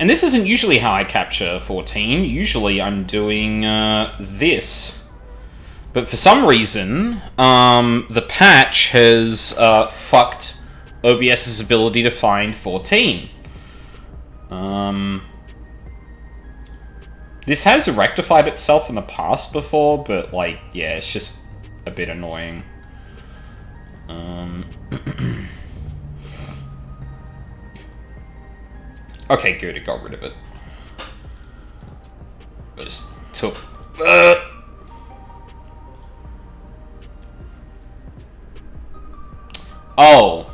And this isn't usually how I capture 14. Usually I'm doing this. But for some reason, the patch has fucked OBS's ability to find 14. This has rectified itself in the past before, but, like, yeah, it's just a bit annoying. Okay, good, it got rid of it. I just took... Oh.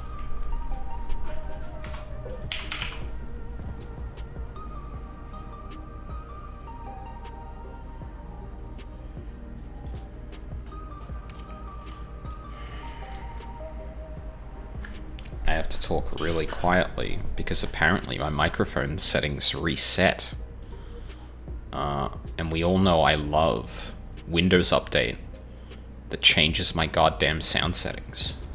I have to talk really quietly because apparently my microphone settings reset. And we all know I love Windows Update that changes my goddamn sound settings.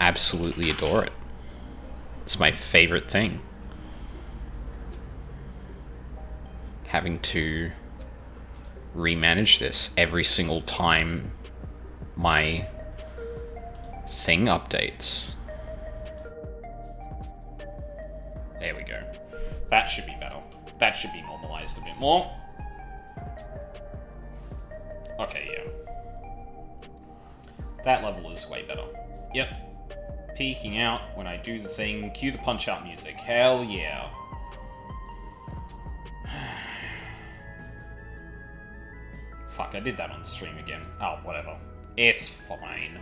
Absolutely adore it. It's my favorite thing. Having to remanage this every single time my thing updates. There we go. That should be better. That should be normalized a bit more. Okay, yeah. That level is way better. Yep. Peeking out when I do the thing. Cue the punch-out music. Hell yeah. Fuck, I did that on stream again. Oh, whatever. It's fine.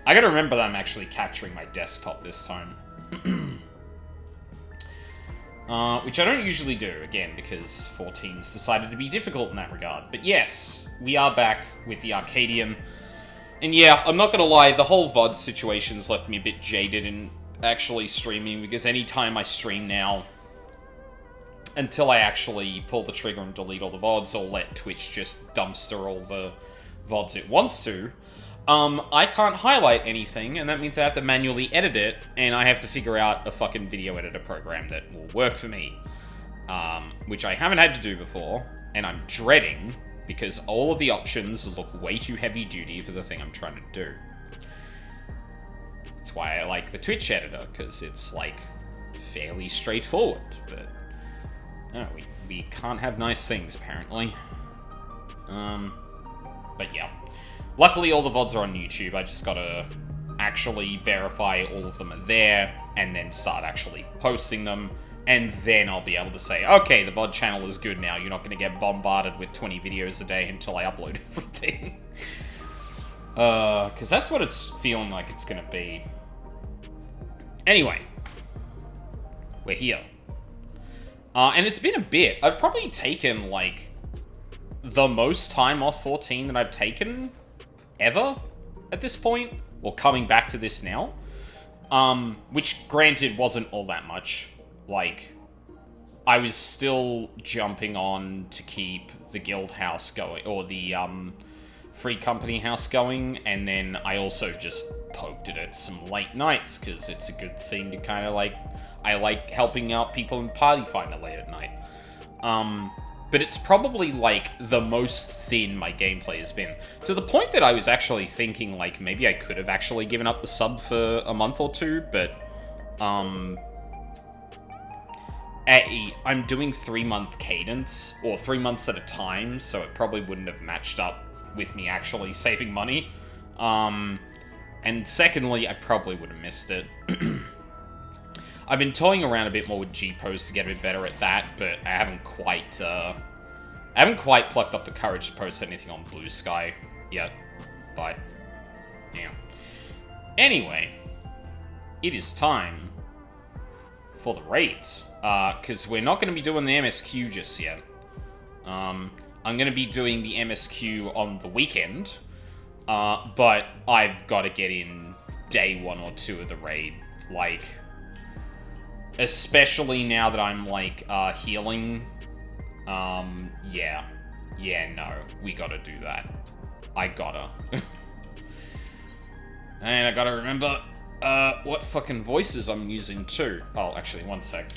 I gotta remember that I'm actually capturing my desktop this time. Which I don't usually do, again, because 14's decided to be difficult in that regard. But yes, we are back with the Arcadium. And yeah, I'm not gonna lie, the whole VOD situation's left me a bit jaded in actually streaming, because anytime I stream now, until I actually pull the trigger and delete all the VODs, or let Twitch just dumpster all the VODs it wants to, I can't highlight anything, and that means I have to manually edit it, and I have to figure out a fucking video editor program that will work for me. Which I haven't had to do before, and I'm dreading, because all of the options look way too heavy duty for the thing I'm trying to do. That's why I like the Twitch editor, because it's, like, fairly straightforward, but... no, we can't have nice things, apparently. But yeah. Luckily, all the VODs are on YouTube. I just gotta actually verify all of them are there, and then start actually posting them, and then I'll be able to say, okay, the VOD channel is good now. You're not gonna get bombarded with 20 videos a day until I upload everything. Because that's what it's feeling like it's gonna be. Anyway. We're here. And it's been a bit. I've probably taken, like, the most time off 14 that I've taken ever at this point. Or coming back to this now. Which, granted, wasn't all that much. Like, I was still jumping on to keep the guild house going, or the, free company house going, and then I also just poked it at some late nights, because it's a good thing to kind of, like, I like helping out people in Party Finder late at night. But it's probably, like, the most thin my gameplay has been. To the point that I was actually thinking, like, maybe I could have actually given up the sub for a month or two, but, I'm doing 3-month cadence, or 3 months at a time, so it probably wouldn't have matched up with me actually saving money. And secondly, I probably would have missed it. I've been toying around a bit more with G-Pose to get a bit better at that, but I haven't quite plucked up the courage to post anything on Blue Sky yet. But, yeah. Anyway, it is time for the raids, because we're not going to be doing the MSQ just yet. I'm going to be doing the MSQ on the weekend, but I've got to get in day 1 or 2 of the raid, like... especially now that I'm, like, healing. Yeah. Yeah, no. We gotta do that. I gotta. And I gotta remember, what fucking voices I'm using, too. Oh, actually, one sec.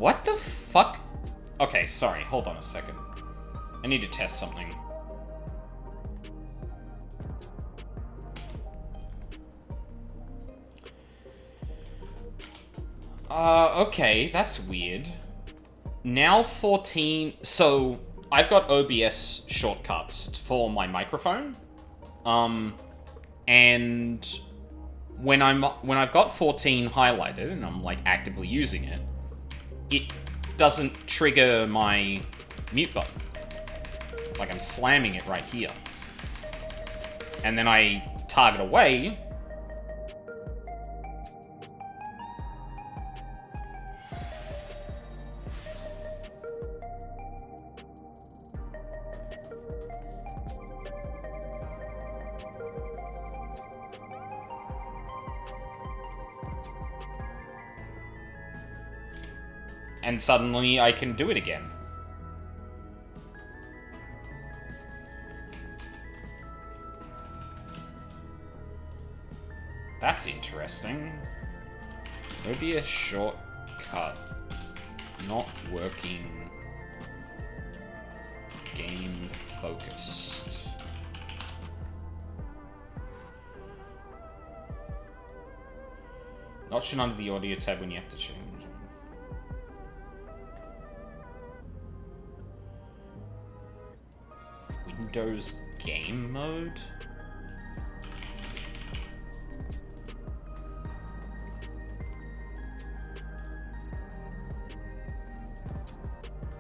What the fuck? Okay, sorry, hold on a second. I need to test something. Okay, that's weird. Now 14... So, I've got OBS shortcuts for my microphone. And when I've got 14 highlighted and I'm, like, actively using it, it doesn't trigger my mute button. Like, I'm slamming it right here. And then I target away... and suddenly I can do it again. That's interesting. Maybe a shortcut. Not working. Game focused. Option under the audio tab when you have to change. Windows game mode?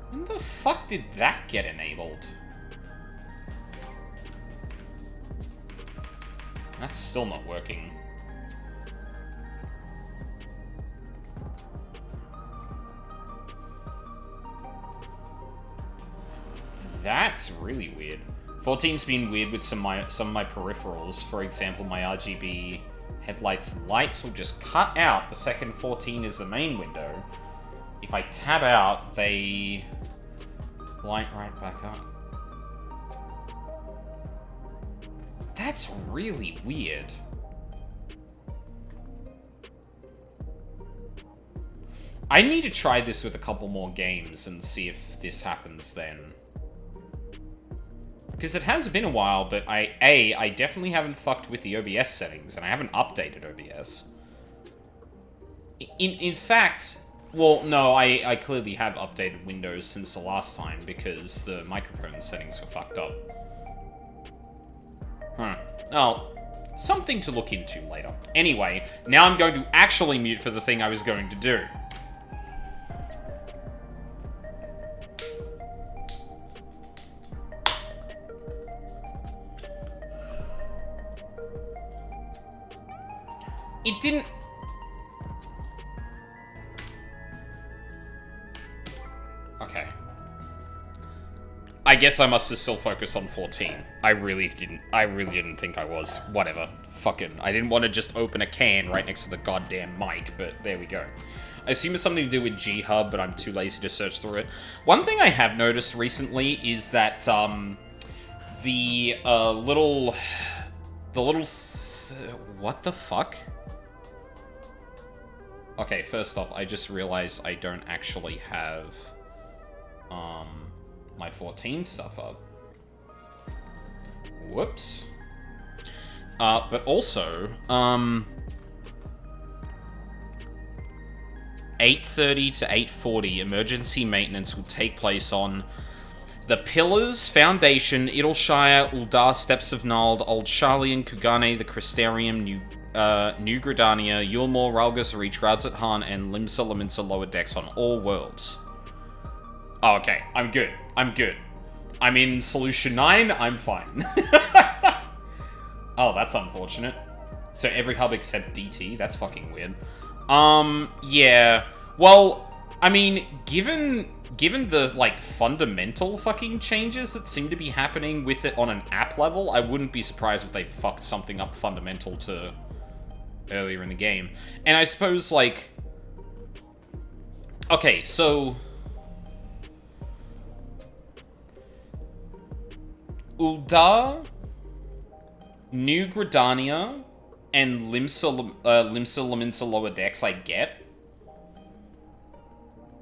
When the fuck did that get enabled? That's still not working. That's really weird. 14's been weird with some of my peripherals. For example, my RGB headlights lights will just cut out the second 14 is the main window. If I tab out, they light right back up. That's really weird. I need to try this with a couple more games and see if this happens then. Because it has been a while, but I definitely haven't fucked with the OBS settings, and I haven't updated OBS. In fact, well, no, I clearly have updated Windows since the last time, because the microphone settings were fucked up. Huh. Oh, something to look into later. Anyway, now I'm going to actually mute for the thing I was going to do. It didn't... Okay. I guess I must have still focused on 14. I really didn't think I was. Whatever. Fucking. I didn't want to just open a can right next to the goddamn mic, but there we go. I assume it's something to do with G-Hub, but I'm too lazy to search through it. One thing I have noticed recently is that, the little... what the fuck? Okay, first off, I just realized I don't actually have, my 14 stuff up. Whoops. But also, 8:30 to 8:40, emergency maintenance will take place on the Pillars, Foundation, Idleshire, Uldar, Steps of Nald, Old Sharlayan, Kugane, the Crystarium, New Gridania, Yulmore, Ralgus Reach, Radzat Han, and Limsa Laminsa lower decks on all worlds. Oh, okay. I'm good. I'm good. I'm in Solution 9. I'm fine. Oh, that's unfortunate. So every hub except DT? That's fucking weird. Yeah. Well, I mean, given the, like, fundamental fucking changes that seem to be happening with it on an app level, I wouldn't be surprised if they fucked something up fundamental to earlier in the game. And I suppose, like... Okay, so... Uldar, New Gridania, and Limsa Laminsa lower decks I get.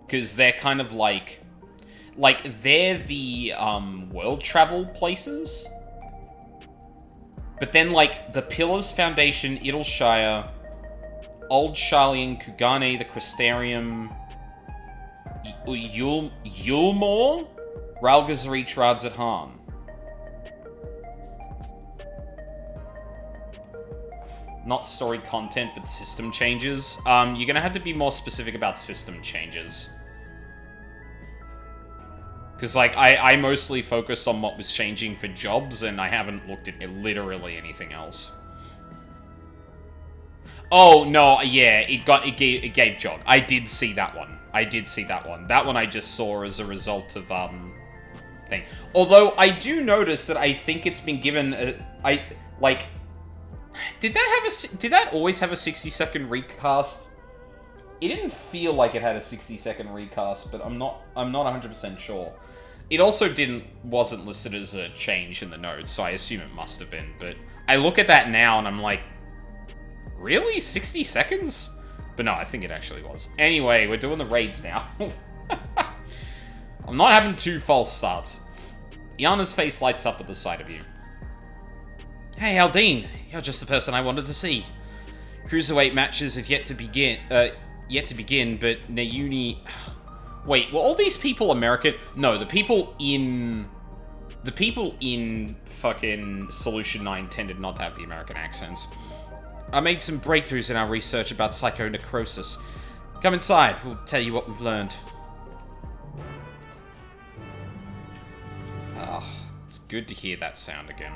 Because they're kind of like they're the world travel places. But then like the Pillars Foundation, Idleshire, Old Sharlayan, Kugane, the Crystarium, Yulmore, Ralgaz Reach, Radzat Han. Not story content, but system changes. You're gonna have to be more specific about system changes. Because, like, I mostly focused on what was changing for jobs, and I haven't looked at literally anything else. Oh, no, yeah, it gave jog. I did see that one. That one I just saw as a result of, thing. Although, I do notice that I think it's been given, did that always have a 60-second recast? It didn't feel like it had a 60-second recast, but I'm not 100% sure. It also wasn't listed as a change in the notes, so I assume it must have been, but I look at that now and I'm like, really? 60 seconds? But no, I think it actually was. Anyway, we're doing the raids now. I'm not having 2 false starts. Iana's face lights up at the sight of you. Hey, Aldine, you're just the person I wanted to see. Cruiserweight matches have yet to begin, but Nayuni... Wait, were all these people American? No, the people in fucking Solution 9 tended not to have the American accents. I made some breakthroughs in our research about psychonecrosis. Come inside, we'll tell you what we've learned. Ah, it's good to hear that sound again.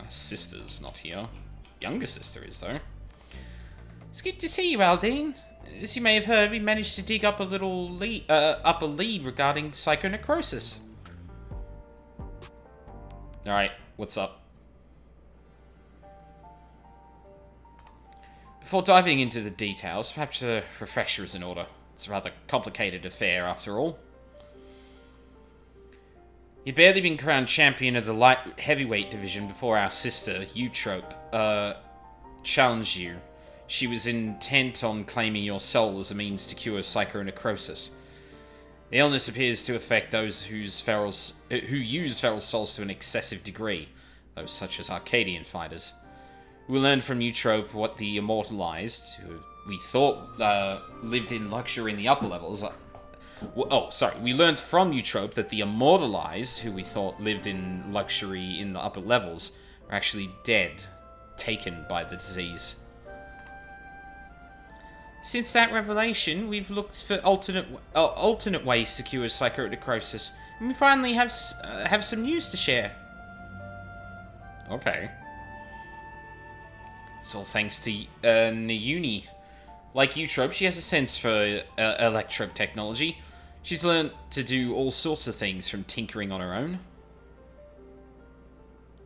Sister's not here. Younger sister is, though. It's good to see you, Aldine. As you may have heard, we managed to dig up a little lead regarding psychonecrosis. Alright, what's up? Before diving into the details, perhaps a refresher is in order. It's a rather complicated affair, after all. You'd barely been crowned champion of the light heavyweight division before our sister, Eutrope, challenged you. She was intent on claiming your soul as a means to cure psychonecrosis. The illness appears to affect those who use feral souls to an excessive degree, those such as Arcadian fighters. We learned from Eutrope what the immortalized, who we thought lived in luxury in the upper levels, we learned from Eutrope that the immortalized, who we thought lived in luxury in the upper levels, are actually dead, taken by the disease. Since that revelation, we've looked for alternate ways to cure psychonecrosis, and we finally have some news to share. Okay. It's all thanks to Nayuni. Like Eutrope, she has a sense for electrope technology. She's learned to do all sorts of things, from tinkering on her own.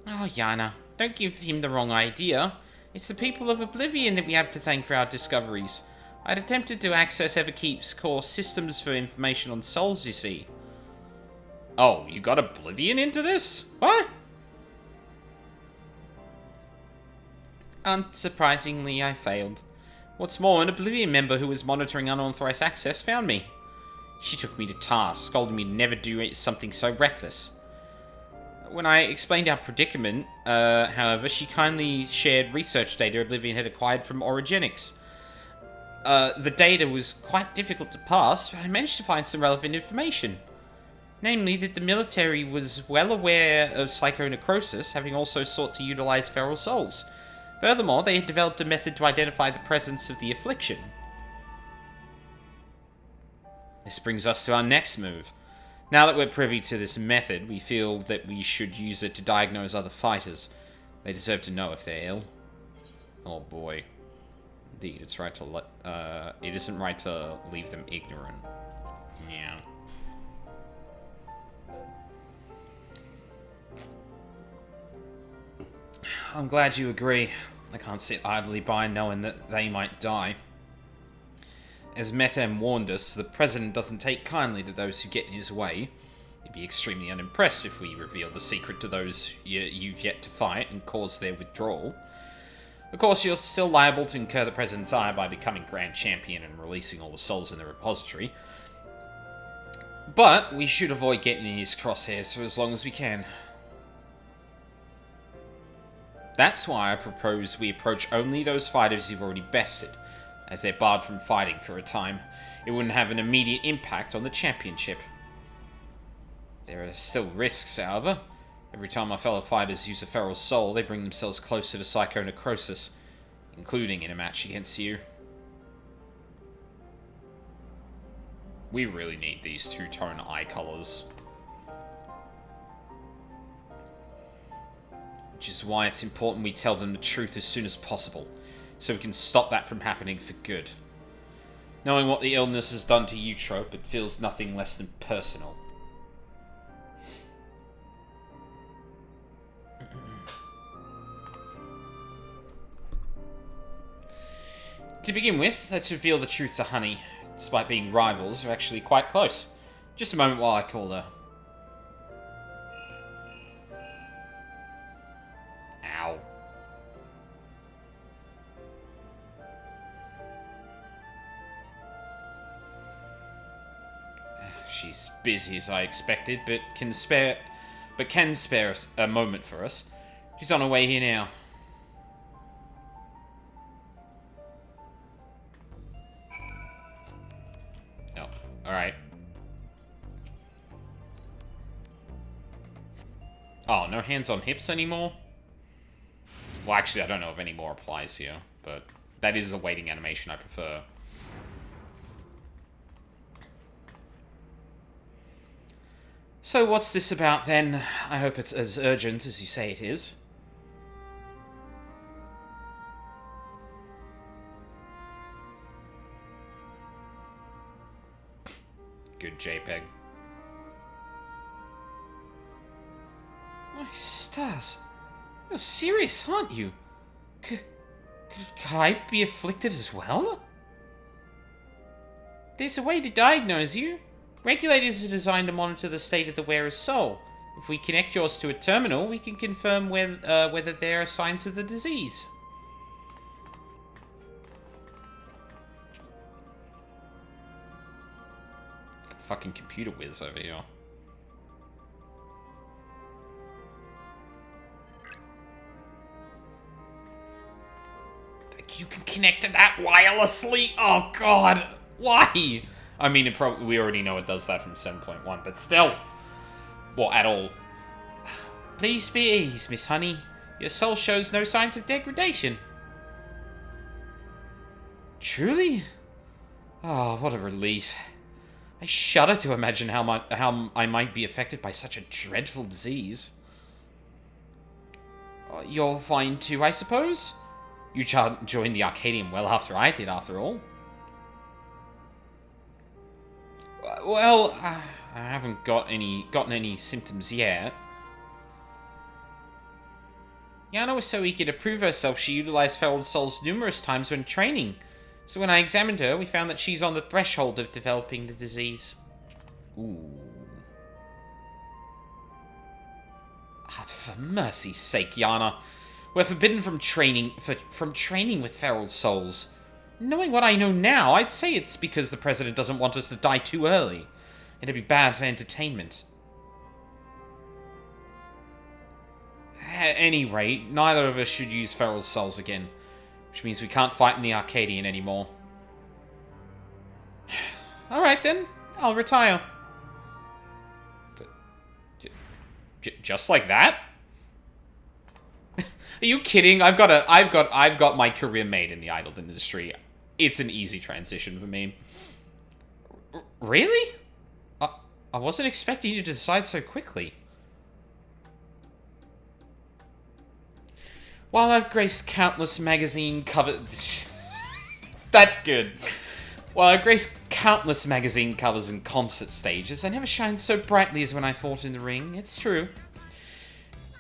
Oh, Yana, don't give him the wrong idea. It's the people of Oblivion that we have to thank for our discoveries. I'd attempted to access Everkeep's core systems for information on souls, you see. Oh, you got Oblivion into this? What? Unsurprisingly, I failed. What's more, an Oblivion member who was monitoring unauthorized access found me. She took me to task, scolding me to never do something so reckless. When I explained our predicament, however, she kindly shared research data Oblivion had acquired from Origenics. The data was quite difficult to pass, but I managed to find some relevant information. Namely, that the military was well aware of psychonecrosis, having also sought to utilize feral souls. Furthermore, they had developed a method to identify the presence of the affliction. This brings us to our next move. Now that we're privy to this method, we feel that we should use it to diagnose other fighters. They deserve to know if they're ill. Oh boy. Indeed, it's right to it isn't right to leave them ignorant. Yeah. I'm glad you agree. I can't sit idly by knowing that they might die. As Metem warned us, the President doesn't take kindly to those who get in his way. He'd be extremely unimpressed if we revealed the secret to those you've yet to fight and cause their withdrawal. Of course, you're still liable to incur the President's ire by becoming Grand Champion and releasing all the souls in the repository. But we should avoid getting in his crosshairs for as long as we can. That's why I propose we approach only those fighters you've already bested, as they're barred from fighting for a time. It wouldn't have an immediate impact on the championship. There are still risks, however. Every time our fellow fighters use a feral soul, they bring themselves closer to psychonecrosis, including in a match against you. We really need these two-tone eye colors. Which is why it's important we tell them the truth as soon as possible, so we can stop that from happening for good. Knowing what the illness has done to you, Trope, it feels nothing less than personal. To begin with, let's reveal the truth to Honey. Despite being rivals, we're actually quite close. Just a moment while I call her. Ow. She's busy as I expected, but can spare us a moment for us. She's on her way here now. Oh, alright. Oh, no hands on hips anymore? Well, actually, I don't know if any more applies here, but that is a waiting animation I prefer. So what's this about, then? I hope it's as urgent as you say it is. Good JPEG. My stars. You're serious, aren't you? Could I be afflicted as well? There's a way to diagnose you. Regulators are designed to monitor the state of the wearer's soul. If we connect yours to a terminal, we can confirm whether there are signs of the disease. Fucking computer whiz over here. You can connect to that wirelessly? Oh god, why? I mean, we already know it does that from 7.1, but still. What, at all? Please be at ease, Miss Honey. Your soul shows no signs of degradation. Truly? Oh, what a relief. I shudder to imagine how I might be affected by such a dreadful disease. You're fine too, I suppose? You joined the Arcadium well after I did, after all. Well, I haven't gotten any symptoms yet. Yana was so eager to prove herself, she utilized feral souls numerous times when training. So when I examined her, we found that she's on the threshold of developing the disease. Ooh. Oh, for mercy's sake, Yana. We're forbidden from training with feral souls. Knowing what I know now, I'd say it's because the President doesn't want us to die too early. It'd be bad for entertainment. At any rate, neither of us should use feral souls again, which means we can't fight in the Arcadian anymore. Alright then, I'll retire. But, just like that? Are you kidding? I've got my career made in the idol industry. It's an easy transition for me. Really? I wasn't expecting you to decide so quickly. While I've graced countless magazine covers... That's good. While I've graced countless magazine covers and concert stages, I never shined so brightly as when I fought in the ring. It's true.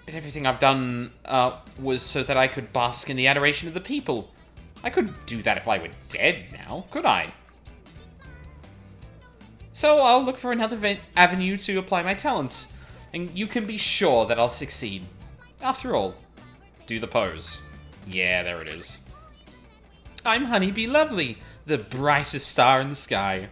But everything I've done was so that I could bask in the adoration of the people. I couldn't do that if I were dead now, could I? So I'll look for another avenue to apply my talents, and you can be sure that I'll succeed. After all, do the pose. Yeah, there it is. I'm Honeybee Lovely, the brightest star in the sky.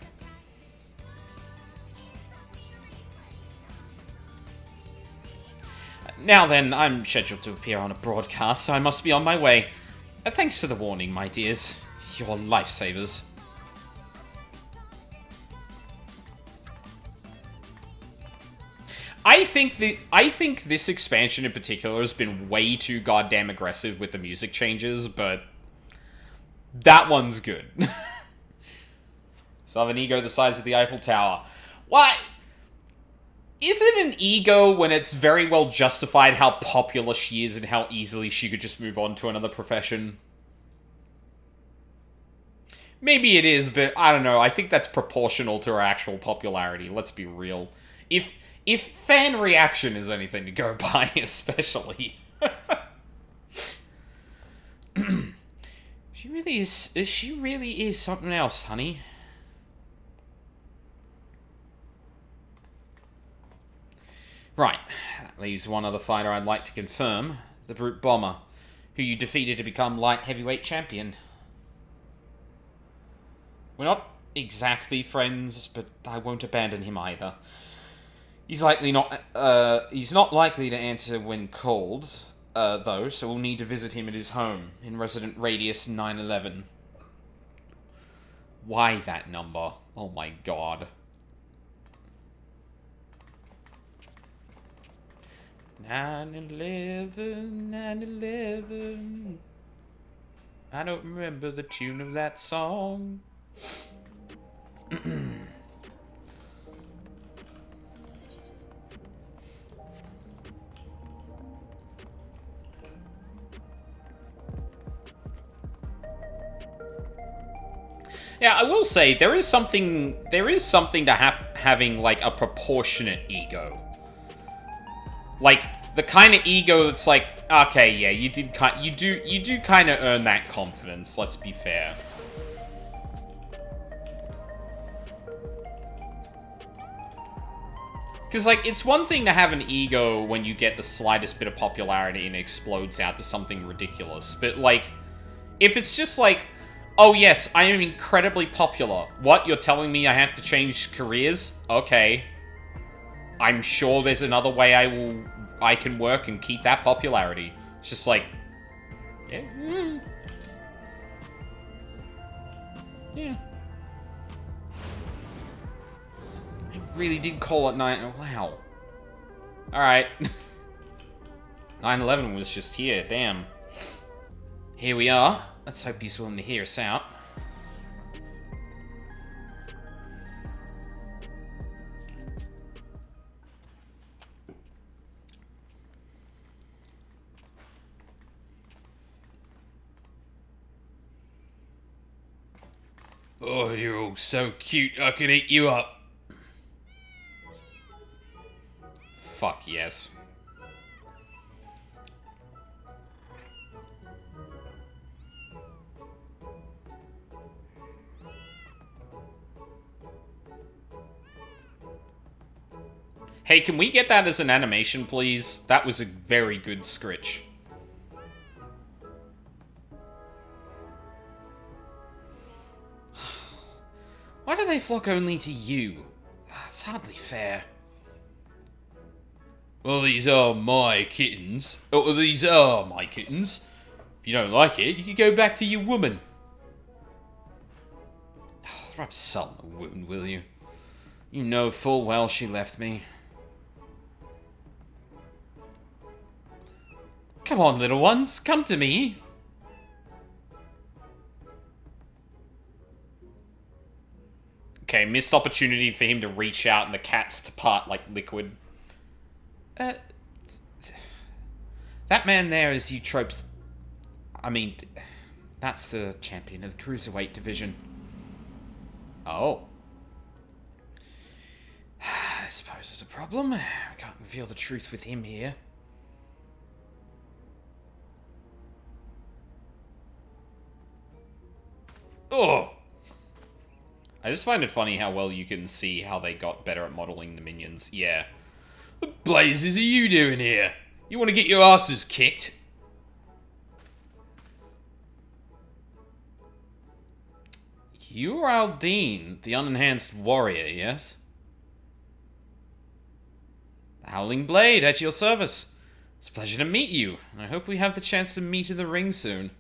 Now then, I'm scheduled to appear on a broadcast, so I must be on my way. Thanks for the warning, my dears. You're lifesavers. I think this expansion in particular has been way too goddamn aggressive with the music changes, but that one's good. So I have an ego the size of the Eiffel Tower. Why? Is it an ego when it's very well justified how popular she is and how easily she could just move on to another profession? Maybe it is, but I don't know. I think that's proportional to her actual popularity. Let's be real. If fan reaction is anything to go by, especially. She really is something else, honey. Right, that leaves one other fighter I'd like to confirm. The Brute Bomber, who you defeated to become light heavyweight champion. We're not exactly friends, but I won't abandon him either. He's not likely to answer when called, though, so we'll need to visit him at his home, in Resident Radius 911. Why that number? Oh my god. 911, 911. I don't remember the tune of that song. Yeah, I will say there is something to having like a proportionate ego. Like the kind of ego that's like, okay, yeah, you do kind of earn that confidence, let's be fair. Because, like, it's one thing to have an ego when you get the slightest bit of popularity and it explodes out to something ridiculous. But, like, if it's just like, oh yes, I am incredibly popular. What, you're telling me I have to change careers? Okay. I'm sure there's another way I can work and keep that popularity. It's just like, yeah. Yeah. Really did call it 9... Wow. Alright. 9/11 was just here, damn. Here we are. Let's hope he's willing to hear us out. Oh, you're all so cute, I could eat you up. Fuck yes. Hey, can we get that as an animation, please? That was a very good scritch. Why do they flock only to you? It's hardly fair. Well, these are my kittens. Oh, these are my kittens. If you don't like it, you can go back to your woman. Oh, rub salt in the wound, will you? You know full well she left me. Come on, little ones, come to me. Okay, missed opportunity for him to reach out and the cats to part like liquid. That man there is Eutropes. I mean, that's the champion of the Cruiserweight division. Oh. I suppose there's a problem. I can't reveal the truth with him here. Oh! I just find it funny how well you can see how they got better at modeling the minions. Yeah. What blazes are you doing here? You want to get your asses kicked? You are Aldine, the unenhanced warrior, yes? The Howling Blade, at your service. It's a pleasure to meet you. I hope we have the chance to meet in the ring soon.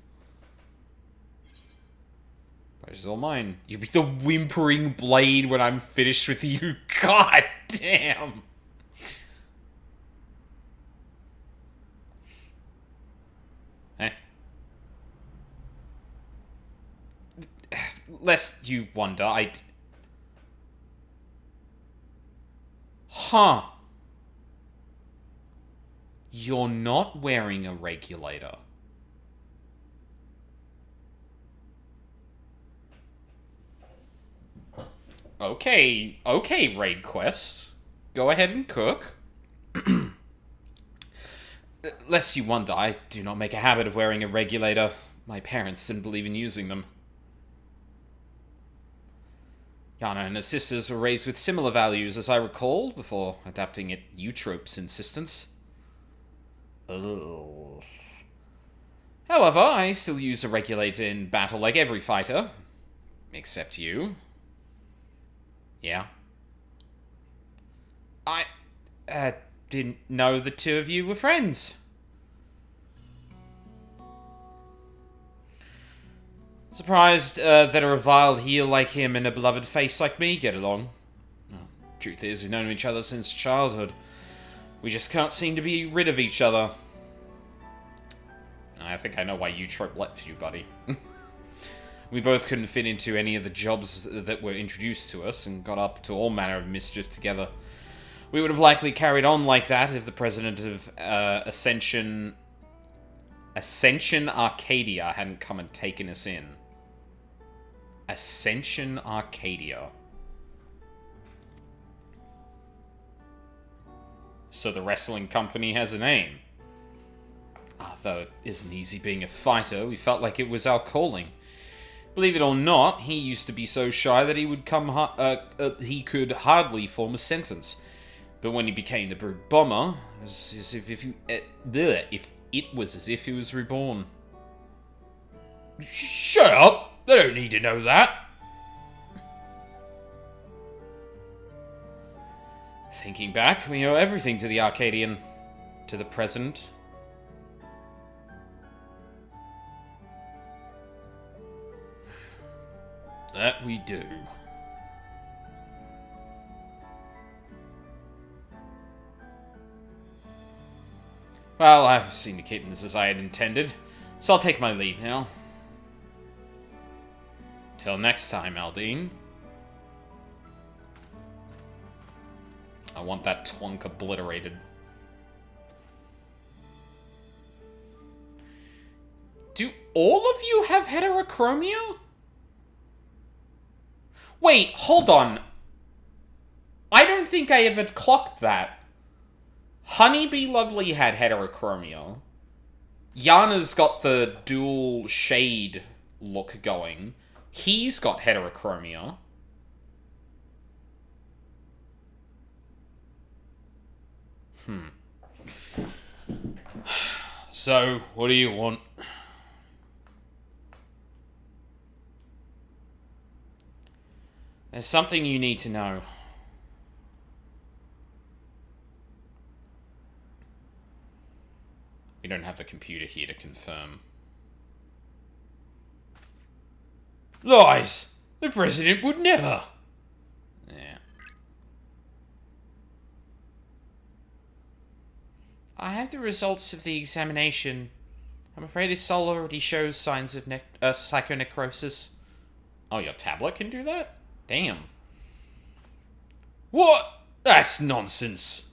Pleasure's all mine. You'll be the whimpering blade when I'm finished with you. God damn. Eh? Lest you wonder, Huh. You're not wearing a regulator. Okay, Raid Quest. Go ahead and cook. Lest you wonder, I do not make a habit of wearing a regulator. My parents didn't believe in using them. Yana and her sisters were raised with similar values, as I recall, before adapting at Eutrope's insistence. Oh. However, I still use a regulator in battle like every fighter. Except you. Yeah. I didn't know the two of you were friends. Surprised that a reviled heel like him and a beloved face like me get along. Well, truth is, we've known each other since childhood. We just can't seem to be rid of each other. I think I know why Eutrope left you, buddy. We both couldn't fit into any of the jobs that were introduced to us, and got up to all manner of mischief together. We would have likely carried on like that if the president of Ascension Arcadia hadn't come and taken us in. Ascension Arcadia. So the wrestling company has a name. Though it isn't easy being a fighter, we felt like it was our calling. Believe it or not, he used to be so shy that he could hardly form a sentence. But when he became the Brood Bomber, it was as if he was reborn. Shut up! They don't need to know that! Thinking back, we owe everything to the Arcadian. To the present. That we do. Well, I've seen the kittens as I had intended, so I'll take my leave now. Till next time, Aldine. I want that twunk obliterated. Do all of you have heterochromia? Wait, hold on. I don't think I ever clocked that. Honeybee Lovely had heterochromia. Yana's got the dual shade look going. He's got heterochromia. So, what do you want? There's something you need to know. We don't have the computer here to confirm. Lies! The president would never! Yeah. I have the results of the examination. I'm afraid his soul already shows signs of psychonecrosis. Oh, your tablet can do that? Damn. What? That's nonsense.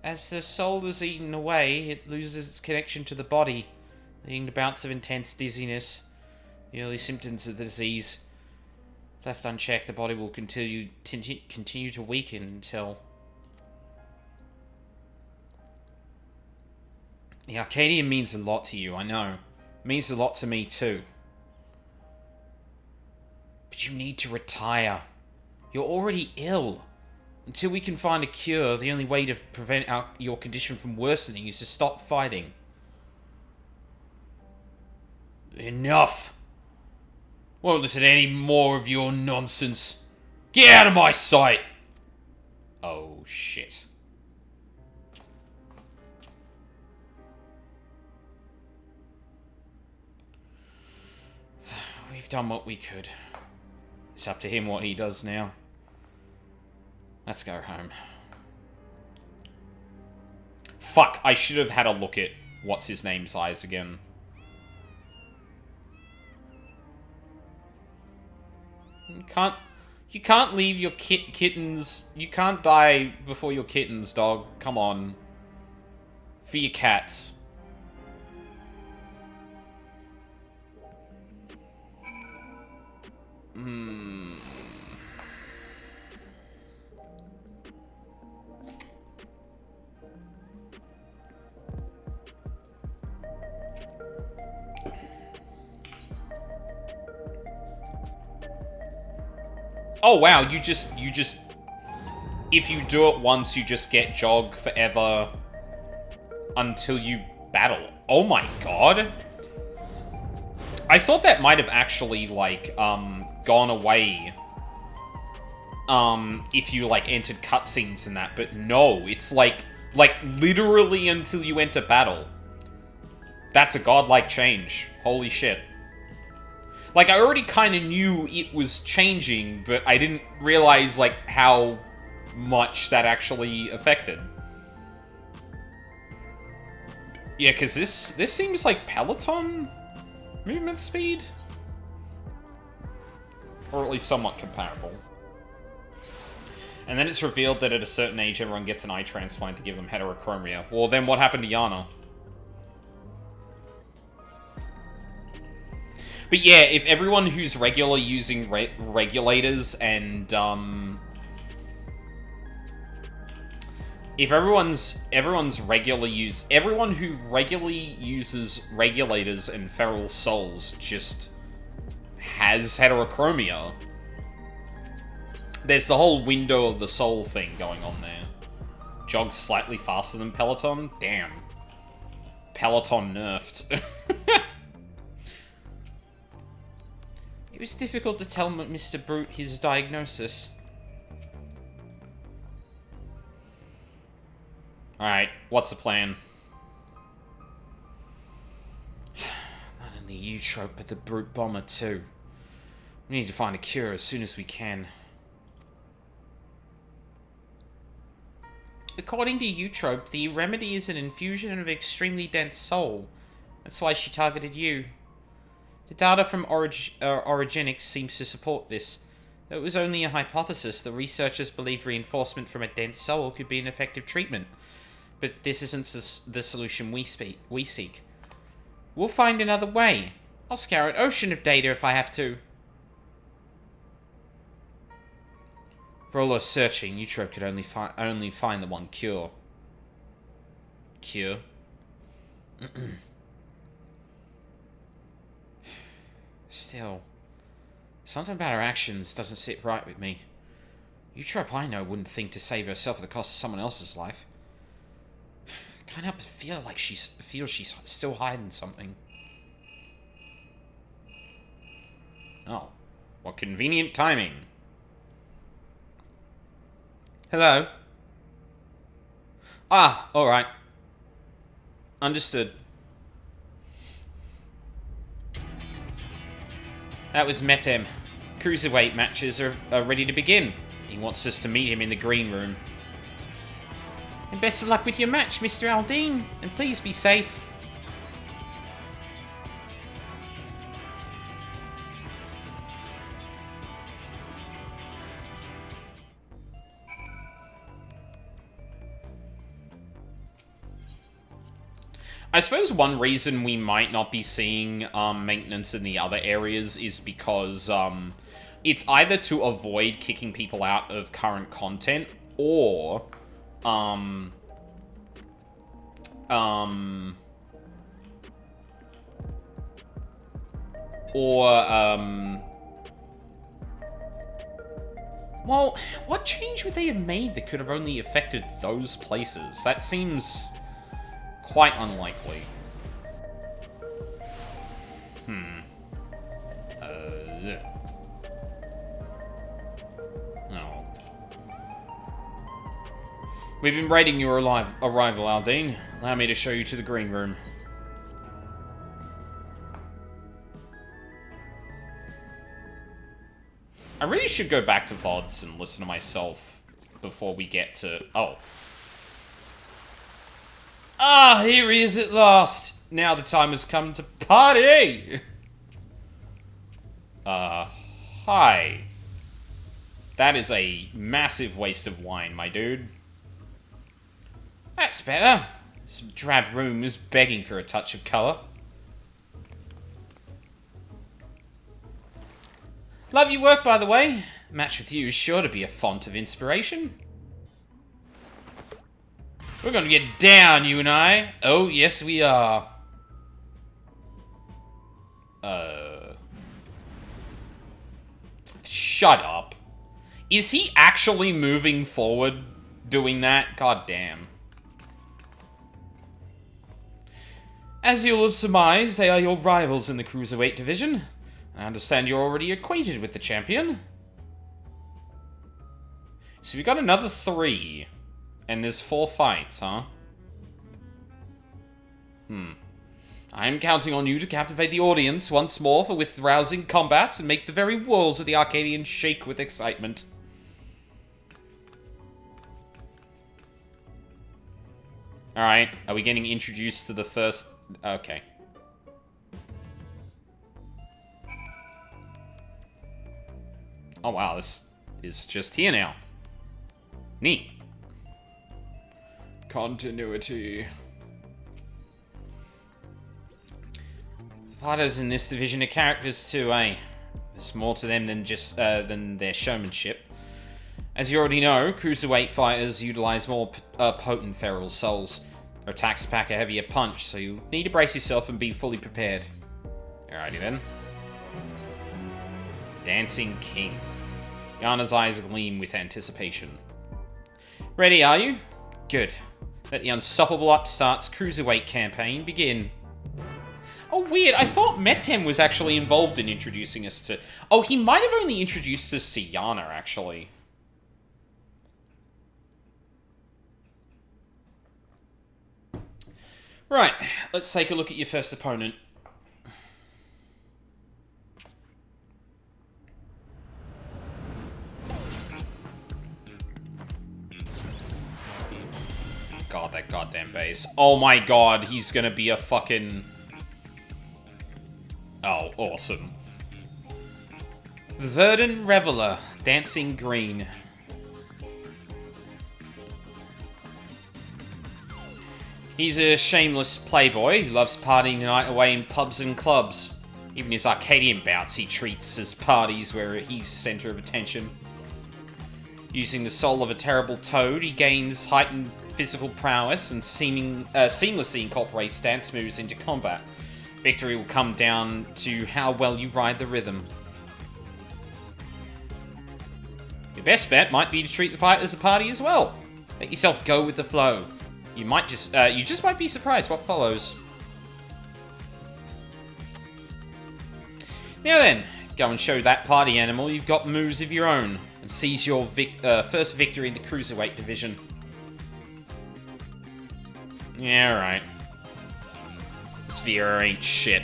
As the soul is eaten away, it loses its connection to the body, leading to bouts of intense dizziness. The early symptoms of the disease. Left unchecked, the body will continue to weaken until... The Arcadian means a lot to you, I know. It means a lot to me, too. But you need to retire. You're already ill. Until we can find a cure, the only way to prevent your condition from worsening is to stop fighting. Enough! Won't listen to any more of your nonsense. Get out of my sight! Oh, shit. We've done what we could. It's up to him what he does now. Let's go home. Fuck, I should have had a look at what's-his-name's eyes again. You can't leave your kittens... You can't die before your kittens, dog. Come on. For your cats. Oh wow, you just if you do it once, you just get Jog forever until you battle. Oh my god. I thought that might have actually, like, gone away, if you, like, entered cutscenes and that, but no, it's, like, literally until you enter battle. That's a godlike change. Holy shit. Like, I already kind of knew it was changing, but I didn't realize, like, how much that actually affected. Yeah, because this seems like Peloton movement speed? Or at least somewhat comparable. And then it's revealed that at a certain age, everyone gets an eye transplant to give them heterochromia. Well, then what happened to Yana? But yeah, if everyone who's regularly using regulators and, if everyone who regularly uses regulators and feral souls just has heterochromia, there's the whole window of the soul thing going on there. Jog's slightly faster than Peloton? Damn. Peloton nerfed. It was difficult to tell Mr. Brute his diagnosis. Alright, what's the plan? Not only you, Trope, but the Brute Bomber too. We need to find a cure as soon as we can. According to Eutrope, the remedy is an infusion of extremely dense soul. That's why she targeted you. The data from Origenics seems to support this. Though it was only a hypothesis, the researchers believed reinforcement from a dense soul could be an effective treatment. But this isn't the solution we seek. We'll find another way. I'll scour an ocean of data if I have to. For all our searching, Eutrope could only find the one cure. Cure? Still, something about her actions doesn't sit right with me. Eutrope, I know, wouldn't think to save herself at the cost of someone else's life. Can't help but feel like she's still hiding something. Oh, what convenient timing. Hello. Ah, alright. Understood. That was Metem. Cruiserweight matches are ready to begin. He wants us to meet him in the green room. And best of luck with your match, Mr. Aldine. And please be safe. I suppose one reason we might not be seeing maintenance in the other areas is because it's either to avoid kicking people out of current content or Well, what change would they have made that could have only affected those places? That seems quite unlikely. Oh. We've been raiding your arrival, Aldine. Allow me to show you to the green room. I really should go back to VODs and listen to myself before we get to... Oh. Ah, here he is at last. Now the time has come to party. Hi. That is a massive waste of wine, my dude. That's better. This drab room is begging for a touch of colour. Love your work, by the way. A match with you is sure to be a font of inspiration. We're gonna get down, you and I. Oh, yes, we are. Shut up. Is he actually moving forward doing that? God damn. As you'll have surmised, they are your rivals in the Cruiserweight division. I understand you're already acquainted with the champion. So we got another 3. And there's 4 fights, huh? I'm counting on you to captivate the audience once more with rousing combat and make the very walls of the Arcadian shake with excitement. Alright, are we getting introduced to the first... Okay. Oh wow, this is just here now. Neat. Continuity. Fighters in this division are characters too, eh? There's more to them than just than their showmanship. As you already know, Cruiserweight fighters utilize more potent feral souls. Their attacks pack a heavier punch, so you need to brace yourself and be fully prepared. Alrighty then. Dancing King. Yana's eyes gleam with anticipation. Ready, are you? Good. Let the unstoppable upstart's Cruiserweight campaign begin. Oh, weird. I thought Metem was actually involved in introducing us to... Oh, he might have only introduced us to Yana, actually. Right, let's take a look at your first opponent. God, that goddamn bass. Oh my god, he's gonna be a fucking... Oh, awesome. Verdant Reveler, Dancing Green. He's a shameless playboy who loves partying the night away in pubs and clubs. Even his Arcadian bouts he treats as parties where he's center of attention. Using the soul of a terrible toad, he gains heightened physical prowess and seamlessly incorporates dance moves into combat. Victory will come down to how well you ride the rhythm. Your best bet might be to treat the fight as a party as well. Let yourself go with the flow. You just might be surprised what follows. Now then, go and show that party animal you've got moves of your own, and seize your first victory in the Cruiserweight division. Yeah, right. Sphere ain't shit.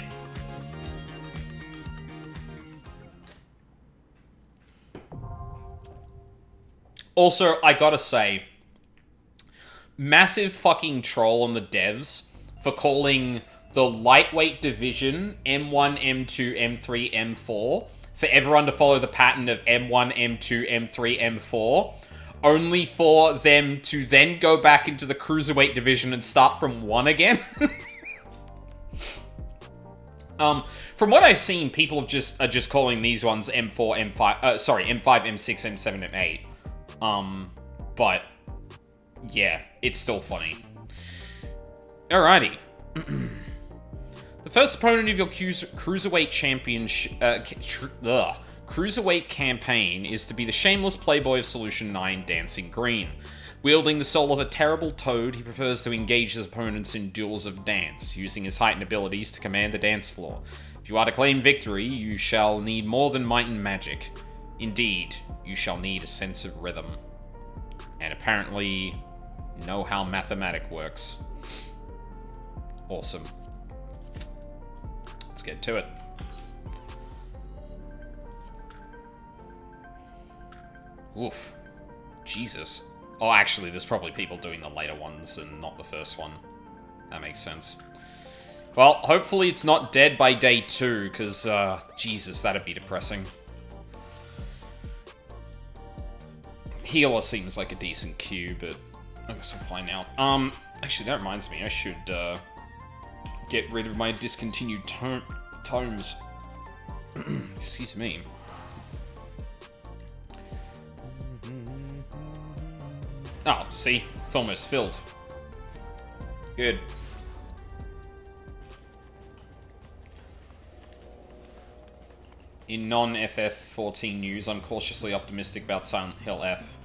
Also, I gotta say, massive fucking troll on the devs for calling the lightweight division M1, M2, M3, M4 for everyone to follow the pattern of M1, M2, M3, M4, only for them to then go back into the Cruiserweight division and start from 1 again. From what I've seen, people are just calling these ones M4, M5, sorry, M5, M6, M7, M8. But yeah, it's still funny. Alrighty. The first opponent of your Cruiserweight Championship, Cruiserweight Campaign is to be the shameless playboy of Solution 9, Dancing Green. Wielding the soul of a terrible toad, he prefers to engage his opponents in duels of dance, using his heightened abilities to command the dance floor. If you are to claim victory, you shall need more than might and magic. Indeed, you shall need a sense of rhythm. And apparently, know how mathematic works. Awesome. Let's get to it. Oof. Jesus. Oh, actually, there's probably people doing the later ones and not the first one. That makes sense. Well, hopefully it's not dead by day 2, because, Jesus, that'd be depressing. Healer seems like a decent queue, but I guess I'll find out. Actually, that reminds me, I should, get rid of my discontinued tomes. Excuse me. Oh, see? It's almost filled. Good. In non-FF14 news, I'm cautiously optimistic about Silent Hill F.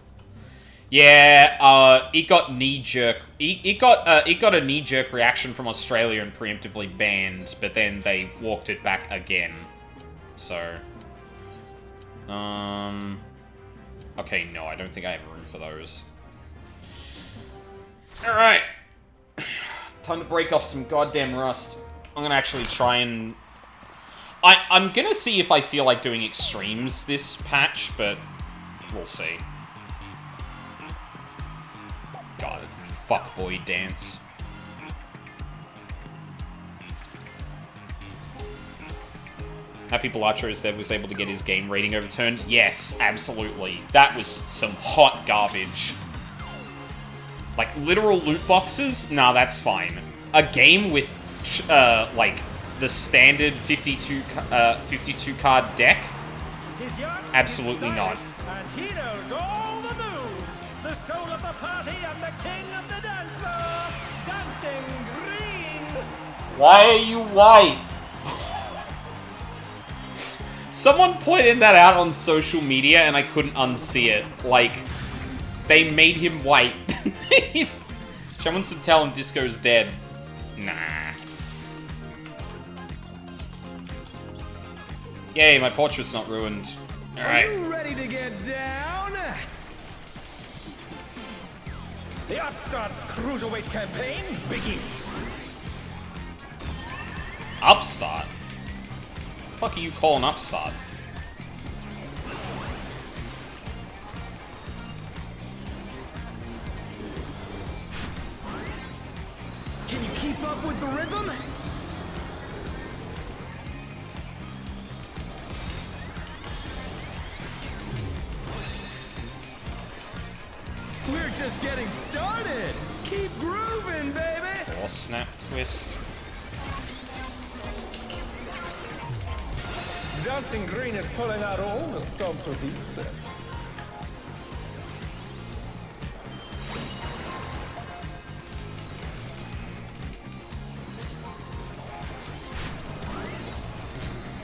Yeah, it got knee-jerk... It got a knee-jerk reaction from Australia and preemptively banned, but then they walked it back again. So... Okay, no, I don't think I have room for those. Alright. Time to break off some goddamn rust. I'm gonna actually try and... I'm gonna see if I feel like doing extremes this patch, but we'll see. God, fuckboy dance. Happy Bellacro's dev was able to get his game rating overturned. Yes, absolutely. That was some hot garbage. Like, literal loot boxes? Nah, that's fine. A game with, like, the standard 52 card deck? Absolutely not. And he knows all the moves. The soul of the party and the king of the dance floor. Dancing Green. Why are you white? Someone pointed that out on social media and I couldn't unsee it. Like, they made him white. Someone should tell him Disco's dead. Nah. Yay, my portrait's not ruined. Alright. Are you ready to get down? The Upstart's Cruiserweight Campaign begins. Upstart? What the fuck are you calling Upstart? Can you keep up with the rhythm? We're just getting started. Keep grooving, baby. Or snap twist. Dancing Green is pulling out all the stops with these steps.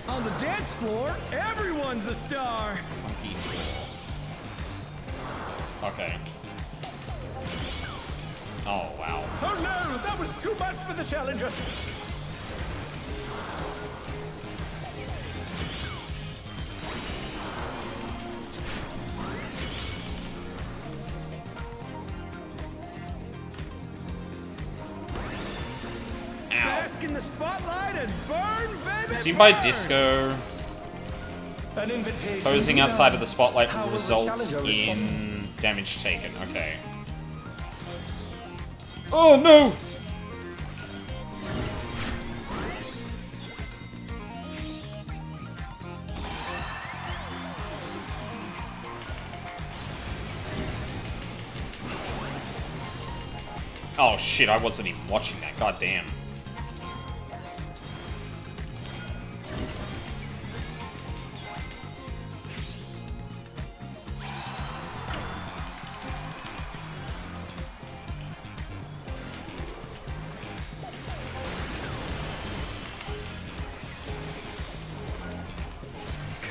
On the dance floor, everyone's a star. Funky. Okay. Oh, wow. Oh no, that was too much for the challenger. Bask in the spotlight and burn, baby. Seen by Disco. An invitation. Posing outside of the spotlight How will the results challenger in damage taken. Okay. Oh no! Oh shit, I wasn't even watching that. God damn.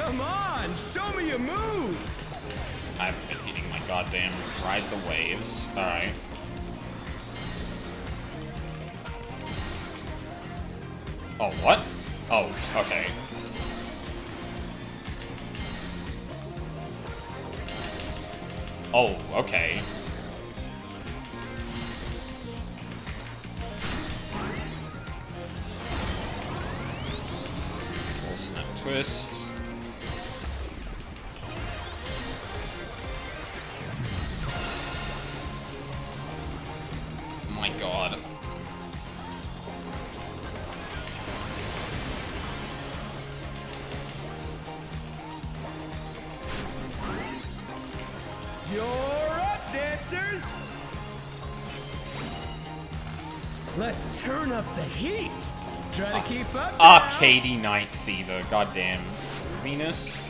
Come on, show me your moves. I haven't been hitting my goddamn ride the waves. Alright. Oh, what? Oh, okay. Oh, okay. Full snap twist. My god. You're up, dancers! Let's turn up the heat! Try to keep up now. Arcady Night Fever, goddamn. Venus.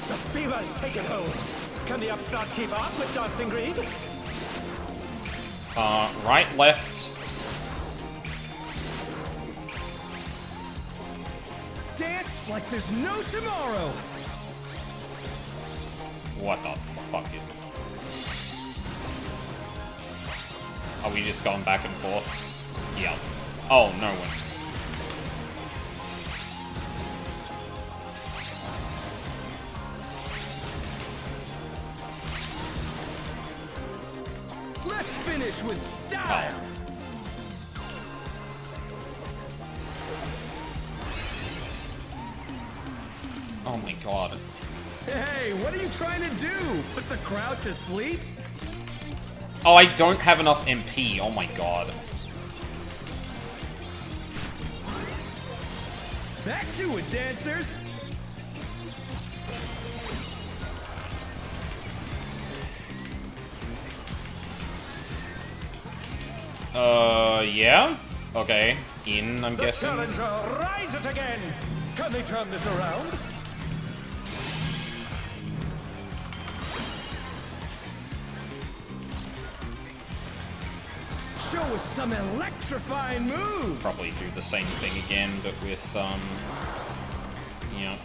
The fever's taken hold. Can the upstart keep up with Dancing Green? Right, left. Dance like there's no tomorrow! What the fuck is it? Are we just going back and forth? Yeah. Oh, no one. Let's finish with style! Oh my god. Hey, what are you trying to do? Put the crowd to sleep? Oh, I don't have enough MP. Oh my god. Back to it, dancers! Yeah? Okay. In, I'm guessing. Challenger, rise it again! Can they turn this around? Show us some electrifying moves! Probably do the same thing again, but with, yeah.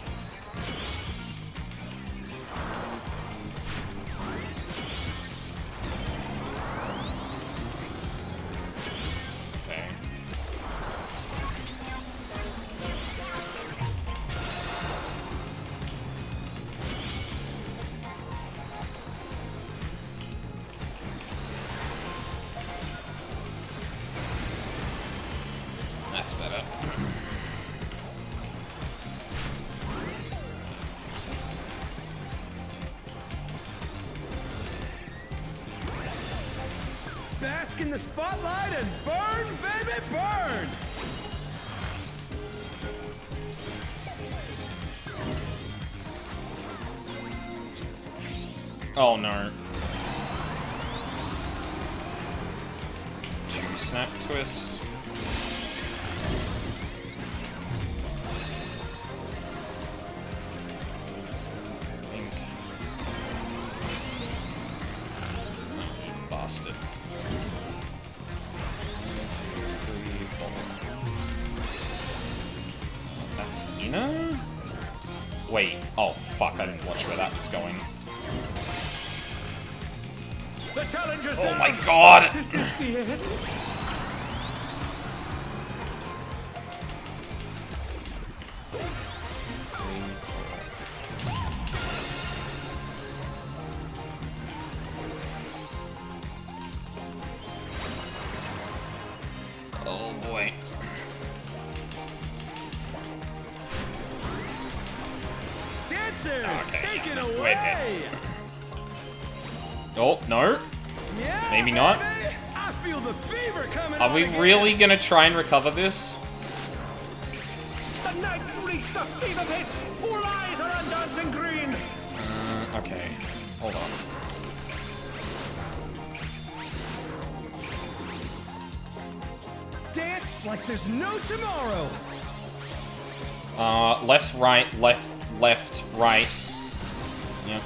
Okay. That's better. Bask in the spotlight and burn, baby, burn! Oh no. Two snap twists. Bastard. That's inner? Wait. Oh, fuck. I didn't watch where that was going. The challenger's Oh down! my god! This is the end? Oh boy. Dancers, Okay, take it we're away! dead. Oh, no. Yeah, Maybe not. baby! I feel the fever coming Are on we again. really gonna try and recover this? The Knights reached a fever pitch! All eyes are on Dancing Green! Okay. Hold on. Dance like there's no tomorrow! Left, right, left, left, right. Yep.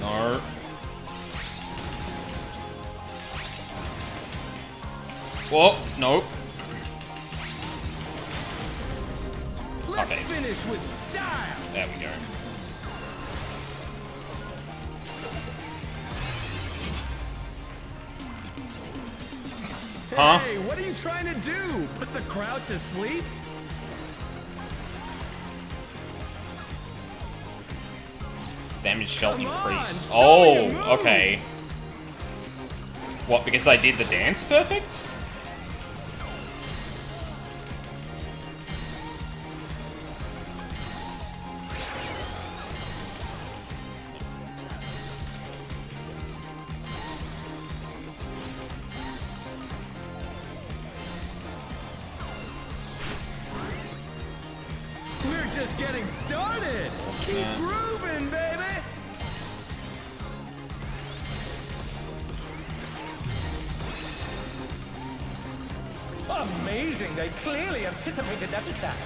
No. Whoa, no. baby. Finish with style. There we go. Huh? Hey, what are you trying to do? Put the crowd to sleep? Damage felt Come on, increased. show me your Oh, moves. okay. What, because I did the dance perfect? We're just getting started. Keep snap. grooving, baby. Amazing. They clearly anticipated that attack.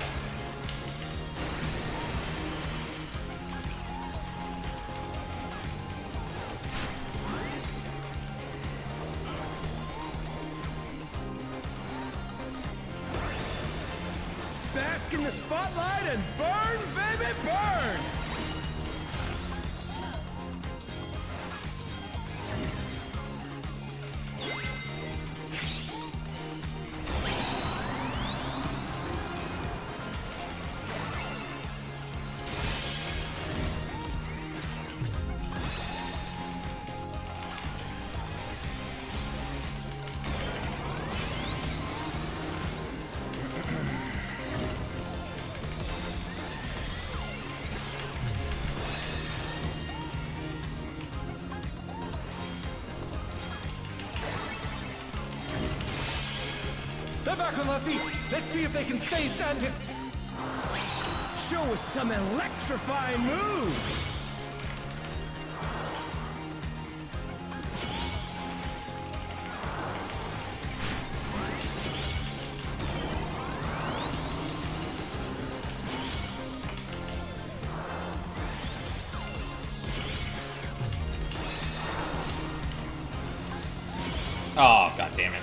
Bask in the spotlight and burn, baby, burn! They're back on their feet. Let's see if they can stay standing. Show us some electrifying moves. Oh, god damn it.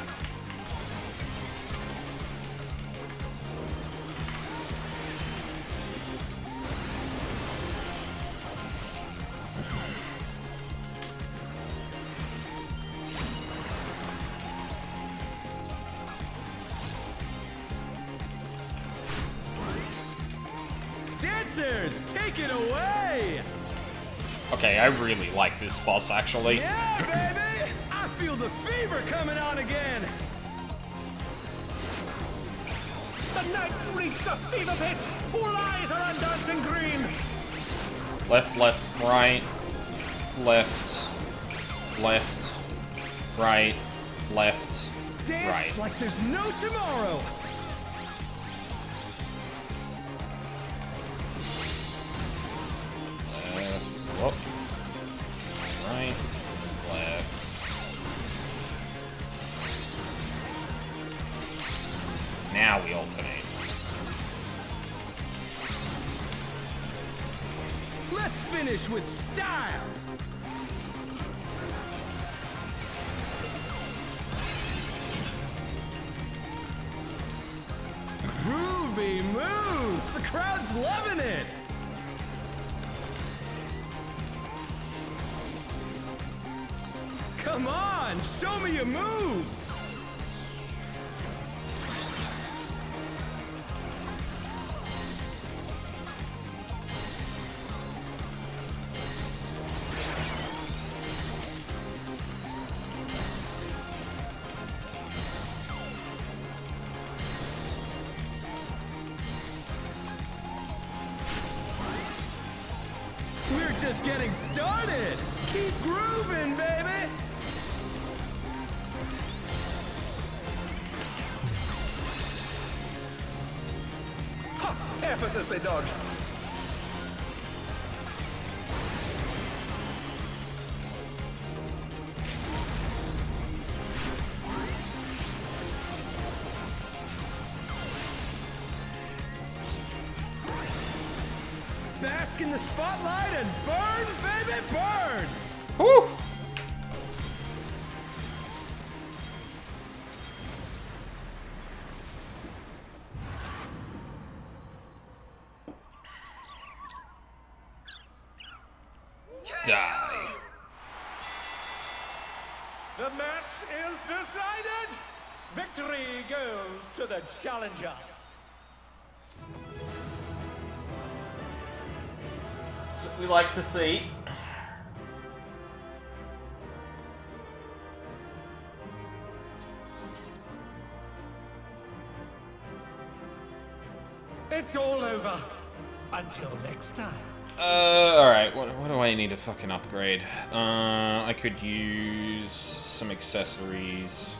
Dancers, take it away. Okay, I really like this boss, actually. Yeah, baby. I feel the fever coming on again. The Knights reached a fever pitch. All eyes are on Dancing Green. Left, left, right, left, left, right, left, Dance right. like there's no tomorrow. Left, whoop. Right, left. Now we alternate. Let's finish with style. Groovy moves. The crowd's loving it. Come on, show me your moves. We're just getting started. Keep grooving, baby. Ha! Effortlessly dodged. Bask in the spotlight and burn, baby, burn! Whew! Die. The match is decided! Victory goes to the challenger. That's what we like to see. It's all over. Until next time. Alright, what do I need to fucking upgrade? I could use some accessories.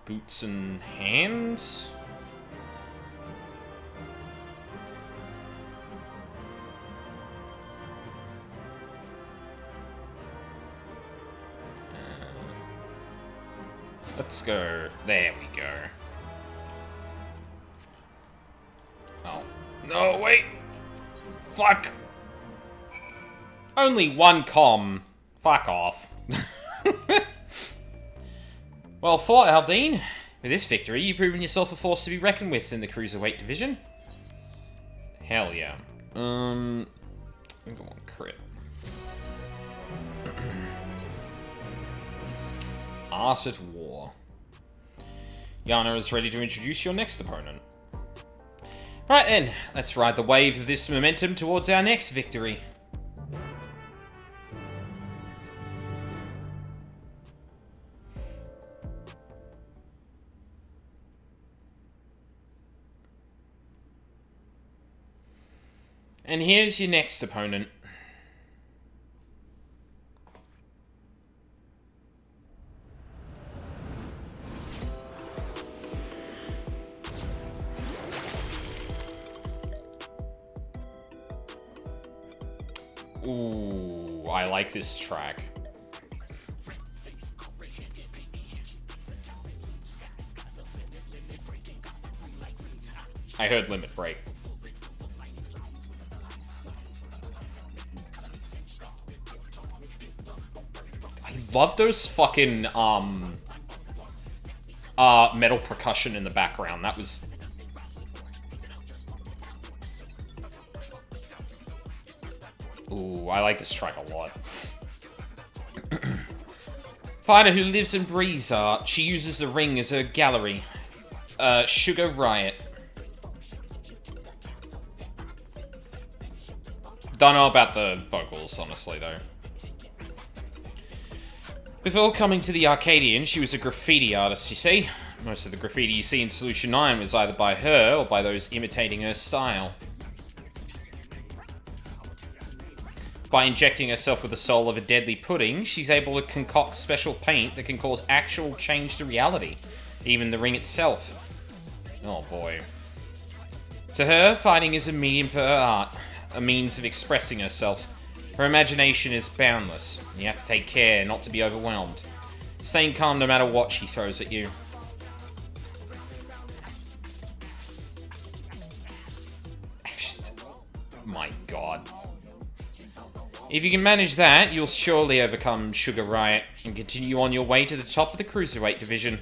Boots and hands? Let's go. There we go. Oh. No, wait! Fuck! Only one comm. Fuck off. Well, fought, Aldine. With this victory, you've proven yourself a force to be reckoned with in the Cruiserweight division. Hell yeah. Go on, crit. Art at War. Yana is ready to introduce your next opponent. Right then, let's ride the wave of this momentum towards our next victory. And here's your next opponent. Ooh, I like this track. I heard Limit Break. I love those fucking, metal percussion in the background. That was... Ooh, I like this track a lot. Fighter who lives and breathes art. She uses the ring as a gallery. Sugar Riot. Don't know about the vocals, honestly, though. Before coming to the Arcadian, she was a graffiti artist, you see. Most of the graffiti you see in Solution 9 was either by her or by those imitating her style. By injecting herself with the soul of a deadly pudding, she's able to concoct special paint that can cause actual change to reality, even the ring itself. Oh boy. To her, fighting is a medium for her art, a means of expressing herself. Her imagination is boundless, and you have to take care not to be overwhelmed. Staying calm no matter what she throws at you. My god. If you can manage that, you'll surely overcome Sugar Riot and continue on your way to the top of the Cruiserweight division.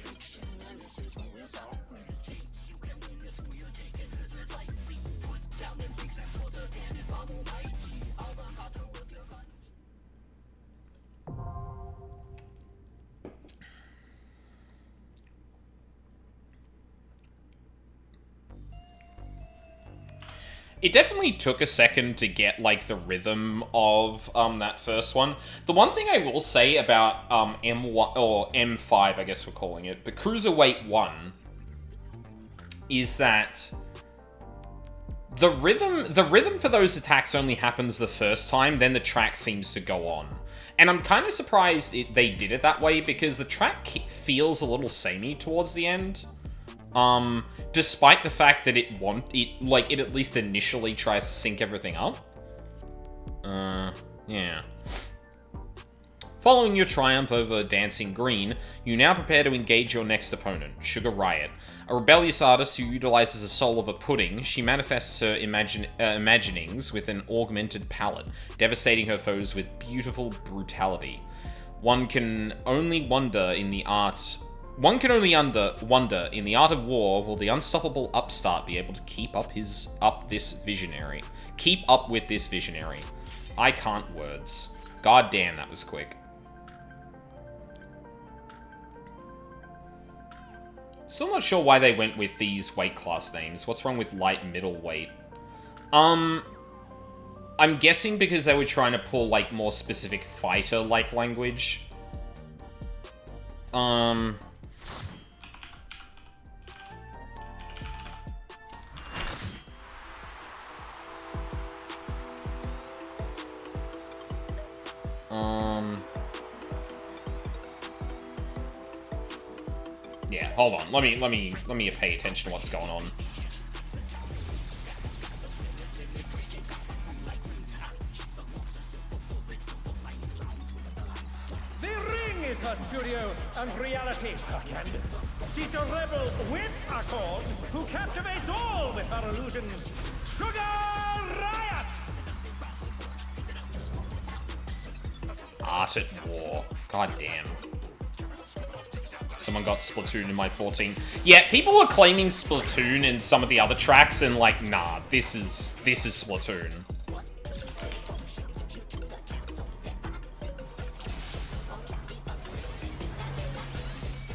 It definitely took a second to get, like, the rhythm of, that first one. The one thing I will say about, M1, or M5, I guess we're calling it, the Cruiserweight 1, is that the rhythm for those attacks only happens the first time, then the track seems to go on. And I'm kind of surprised they did it that way, because the track feels a little samey towards the end. Despite the fact that it at least initially tries to sync everything up. Yeah. Following your triumph over Dancing Green, you now prepare to engage your next opponent, Sugar Riot. A rebellious artist who utilizes the soul of a pudding, she manifests her imaginings with an augmented palette, devastating her foes with beautiful brutality. One can only wonder in the art One can only wonder, in the art of war, will the unstoppable upstart be able to keep up this visionary? Keep up with this visionary. I can't words. God damn, that was quick. Still not sure why they went with these weight class names. What's wrong with light and middleweight? I'm guessing because they were trying to pull, like, more specific fighter-like language. Yeah, hold on. Let me pay attention to what's going on. The ring is her studio, and reality her canvas. She's a rebel with a cause who captivates all with her illusions. Sugar Riot! Art at war. God damn. Someone got Splatoon in my 14. Yeah, people were claiming Splatoon in some of the other tracks, and like, nah, this is Splatoon.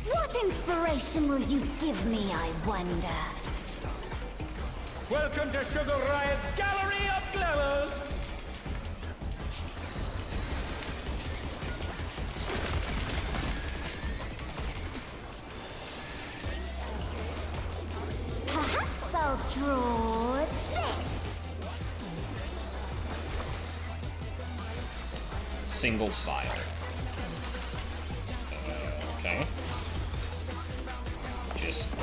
What inspiration will you give me, I wonder? Welcome to Sugar Riot's Gallery of Glamours! Perhaps I'll draw this. Single side. Okay. Just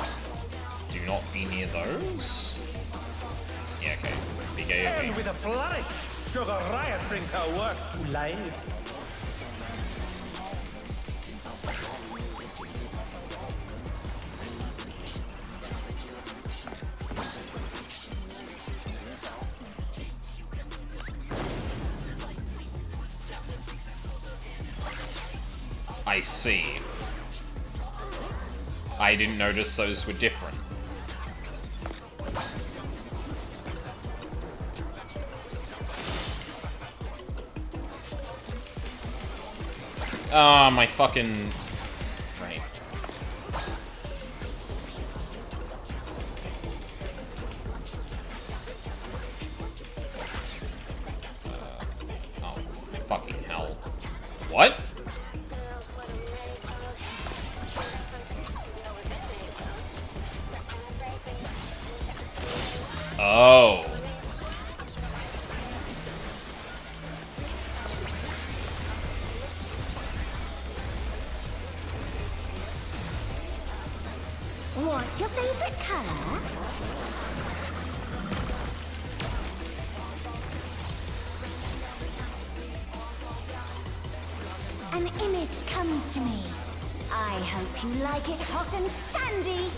do not be near those. Yeah, okay. Big And AoE. with a flourish, Sugar Riot brings her work to life. I see. I didn't notice those were different. Ah, my fucking... Right. Oh, fucking hell. What? Oh. What's your favorite color? An image comes to me. I hope you like it hot and sandy.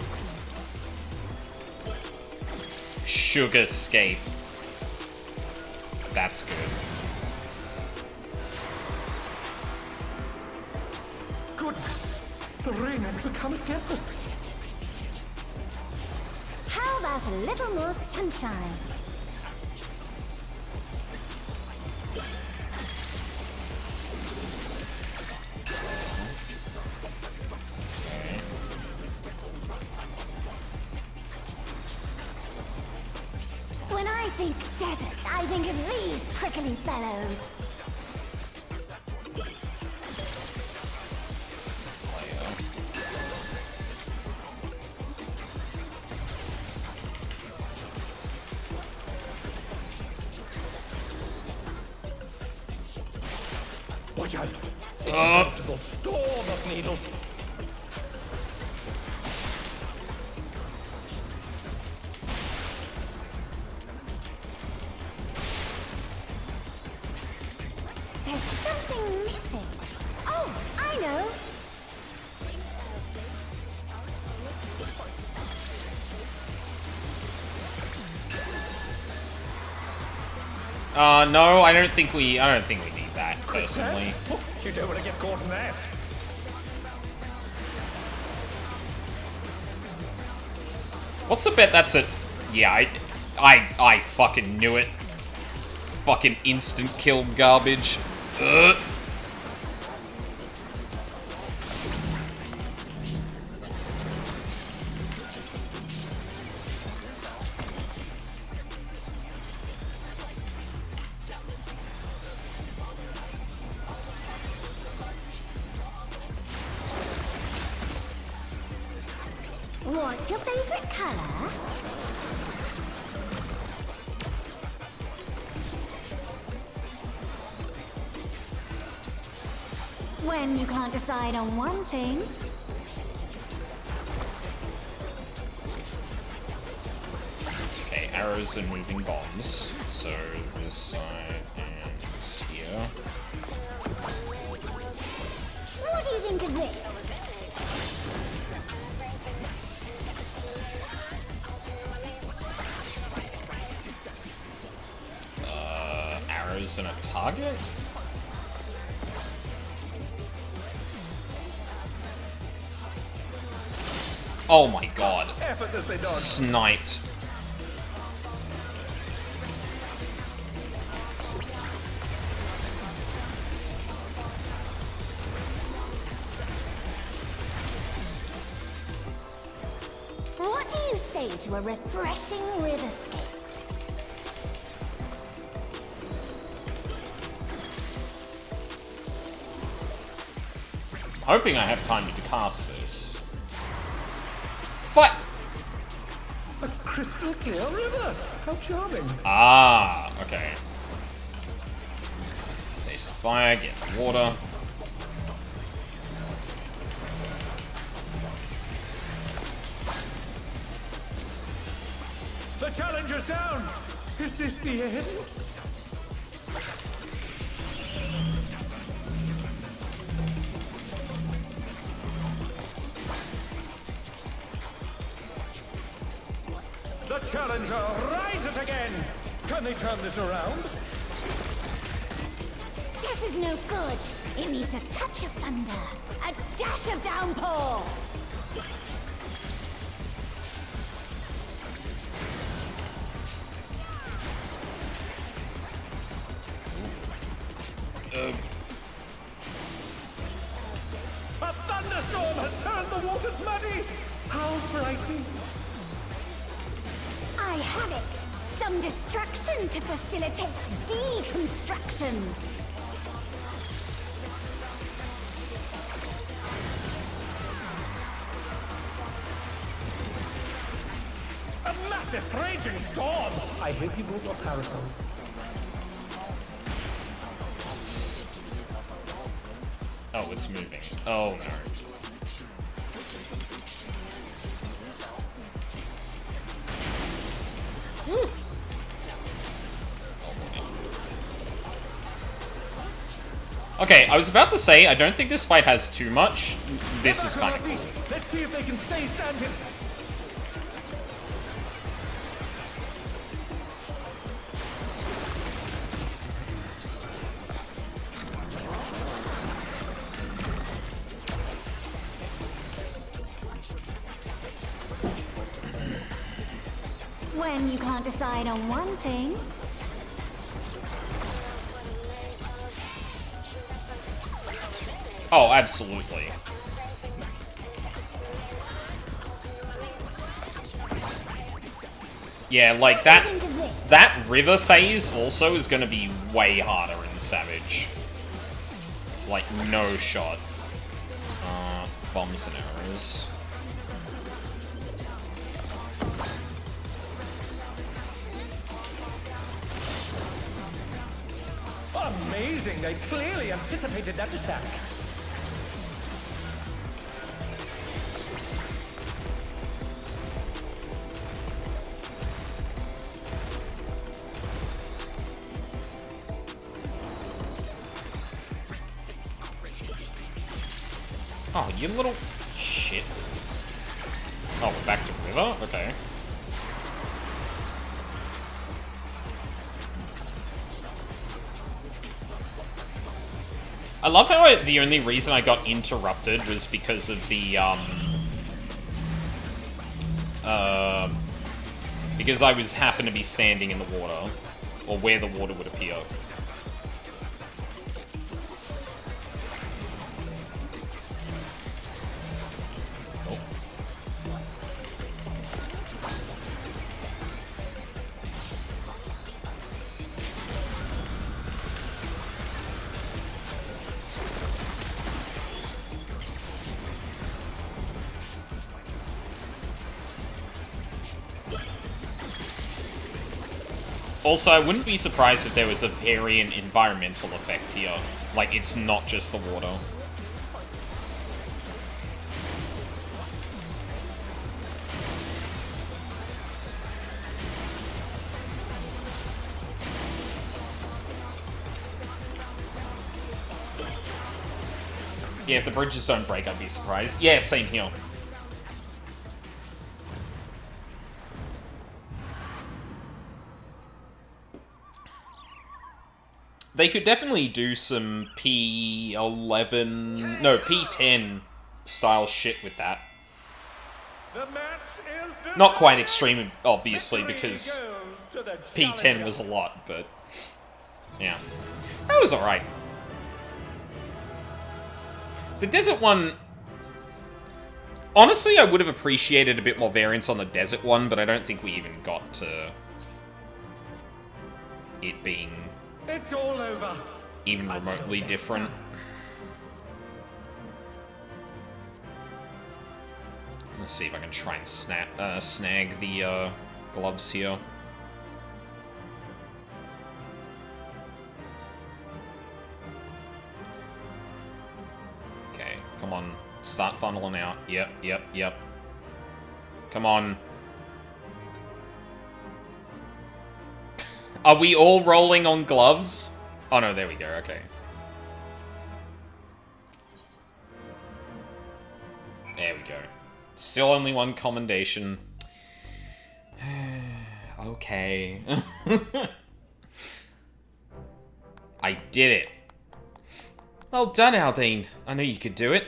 Sugarscape. That's good. Goodness, the rain has become a desert. How about a little more sunshine? When I think desert, I think of these prickly fellows. Watch out! It's a veritable storm of needles. There's something missing. Oh, I know. No, I don't think we need that, personally. You don't want to get caught in that. What's the bet that's a... Yeah, I fucking knew it. Fucking instant kill garbage. Ugh. What's your favorite color? When you can't decide on one thing. Okay, arrows and moving bombs. So this side and here. What do you think of this? Arrows and a target? Oh my god. Sniped. What do you say to a refreshing riverscape? Hoping I have time to cast this. What? A crystal clear river. How charming. Ah, okay. Taste the fire, get the water. The challenger's down. Is this the end? The challenger rises again! Can they turn this around? This is no good. It needs a touch of thunder, a dash of downpour. A thunderstorm has turned the waters muddy! How frightening! I have it. Some destruction to facilitate deconstruction. A massive raging storm! I hope you brought your parasols. Oh, it's moving. Oh no. Okay, I was about to say, I don't think this fight has too much. This is kind of cool. Let's see if they can stay standing. When you can't decide on one thing. Oh, absolutely. Yeah, like that river phase also is gonna be way harder in Savage. Like, no shot. Bombs and arrows. Amazing! They clearly anticipated that attack. Oh, you little shit. Oh, we're back to river? Okay. I love how the only reason I got interrupted was because of the Because I happened to be standing in the water, or where the water would appear. Also, I wouldn't be surprised if there was a variant environmental effect here. Like, it's not just the water. Yeah, if the bridges don't break, I'd be surprised. Yeah, same here. They could definitely do some P11... No, P10 style shit with that. The match is Not quite extreme, obviously, because P10 was a lot, but... Yeah. That was alright. The desert one... Honestly, I would have appreciated a bit more variance on the desert one, but I don't think we even got to... it being... It's all over. even remotely different. Let's see if I can try and snag the gloves here. Okay, come on. Start funneling out. Yep. Come on. Are we all rolling on gloves? Oh no, there we go, okay. There we go. Still only one commendation. Okay. I did it. Well done, Aldine. I knew you could do it.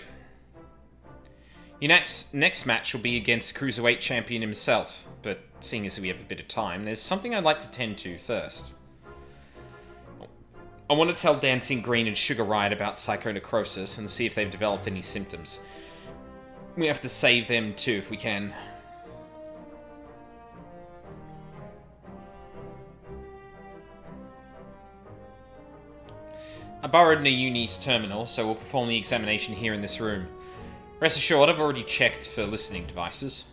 Your next match will be against the Cruiserweight Champion himself, but seeing as we have a bit of time, there's something I'd like to tend to first. I want to tell Dancing Green and Sugar Riot about psychonecrosis and see if they've developed any symptoms. We have to save them too, if we can. I borrowed Nayuni's terminal, so we'll perform the examination here in this room. Rest assured, I've already checked for listening devices.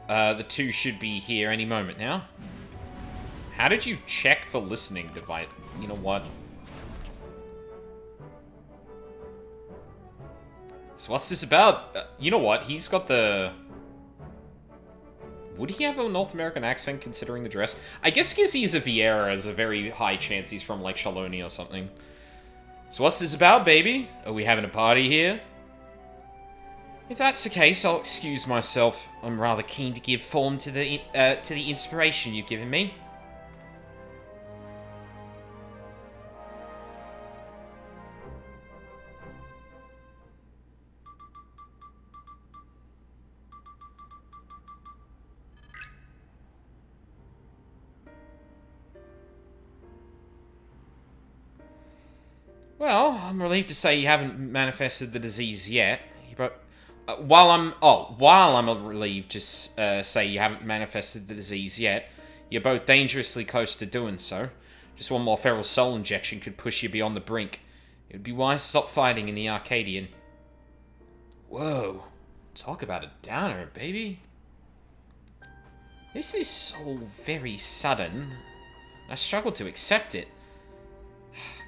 The two should be here any moment now. How did you check for listening device? You know what? So what's this about? You know what? He's got the... Would he have a North American accent considering the dress? I guess because he's a Vieira, there's a very high chance he's from, like, Shaloni or something. So what's this about, baby? Are we having a party here? If that's the case, I'll excuse myself. I'm rather keen to give form to the inspiration you've given me. Well, I'm relieved to say you haven't manifested the disease yet. While I'm relieved to say you haven't manifested the disease yet, you're both dangerously close to doing so. Just one more feral soul injection could push you beyond the brink. It would be wise to stop fighting in the Arcadian. Whoa. Talk about a downer, baby. This is all very sudden. I struggle to accept it.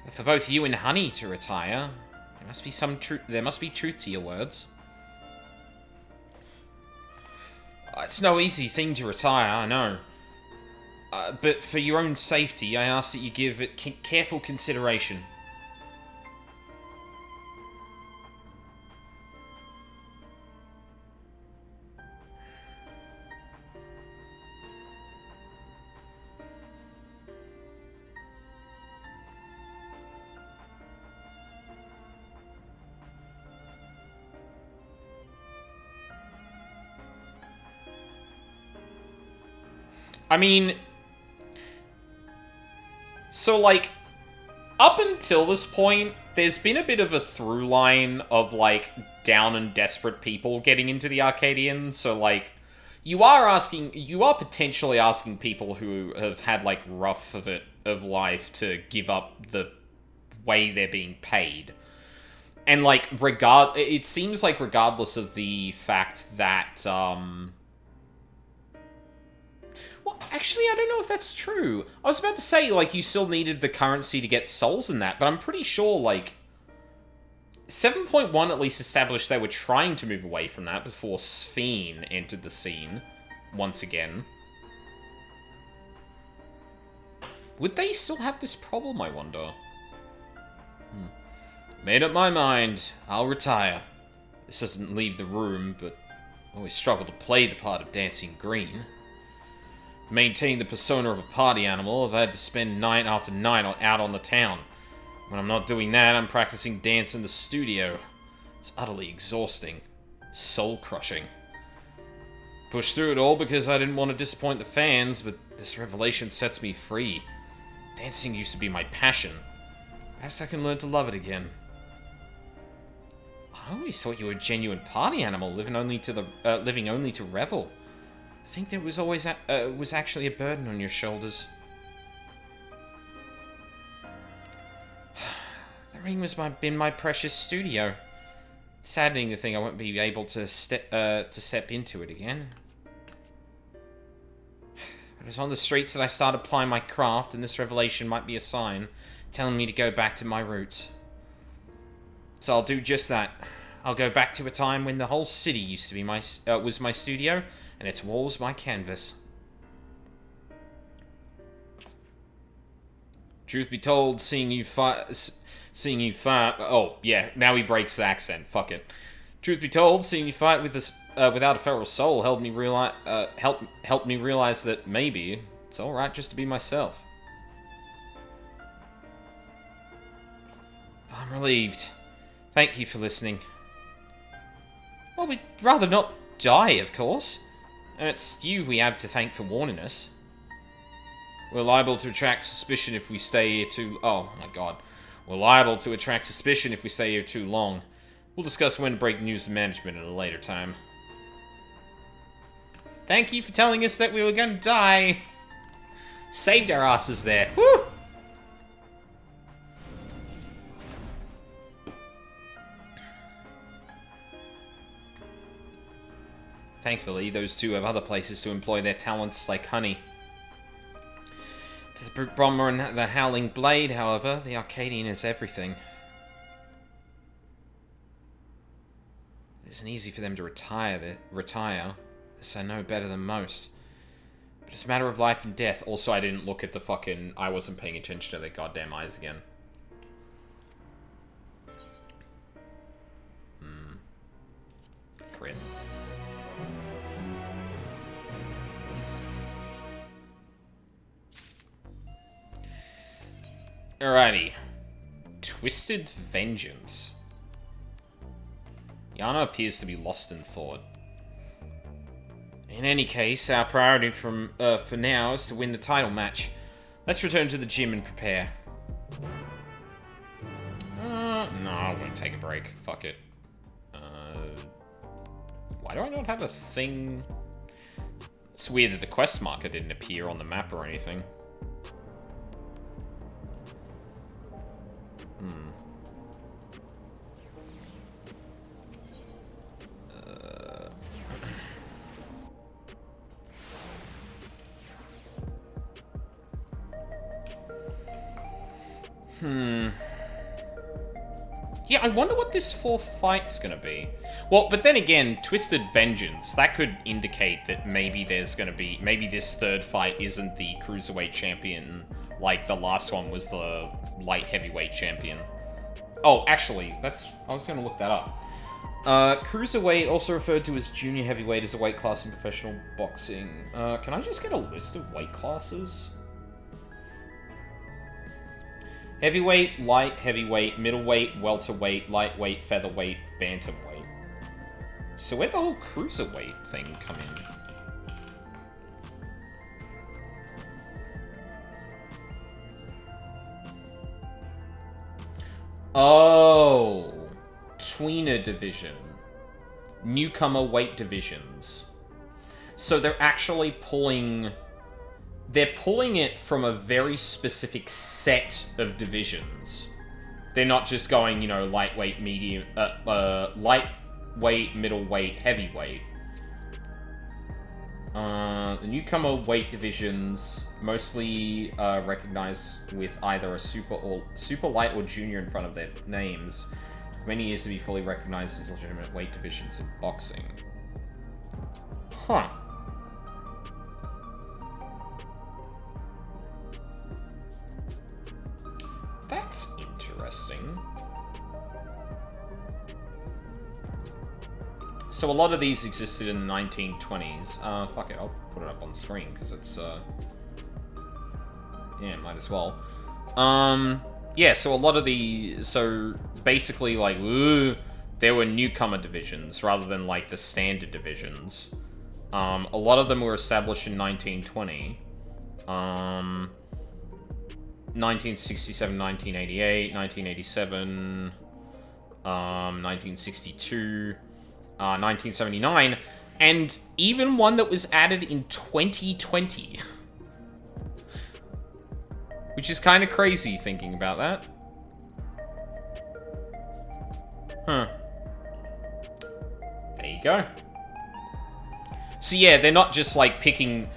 But for both you and Honey to retire, there must be some truth. There must be truth to your words. It's no easy thing to retire, I know. But for your own safety, I ask that you give it careful consideration. I mean... So, like, up until this point, there's been a bit of a through line of, like, down and desperate people getting into the Arcadian, so, like, you are potentially asking people who have had, like, rough of life to give up the way they're being paid. And, like, it seems like regardless of the fact that, well, actually, I don't know if that's true. I was about to say, like, you still needed the currency to get souls in that, but I'm pretty sure, like, 7.1 at least established they were trying to move away from that before Sphene entered the scene once again. Would they still have this problem, I wonder? Made up my mind. I'll retire. This doesn't leave the room, but I always struggle to play the part of Dancing Green. Maintain the persona of a party animal, I've had to spend night after night out on the town. When I'm not doing that, I'm practicing dance in the studio. It's utterly exhausting. Soul-crushing. Pushed through it all because I didn't want to disappoint the fans, but this revelation sets me free. Dancing used to be my passion. Perhaps I can learn to love it again. I always thought you were a genuine party animal, living only to revel. I think there was always was actually a burden on your shoulders. The ring was been my precious studio. Saddening to think I won't be able to step into it again. It was on the streets that I started applying my craft, and this revelation might be a sign telling me to go back to my roots. So I'll do just that. I'll go back to a time when the whole city used to be was my studio, and its walls my canvas. Truth be told, seeing you fight. Oh yeah, now he breaks the accent. Fuck it. Truth be told, seeing you fight with this without a feral soul helped me realize that maybe it's all right just to be myself. I'm relieved. Thank you for listening. Well, we'd rather not die, of course. And it's you we have to thank for warning us. We're liable to attract suspicion if we stay here too... Oh, my God. We're liable to attract suspicion if we stay here too long. We'll discuss when to break news to management at a later time. Thank you for telling us that we were going to die. Saved our asses there. Woo! Thankfully, those two have other places to employ their talents like honey. To the Brute Bomber and the Howling Blade, however, the Arcadian is everything. It isn't easy for them to retire, this I know better than most. But it's a matter of life and death. Also, I didn't look at the fucking... I wasn't paying attention to their goddamn eyes again. Crit. Alrighty. Twisted Vengeance. Yana appears to be lost in thought. In any case, our priority for now is to win the title match. Let's return to the gym and prepare. No, I won't take a break. Fuck it. Why do I not have a thing? It's weird that the quest marker didn't appear on the map or anything. Yeah, I wonder what this fourth fight's gonna be. Well, but then again, Twisted Vengeance, that could indicate that maybe there's gonna be... Maybe this third fight isn't the Cruiserweight Champion, like the last one was the Light Heavyweight Champion. Oh, actually, I was gonna look that up. Cruiserweight, also referred to as Junior Heavyweight, is a weight class in professional boxing. Can I just get a list of weight classes? Heavyweight, light, heavyweight, middleweight, welterweight, lightweight, featherweight, bantamweight. So where'd the whole cruiserweight thing come in? Oh. Tweener division. Newcomer weight divisions. So they're actually pulling... They're pulling it from a very specific set of divisions. They're not just going, you know, lightweight, medium... lightweight, middleweight, heavyweight. The newcomer weight divisions mostly recognized with either a super light or junior in front of their names. Took many years to be fully recognized as legitimate weight divisions in boxing. Huh. That's interesting. So a lot of these existed in the 1920s. Fuck it, I'll put it up on the screen, because it's, yeah, might as well. Yeah, so a lot of the... So, basically, like, there were newcomer divisions, rather than, like, the standard divisions. A lot of them were established in 1920. 1967, 1988, 1987, 1962... 1979, and even one that was added in 2020. Which is kind of crazy thinking about that. Huh. There you go. So yeah, they're not just like picking...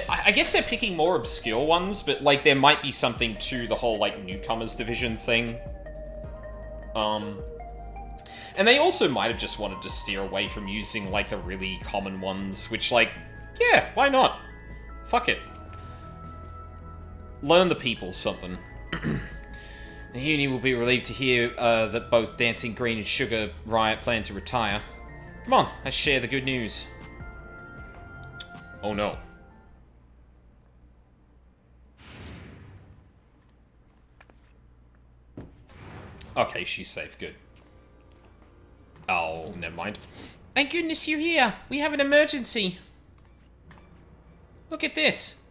I guess they're picking more obscure ones, but like there might be something to the whole like newcomers division thing. And they also might have just wanted to steer away from using, like, the really common ones, which, like, yeah, why not? Fuck it. Learn the people something. The Uni will be relieved to hear that both Dancing Green and Sugar Riot plan to retire. Come on, let's share the good news. Oh no. Okay, she's safe, good. Oh, never mind. Thank goodness you're here. We have an emergency. Look at this.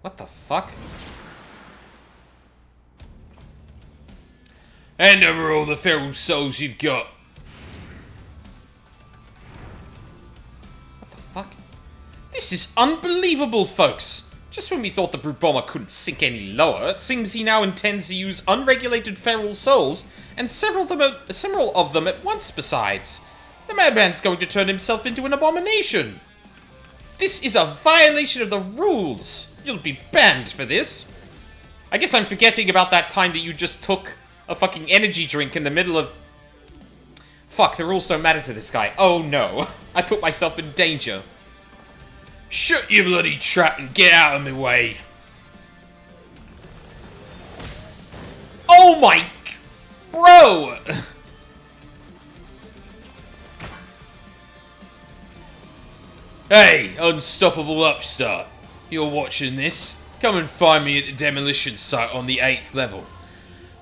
What the fuck? Hand over all the feral souls you've got. What the fuck? This is unbelievable, folks. Just when we thought the brute bomber couldn't sink any lower, it seems he now intends to use unregulated feral souls, and several of them at once besides. The madman's going to turn himself into an abomination. This is a violation of the rules. You'll be banned for this. I guess I'm forgetting about that time that you just took a fucking energy drink in the middle of... Fuck, the rules don't matter to this guy. Oh no, I put myself in danger. Shut your bloody trap and get out of my way. Oh my... Bro! Hey, unstoppable upstart. You're watching this? Come and find me at the demolition site on the 8th level.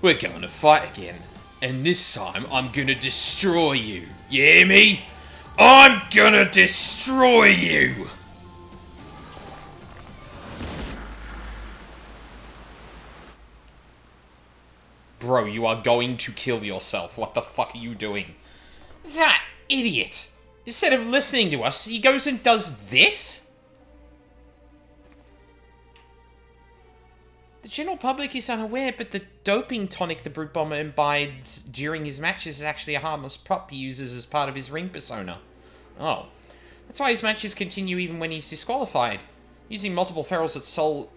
We're going to fight again. And this time, I'm gonna destroy you. You hear me? I'm gonna destroy you! Bro, you are going to kill yourself. What the fuck are you doing? That idiot! Instead of listening to us, he goes and does this? The general public is unaware, but the doping tonic the Brute Bomber imbibes during his matches is actually a harmless prop he uses as part of his ring persona. Oh. That's why his matches continue even when he's disqualified. Using multiple feral cells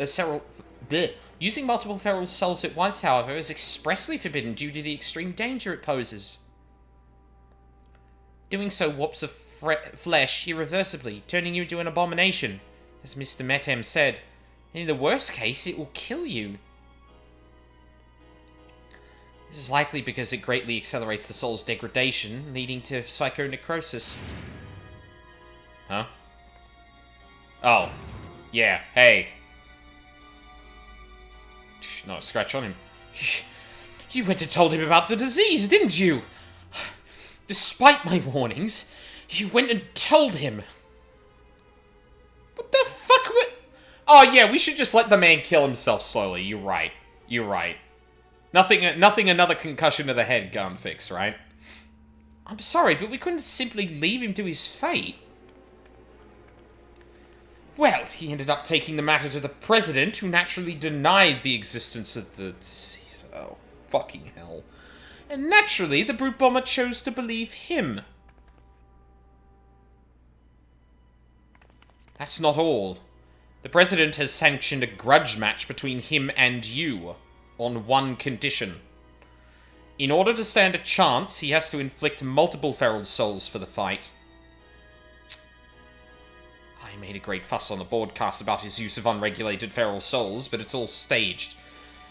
at once, however, is expressly forbidden due to the extreme danger it poses. Doing so warps the flesh irreversibly, turning you into an abomination, as Mr. Metem said. And in the worst case, it will kill you. This is likely because it greatly accelerates the soul's degradation, leading to psychonecrosis. Huh? Oh. Yeah, hey. Not a scratch on him. You went and told him about the disease, didn't you? Despite my warnings, you went and told him. What the fuck? Oh, yeah, we should just let the man kill himself slowly. You're right. You're right. Nothing another concussion to the head can't fix, right? I'm sorry, but we couldn't simply leave him to his fate. Well, he ended up taking the matter to the president, who naturally denied the existence of the disease. Oh, fucking hell. And naturally, the brute bomber chose to believe him. That's not all. The president has sanctioned a grudge match between him and you, on one condition. In order to stand a chance, he has to inflict multiple feral souls for the fight. I made a great fuss on the broadcast about his use of unregulated feral souls, but it's all staged.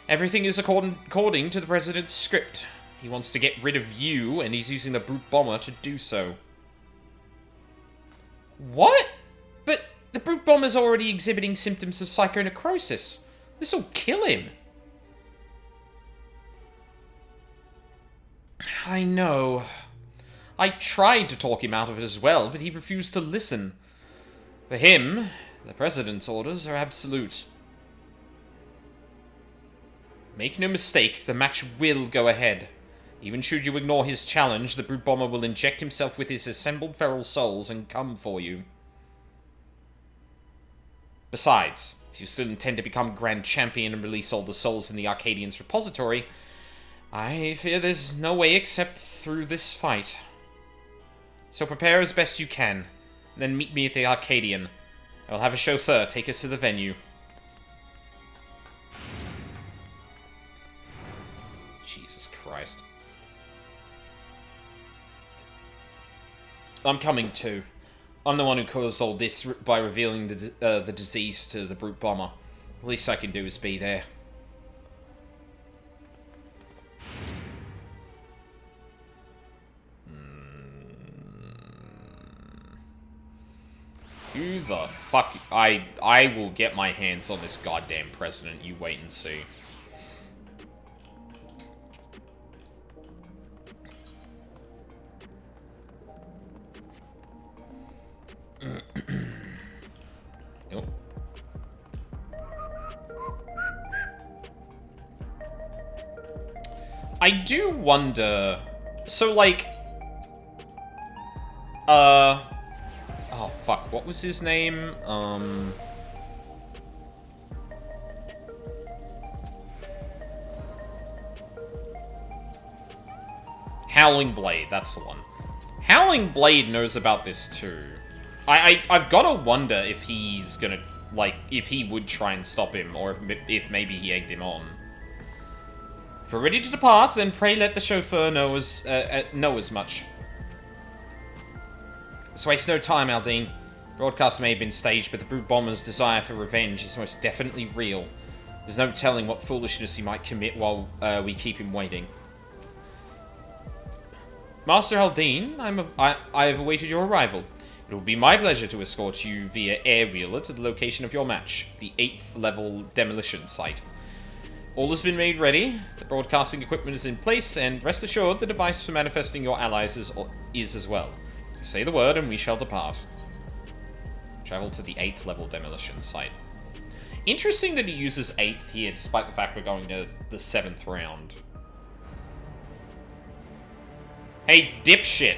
Everything is according to the president's script. He wants to get rid of you, and he's using the brute bomber to do so. What? But the brute bomber's already exhibiting symptoms of psychonecrosis. This'll kill him. I know. I tried to talk him out of it as well, but he refused to listen. For him, the president's orders are absolute. Make no mistake, the match will go ahead. Even should you ignore his challenge, the brute bomber will inject himself with his assembled feral souls and come for you. Besides, if you still intend to become Grand Champion and release all the souls in the Arcadian's repository, I fear there's no way except through this fight. So prepare as best you can, and then meet me at the Arcadian. I will have a chauffeur take us to the venue. Jesus Christ. I'm coming too. I'm the one who caused all this by revealing the disease to the brute bomber. The least I can do is be there. Who the fuck? I will get my hands on this goddamn president. You wait and see. Oh. I do wonder. So, like, oh, fuck. What was his name? Howling Blade, that's the one. Howling Blade knows about this too. I've gotta wonder if he's gonna, like, if he would try and stop him, or if maybe he egged him on. If we're ready to depart, then pray let the chauffeur know as much. Let's waste no time, Aldine. Broadcast may have been staged, but the brute bomber's desire for revenge is most definitely real. There's no telling what foolishness he might commit while we keep him waiting. Master Aldine, I have awaited your arrival. It will be my pleasure to escort you via air-wheeler to the location of your match, the 8th level demolition site. All has been made ready, the broadcasting equipment is in place, and rest assured the device for manifesting your allies is as well. Say the word and we shall depart. Travel to the 8th level demolition site. Interesting that he uses 8th here, despite the fact we're going to the 7th round. Hey, dipshit!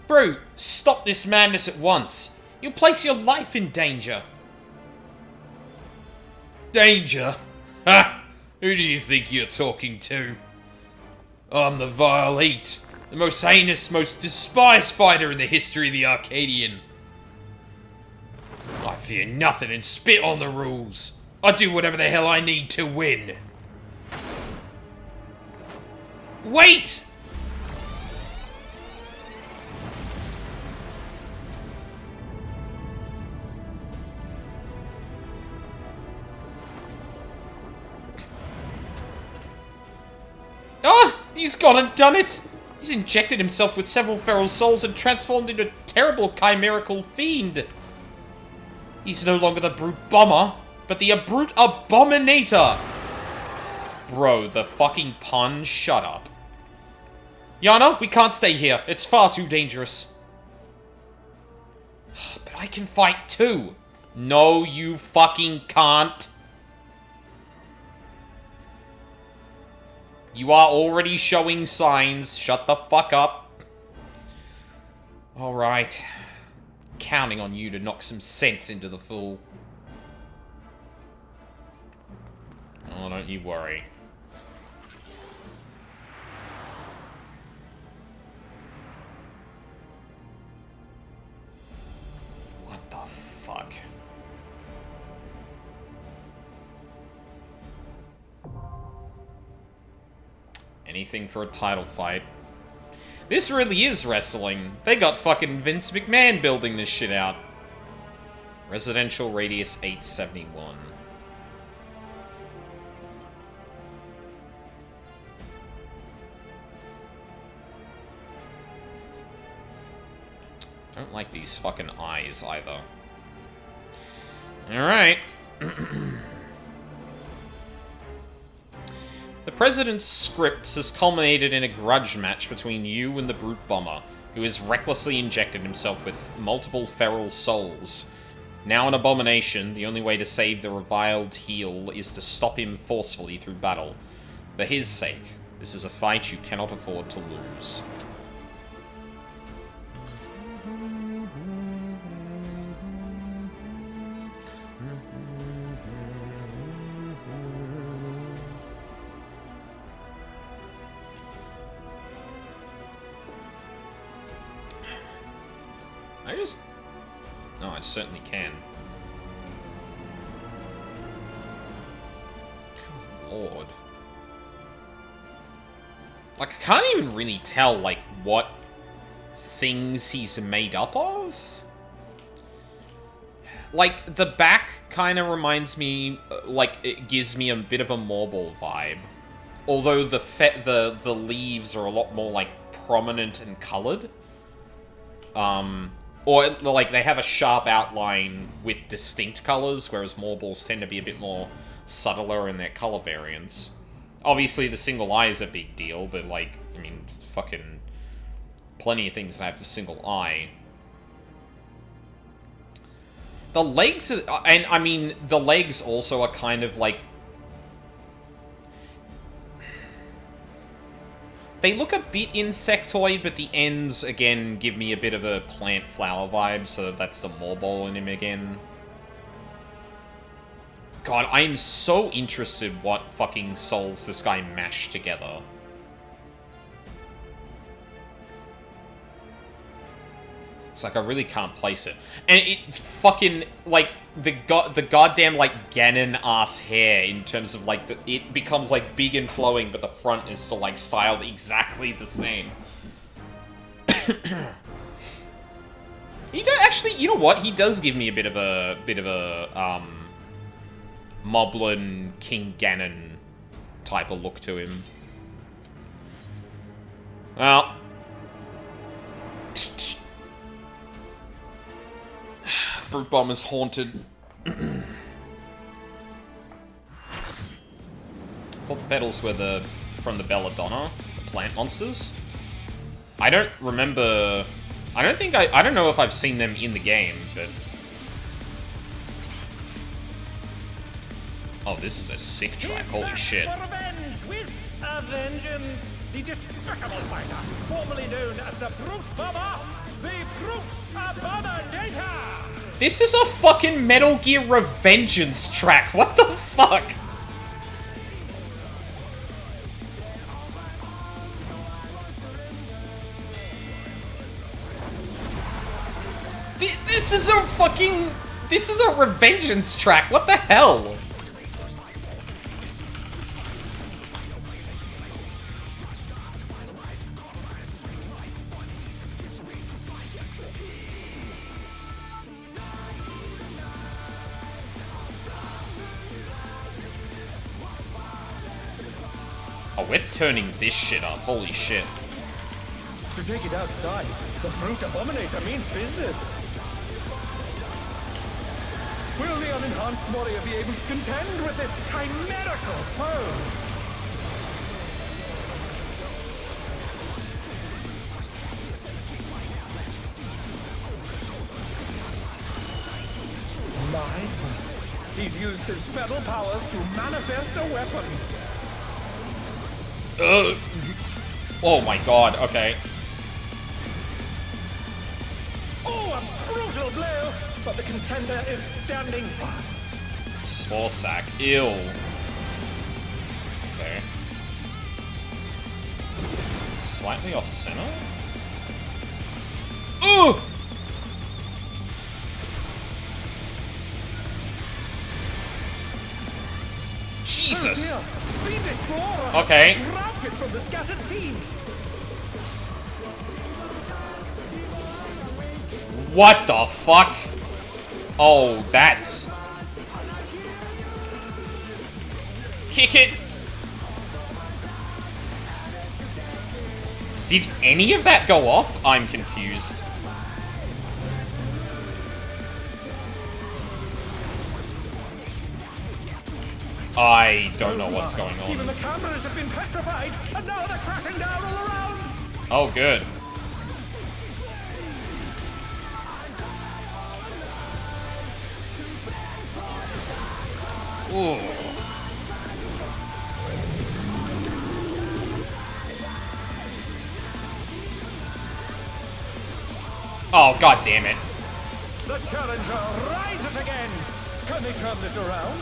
Bro, stop this madness at once. You'll place your life in danger. Danger? Ha! Who do you think you're talking to? I'm the Vile Eat, the most heinous, most despised fighter in the history of the Arcadian. I fear nothing and spit on the rules. I do whatever the hell I need to win. Wait! He's gone and done it! He's injected himself with several feral souls and transformed into a terrible chimerical fiend. He's no longer the brute bomber, but the brute abominator. Bro, the fucking pun, shut up. Yana, we can't stay here. It's far too dangerous. But I can fight too. No, you fucking can't. You are already showing signs. Shut the fuck up. Alright. Counting on you to knock some sense into the fool. Oh, don't you worry. What the fuck? Anything for a title fight. This really is wrestling. They got fucking Vince McMahon building this shit out. Residential radius 871. Don't like these fucking eyes either. Alright. The President's script has culminated in a grudge match between you and the Brute Bomber, who has recklessly injected himself with multiple feral souls. Now an abomination, the only way to save the reviled heel is to stop him forcefully through battle. For his sake, this is a fight you cannot afford to lose. Oh, I certainly can. Good lord. Like, I can't even really tell, like, what things he's made up of. Like, the back kind of reminds me, like, it gives me a bit of a Morball vibe. Although the leaves are a lot more, like, prominent and colored. Or, like, they have a sharp outline with distinct colors, whereas Morballs tend to be a bit more subtler in their color variants. Obviously, the single eye is a big deal, but, like, I mean, fucking plenty of things that have a single eye. The legs are, and, I mean, the legs also are kind of, like, they look a bit insectoid, but the ends, again, give me a bit of a plant flower vibe, so that's the Morball in him again. God, I am so interested what fucking souls this guy mashed together. It's like, I really can't place it. And it fucking, like, the goddamn, like, Ganon-ass hair in terms of, like, it becomes, like, big and flowing, but the front is still, like, styled exactly the same. He does, actually, you know what? He does give me a bit of a Moblin King Ganon type of look to him. Well. Brute Bomber's haunted. Thought the petals were from the Belladonna, the plant monsters. I don't remember. I don't know if I've seen them in the game, but. Oh, this is a sick track. Holy shit. For revenge with a vengeance. The despicable fighter, formerly known as the Brute Bomber, the Brute Abominator. This is a fucking Metal Gear Revengeance track. What the fuck? This is a fucking... This is a Revengeance track. What the hell? Oh, we're turning this shit up. Holy shit. To take it outside, the brute abominator means business. Will the unenhanced warrior be able to contend with this chimerical foe? My, he's used his feral powers to manifest a weapon. Oh my god, okay. Oh, a brutal blow! But the contender is standing firm. Spore sack. Ew. Okay. Slightly off center? Ooh! Jesus! Oh dear. Fiendish flora Okay. routed from the scattered seas. What the fuck? Oh, that's... Kick it! Did any of that go off? I'm confused. I don't know what's going Even on. the cameras have been petrified, and now they're crashing down all around. Oh, good. Ooh. Oh, god damn it. The challenger rises again. Can they turn this around?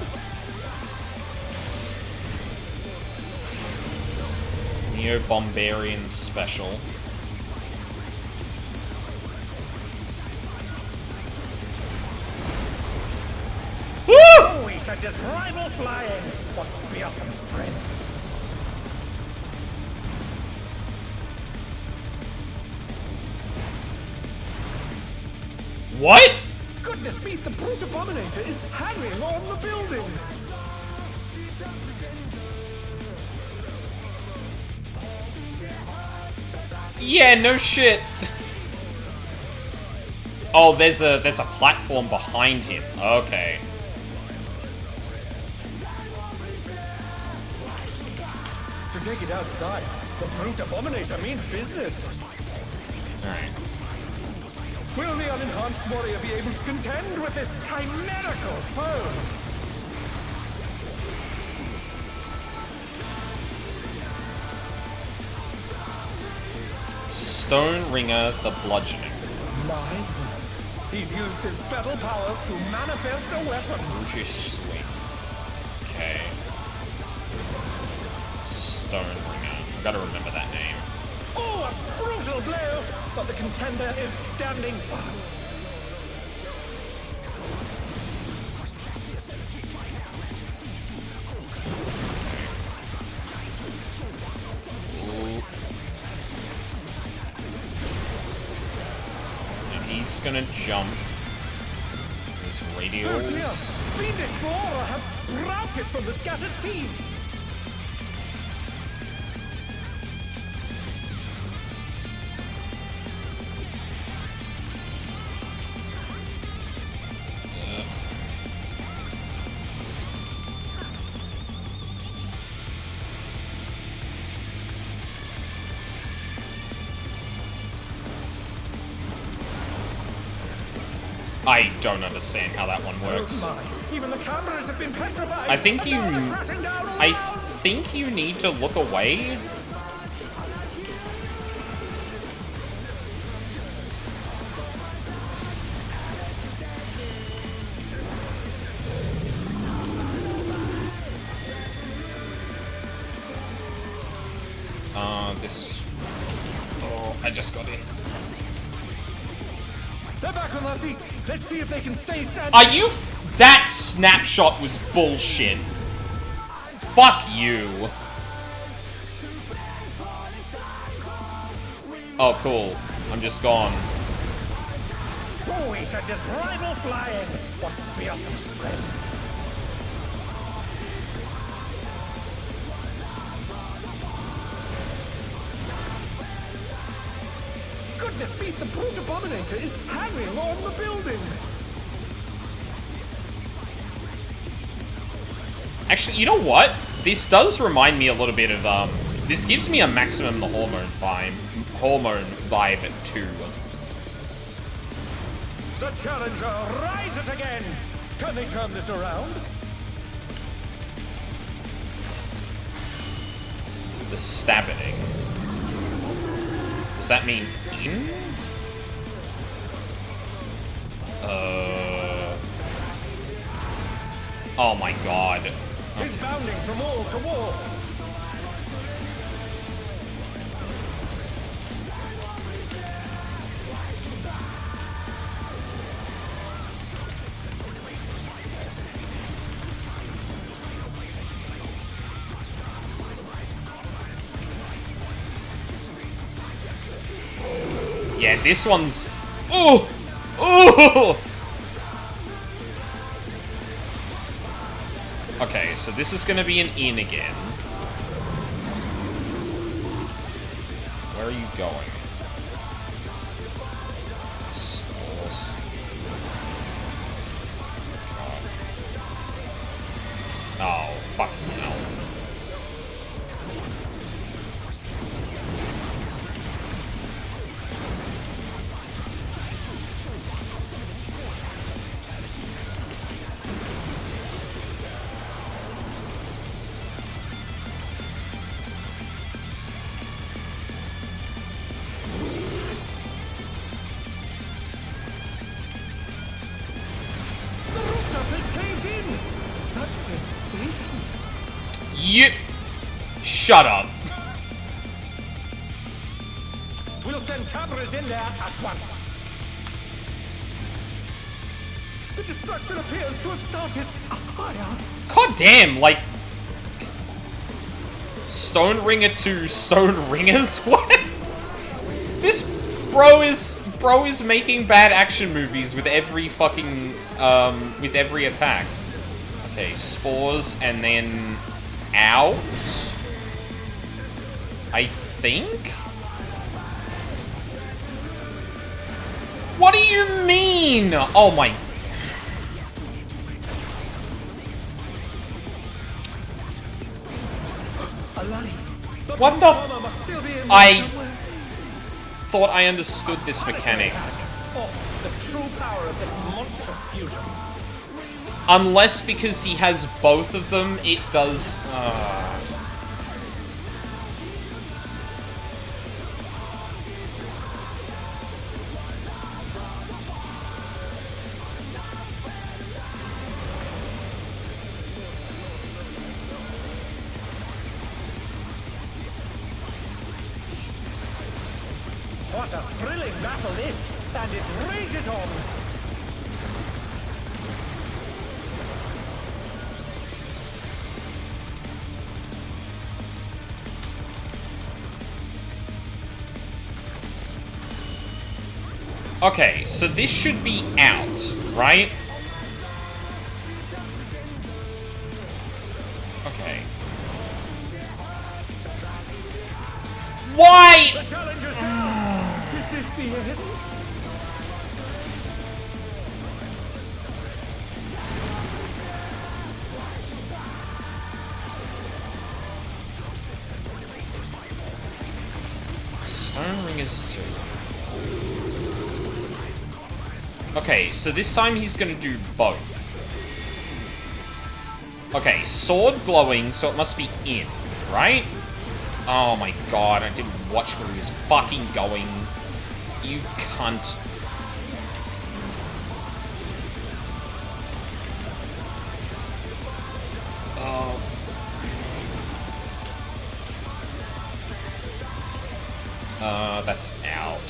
Neo Bombarian Special. Woo! Oh, he sent his rival flying. What fearsome strength. What? Goodness me, the brute abominator is hanging on the building. Yeah, no shit. Oh, there's a platform behind him. Okay. To take it outside, the brute abominator means business. Alright. Will the unenhanced warrior be able to contend with this chimerical foe? Stone Ringer the Bludgeoning. My, he's used his feral powers to manifest a weapon. Brutish Swing. Okay. Stone Ringer. I've gotta remember that name. Oh, a brutal blow! But the contender is standing firm. Ooh. And he's gonna jump. His radios. Oh dear! Fiendish flora have sprouted from the scattered seeds. I don't understand how that one works. Oh my. Even the cameras have been petrified. I think and you... now they're crashing down all I around. think you need to look away. This... Oh, I just got in. They're back on their feet. Let's see if they can stay standing. Are you... That snapshot was bullshit. Fuck you. Oh, cool. I'm just gone. Oh, he sent his rival flying. What fearsome strength. the speed, the brute abominator is hanging on the building. Actually, you know what? This does remind me a little bit of, this gives me a Maximum the Hormone vibe too. The challenger rises again. Can they turn this around? The stabbing. Does that mean in? Oh my god. He's bounding from wall to wall. Yeah, this one's... Oh! Oh! Okay, so this is gonna be an in again. Where are you going? Spores. Oh, fucking hell. The rooftop has caved in. Such devastation. You... Shut up. We'll send cameras in there at once. The destruction appears to have started higher. God damn, like... Stone Ringer to Stone Ringers? What? This bro is making bad action movies with every fucking, with every attack. Okay, spores and then out, I think? What do you mean? Oh my... What the f- I thought I understood this mechanic. Oh, the true power of this monstrous fusion. Unless because he has both of them, it does... What a thrilling battle this, and it rages on. Okay, so this should be out, right? Okay. Why? The challenger's down. Is this the end? Stone Ringers 2. Okay, so this time he's gonna do both. Okay, sword glowing, so it must be in, right? Oh my god, I didn't watch where he was fucking going. You cunt. That's out.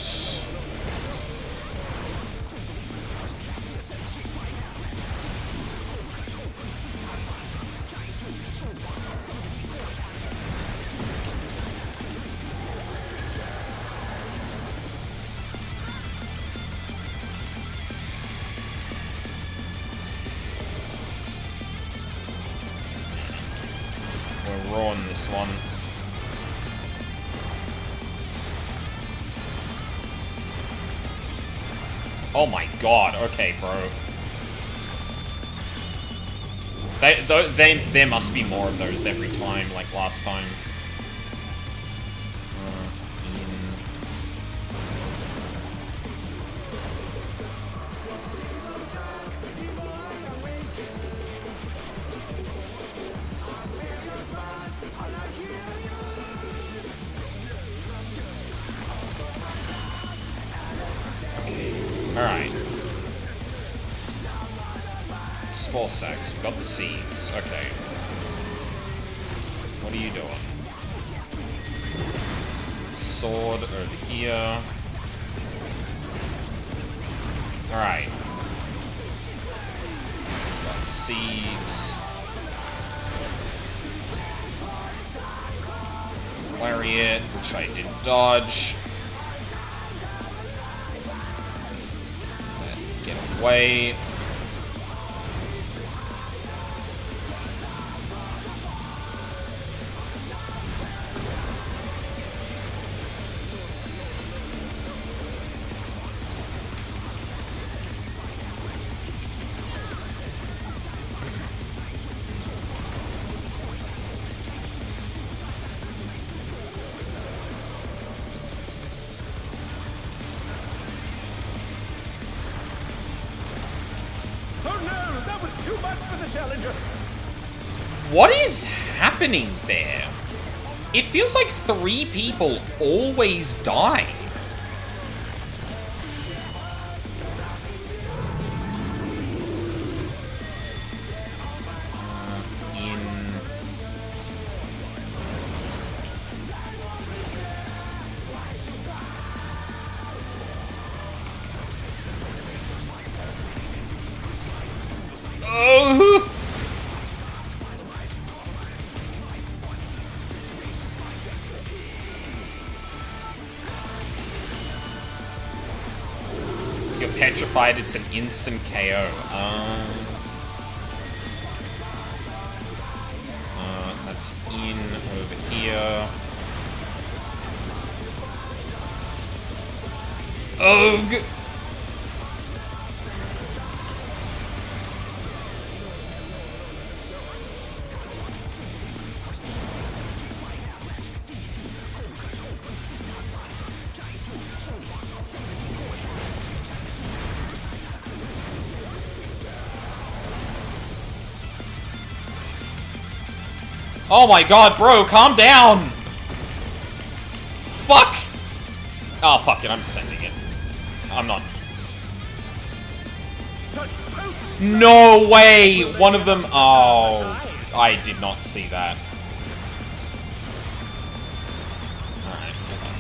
We're raw on this one. Oh my god, okay, bro. There must be more of those every time, like last time. Alright. Spore sacks. We've got the seeds. Okay. What are you doing? Sword over here. Alright. Got seeds. Lariat, which I did dodge. Get away. What is happening there? It feels like 3 people always die. Oh! You're petrified, it's an instant KO. That's in over here. Ugh! Oh my god, bro, calm down! Fuck! Oh, fuck it, I'm sending it. I'm not. No way! One of them... Oh, I did not see that. Alright, hold on.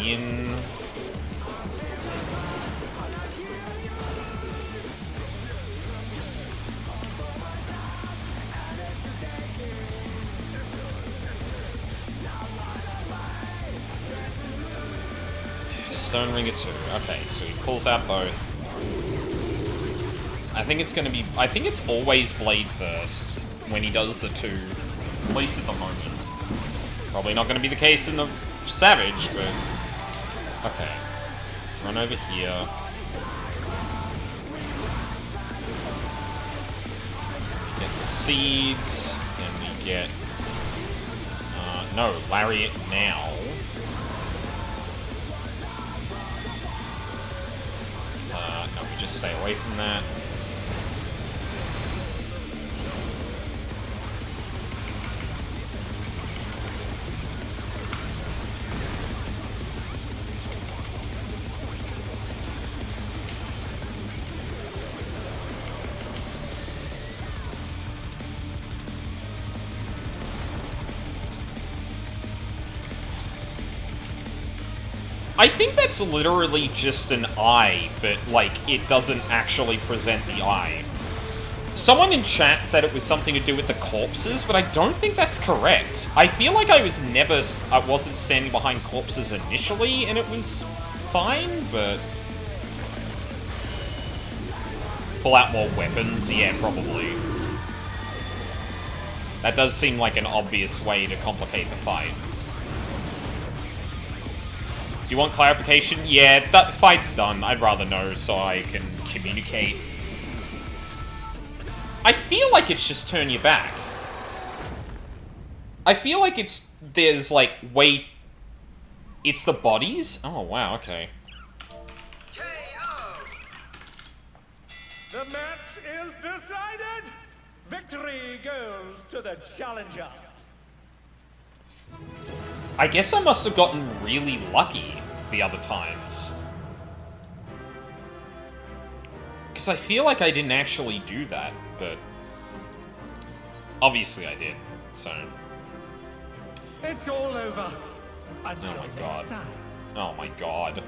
In... Stone Ringer 2. Okay, so he pulls out both. I think it's gonna be... I think it's always Blade first when he does the 2. At least at the moment. Probably not gonna be the case in the Savage, but... Okay. Run over here. Get the seeds. And we get... no, Lariat now. No, we just stay away from that. I think that's literally just an eye, but, like, it doesn't actually present the eye. Someone in chat said it was something to do with the corpses, but I don't think that's correct. I feel like I wasn't standing behind corpses initially, and it was fine, but... Pull out more weapons? Yeah, probably. That does seem like an obvious way to complicate the fight. Do you want clarification? Yeah, that fight's done. I'd rather know so I can communicate. I feel like it's just turn your back. I feel like there's like, wait, it's the bodies? Oh, wow, okay. The match is decided! Victory goes to the challenger. I guess I must have gotten really lucky the other times. Because I feel like I didn't actually do that, but obviously I did, so. It's all over. Until Oh my next god. time. Oh my god.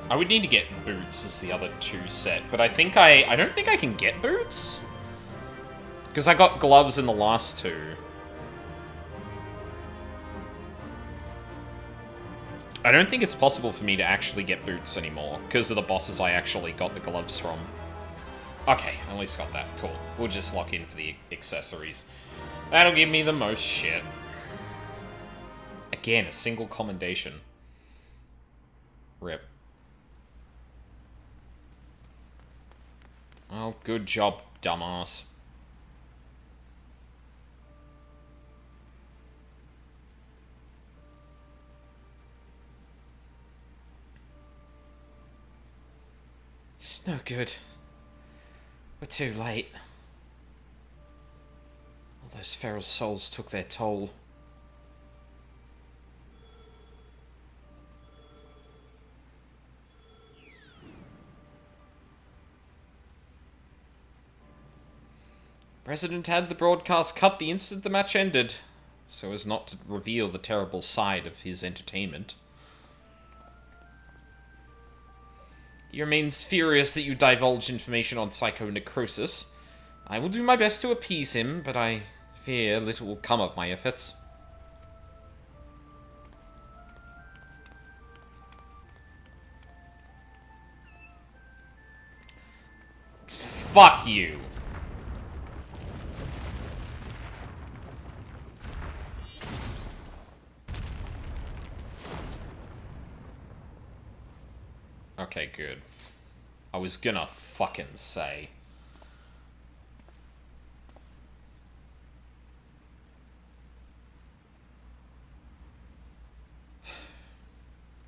I would need to get boots as the other two set, but I think I don't think I can get boots. Because I got gloves in the last two. I don't think it's possible for me to actually get boots anymore, because of the bosses I actually got the gloves from. Okay, at least got that. Cool. We'll just lock in for the accessories. That'll give me the most shit. Again, a single commendation. Rip. Oh, good job, dumbass. It's no good. We're too late. All those feral souls took their toll. President had the broadcast cut the instant the match ended, so as not to reveal the terrible side of his entertainment. He remains furious that you divulged information on psychonecrosis. I will do my best to appease him, but I fear little will come of my efforts. Fuck you. Okay, good. I was gonna fucking say.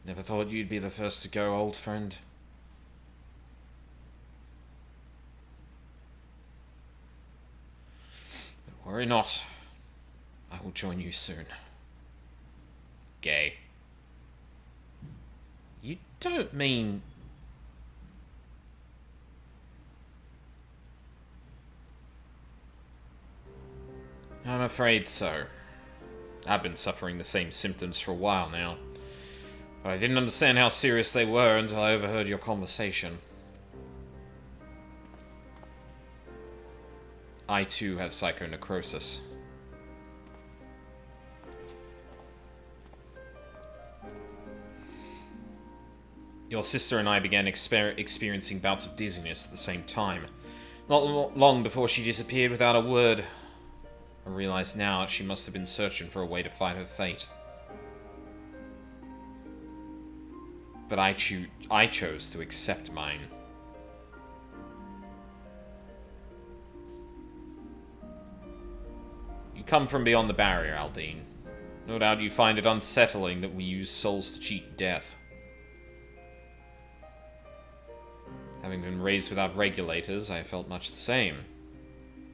Never thought you'd be the first to go, old friend. But worry not. I will join you soon. Gay. You don't mean... I'm afraid so. I've been suffering the same symptoms for a while now. But I didn't understand how serious they were until I overheard your conversation. I too have psychonecrosis. Your sister and I began experiencing bouts of dizziness at the same time. Not long before she disappeared without a word. I realize now that she must have been searching for a way to fight her fate. But I chose to accept mine. You come from beyond the barrier, Aldine. No doubt you find it unsettling that we use souls to cheat death. Having been raised without regulators, I felt much the same.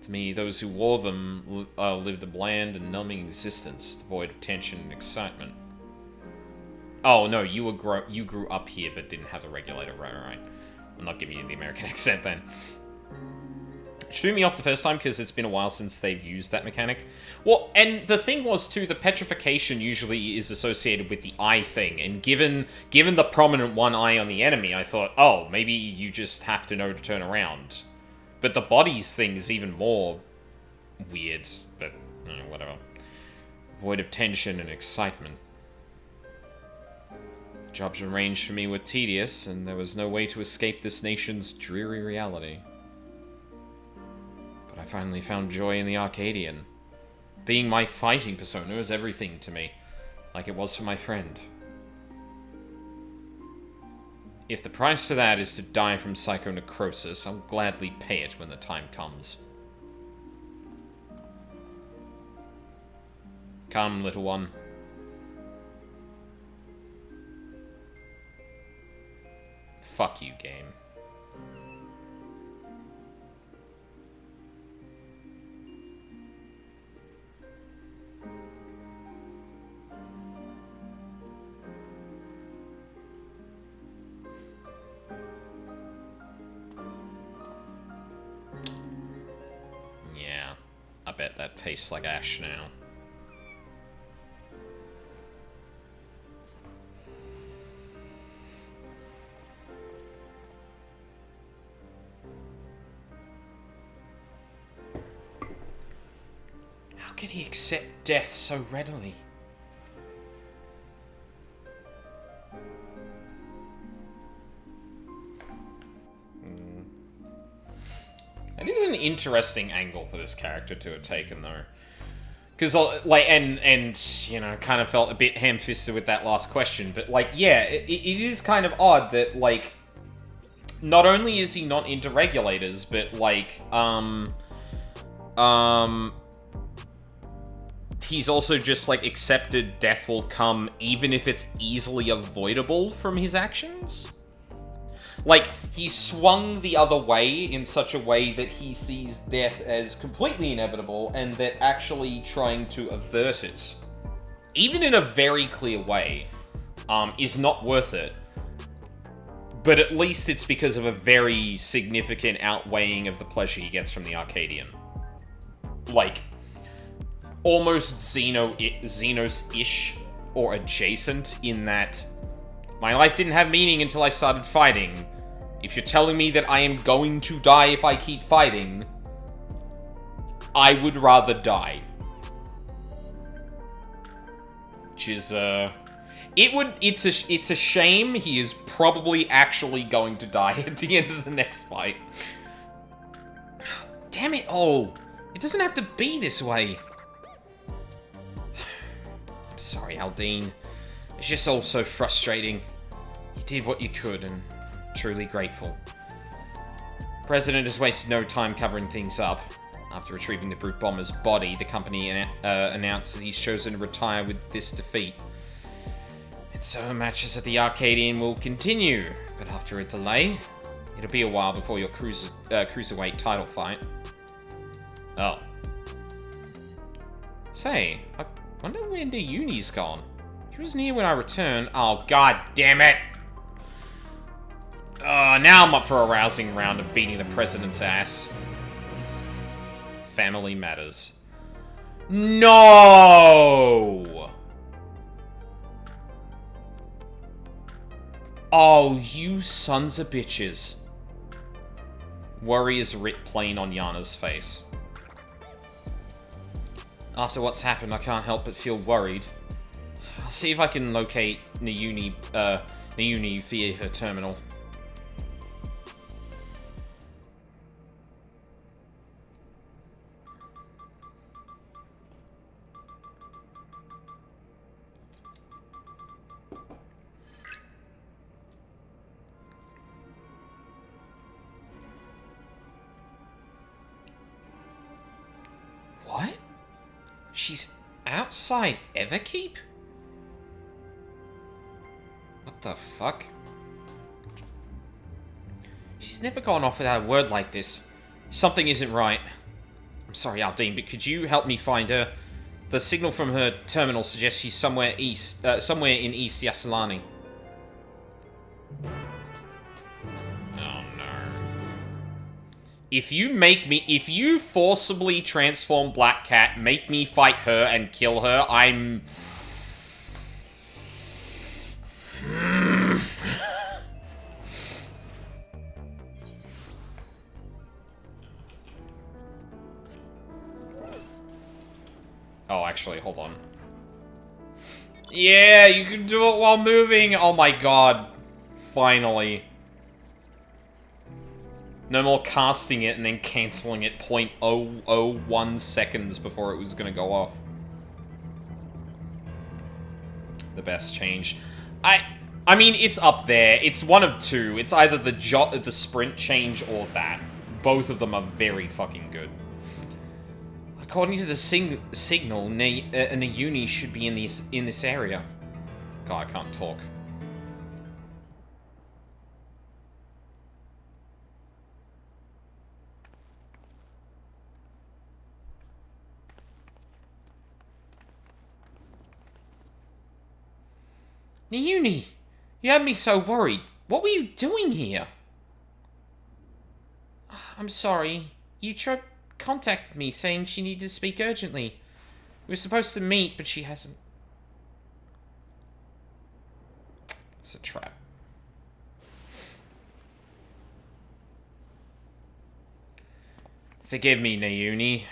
To me, those who wore them lived a bland and numbing existence, devoid of tension and excitement. Oh, no, you grew up here but didn't have the regulator, right. I'm not giving you the American accent then. Which threw me off the first time because it's been a while since they've used that mechanic. Well, and the thing was too, the petrification usually is associated with the eye thing, and given the prominent one eye on the enemy, I thought, oh, maybe you just have to know to turn around. But the bodies thing is even more weird, but whatever. Void of tension and excitement. Jobs arranged for me were tedious, and there was no way to escape this nation's dreary reality. But I finally found joy in the Arcadian. Being my fighting persona is everything to me, like it was for my friend. If the price for that is to die from psychonecrosis, I'll gladly pay it when the time comes. Come, little one. Fuck you, game. Yeah, I bet that tastes like ash now. How can he accept death so readily? That is an interesting angle for this character to have taken, though. Because, like, and you know, kind of felt a bit ham-fisted with that last question, but, like, yeah, it is kind of odd that, like, not only is he not into regulators, but, like, he's also just, like, accepted death will come even if it's easily avoidable from his actions. Like, he swung the other way in such a way that he sees death as completely inevitable and that actually trying to avert it, even in a very clear way, is not worth it. But at least it's because of a very significant outweighing of the pleasure he gets from the Arcadian. Like, almost Xenos-ish or adjacent in that my life didn't have meaning until I started fighting. If you're telling me that I am going to die if I keep fighting, I would rather die. Which is, it's a shame he is probably actually going to die at the end of the next fight. Damn it all! It doesn't have to be this way. I'm sorry, Aldine. It's just all so frustrating. You did what you could, and I'm truly grateful. President has wasted no time covering things up. After retrieving the Brute Bomber's body, the company announced that he's chosen to retire with this defeat. And so matches at the Arcadian will continue, but after a delay, it'll be a while before your cruiserweight title fight. Oh. Say, I wonder where Nayuni's gone. He wasn't here when I returned. Oh, god damn it! Now I'm up for a rousing round of beating the president's ass. Family matters. No! Oh, you sons of bitches. Worry is writ plain on Yana's face. After what's happened, I can't help but feel worried. I'll see if I can locate Nayuni via her terminal. What? She's outside Everkeep? What the fuck? She's never gone off without a word like this. Something isn't right. I'm sorry, Aldine, but could you help me find her? The signal from her terminal suggests she's somewhere in East Yasalani. Oh no. If you forcibly transform Black Cat, make me fight her and kill her, I'm... Oh, actually, hold on. Yeah, you can do it while moving! Oh my god. Finally. No more casting it and then cancelling it 0.001 seconds before it was gonna go off. The best change. I mean, it's up there. It's one of two. It's either the sprint change or that. Both of them are very fucking good. According to the signal, Nayuni should be in this area. God, I can't talk. Nayuni, you had me so worried. What were you doing here? I'm sorry. Yutra contacted me saying she needed to speak urgently. We were supposed to meet, but she hasn't. It's a trap. Forgive me, Nayuni.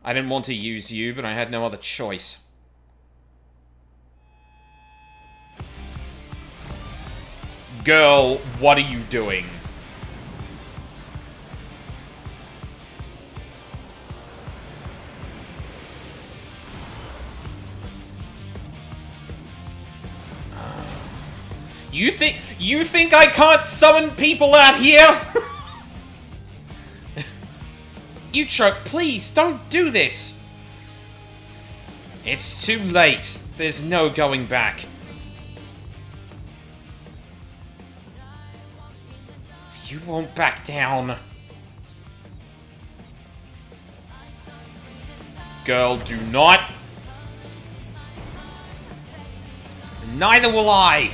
I didn't want to use you, but I had no other choice. Girl, what are you doing? You think I can't summon people out here? Yutra, please, don't do this. It's too late. There's no going back. You won't back down. Girl, do not. Neither will I.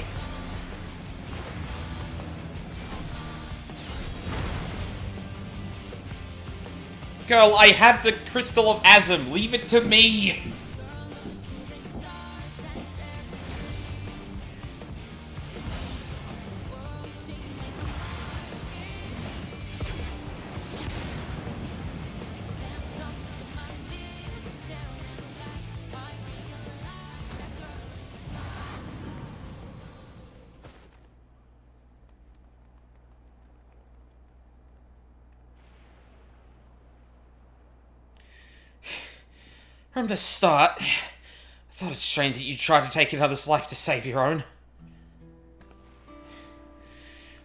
Girl, I have the Crystal of Azim. Leave it to me. From the start, I thought it strange that you tried to take another's life to save your own.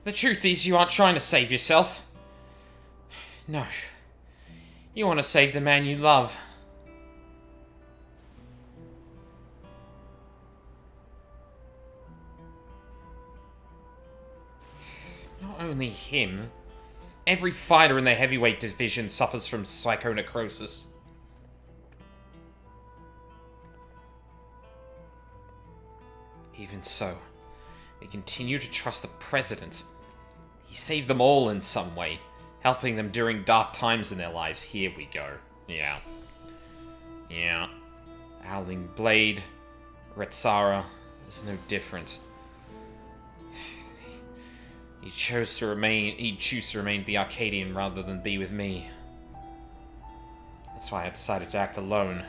The truth is, you aren't trying to save yourself. No. You want to save the man you love. Not only him. Every fighter in the heavyweight division suffers from psychonecrosis. Even so, they continue to trust the President. He saved them all in some way, helping them during dark times in their lives. Here we go. Yeah. Yeah. Howling Blade, Retsara, is no different. He'd choose to remain the Arcadian rather than be with me. That's why I decided to act alone.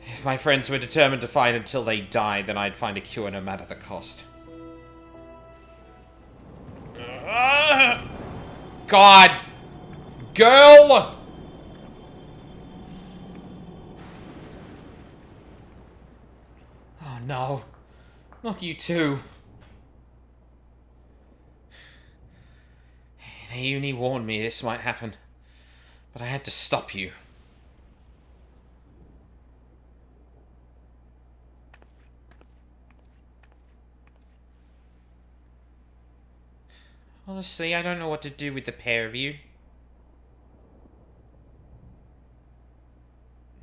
If my friends were determined to fight until they died, then I'd find a cure no matter the cost. God! Girl! Oh no. Not you too. Nayuni warned me this might happen, but I had to stop you. Honestly, I don't know what to do with the pair of you.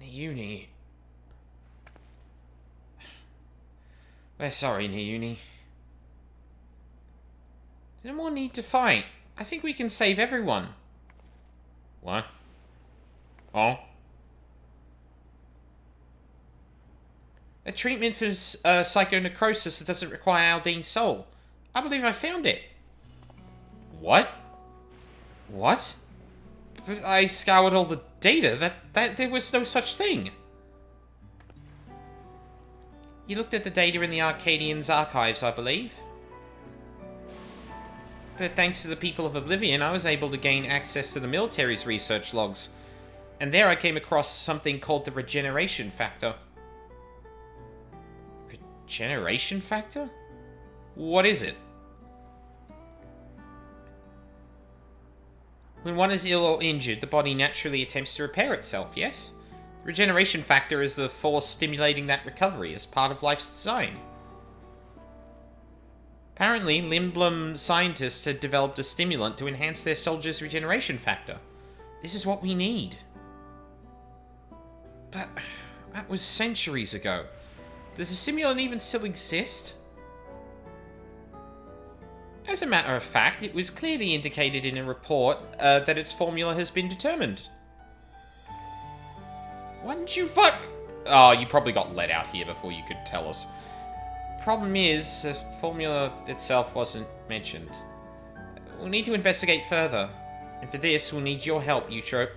Nayuni. We're sorry, Nayuni. No more need to fight. I think we can save everyone. What? Oh? A treatment for psychonecrosis that doesn't require Aldean's soul. I believe I found it. What? What? But I scoured all the data. That there was no such thing. You looked at the data in the Arcadian's archives, I believe. But thanks to the people of Oblivion, I was able to gain access to the military's research logs. And there I came across something called the regeneration factor. Regeneration factor? What is it? When one is ill or injured, the body naturally attempts to repair itself, yes? The regeneration factor is the force stimulating that recovery as part of life's design. Apparently, Limblom scientists had developed a stimulant to enhance their soldiers' regeneration factor. This is what we need. But that was centuries ago. Does the stimulant even still exist? As a matter of fact, it was clearly indicated in a report that its formula has been determined. Why didn't you fuck? Oh, you probably got let out here before you could tell us. Problem is, the formula itself wasn't mentioned. We'll need to investigate further. And for this, we'll need your help, Eutrope.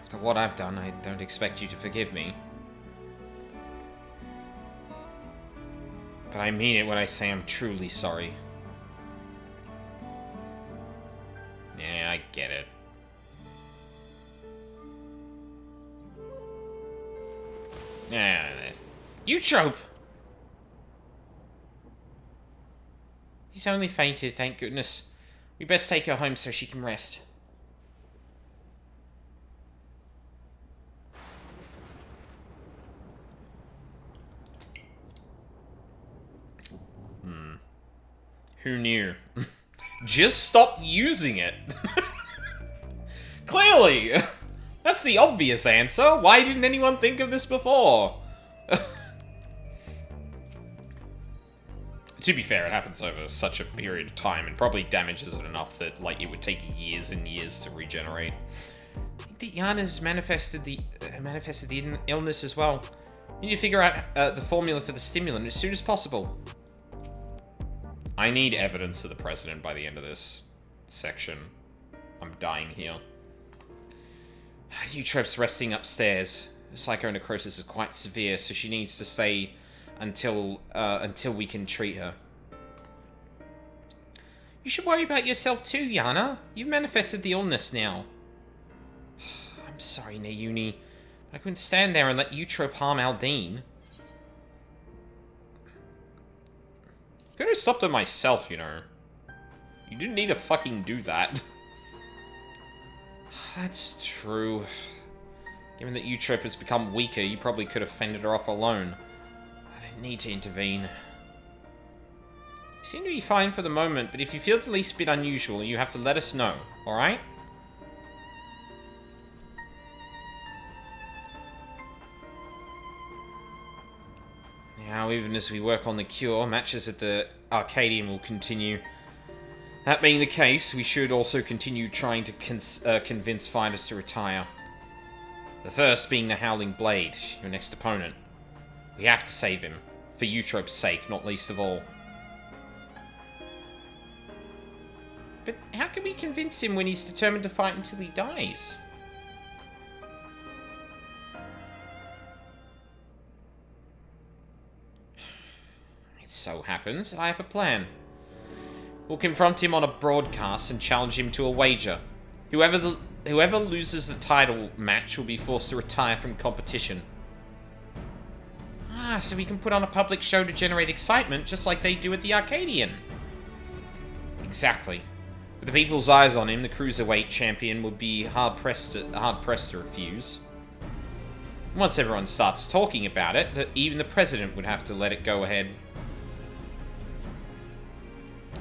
After what I've done, I don't expect you to forgive me. But I mean it when I say I'm truly sorry. Yeah, I get it. Yeah, Eutrope! He's only fainted, thank goodness. We best take her home so she can rest. Who knew? Just stop using it. Clearly! That's the obvious answer. Why didn't anyone think of this before? To be fair, it happens over such a period of time and probably damages it enough that, like, it would take years and years to regenerate. I think that Yana's manifested the illness as well. We need to figure out the formula for the stimulant as soon as possible. I need evidence of the president by the end of this section. I'm dying here. Eutrope's resting upstairs. Her psychonecrosis is quite severe, so she needs to stay until we can treat her. You should worry about yourself too, Yana. You've manifested the illness now. I'm sorry, Nayuni, but I couldn't stand there and let Eutrope harm Aldine. I could have stopped it myself, you know. You didn't need to fucking do that. That's true. Given that Eutrope has become weaker, you probably could have fended her off alone. I didn't need to intervene. You seem to be fine for the moment, but if you feel the least bit unusual, you have to let us know, alright? Now, even as we work on the cure, matches at the Arcadian will continue. That being the case, we should also continue trying to convince fighters to retire. The first being the Howling Blade, your next opponent. We have to save him, for Eutrope's sake, not least of all. But how can we convince him when he's determined to fight until he dies? It so happens I have a plan. We'll confront him on a broadcast and challenge him to a wager. Whoever loses the title match will be forced to retire from competition. Ah, so we can put on a public show to generate excitement, just like they do at the Arcadian. Exactly. With the people's eyes on him, the cruiserweight champion would be hard-pressed to refuse. Once everyone starts talking about it, even the president would have to let it go ahead.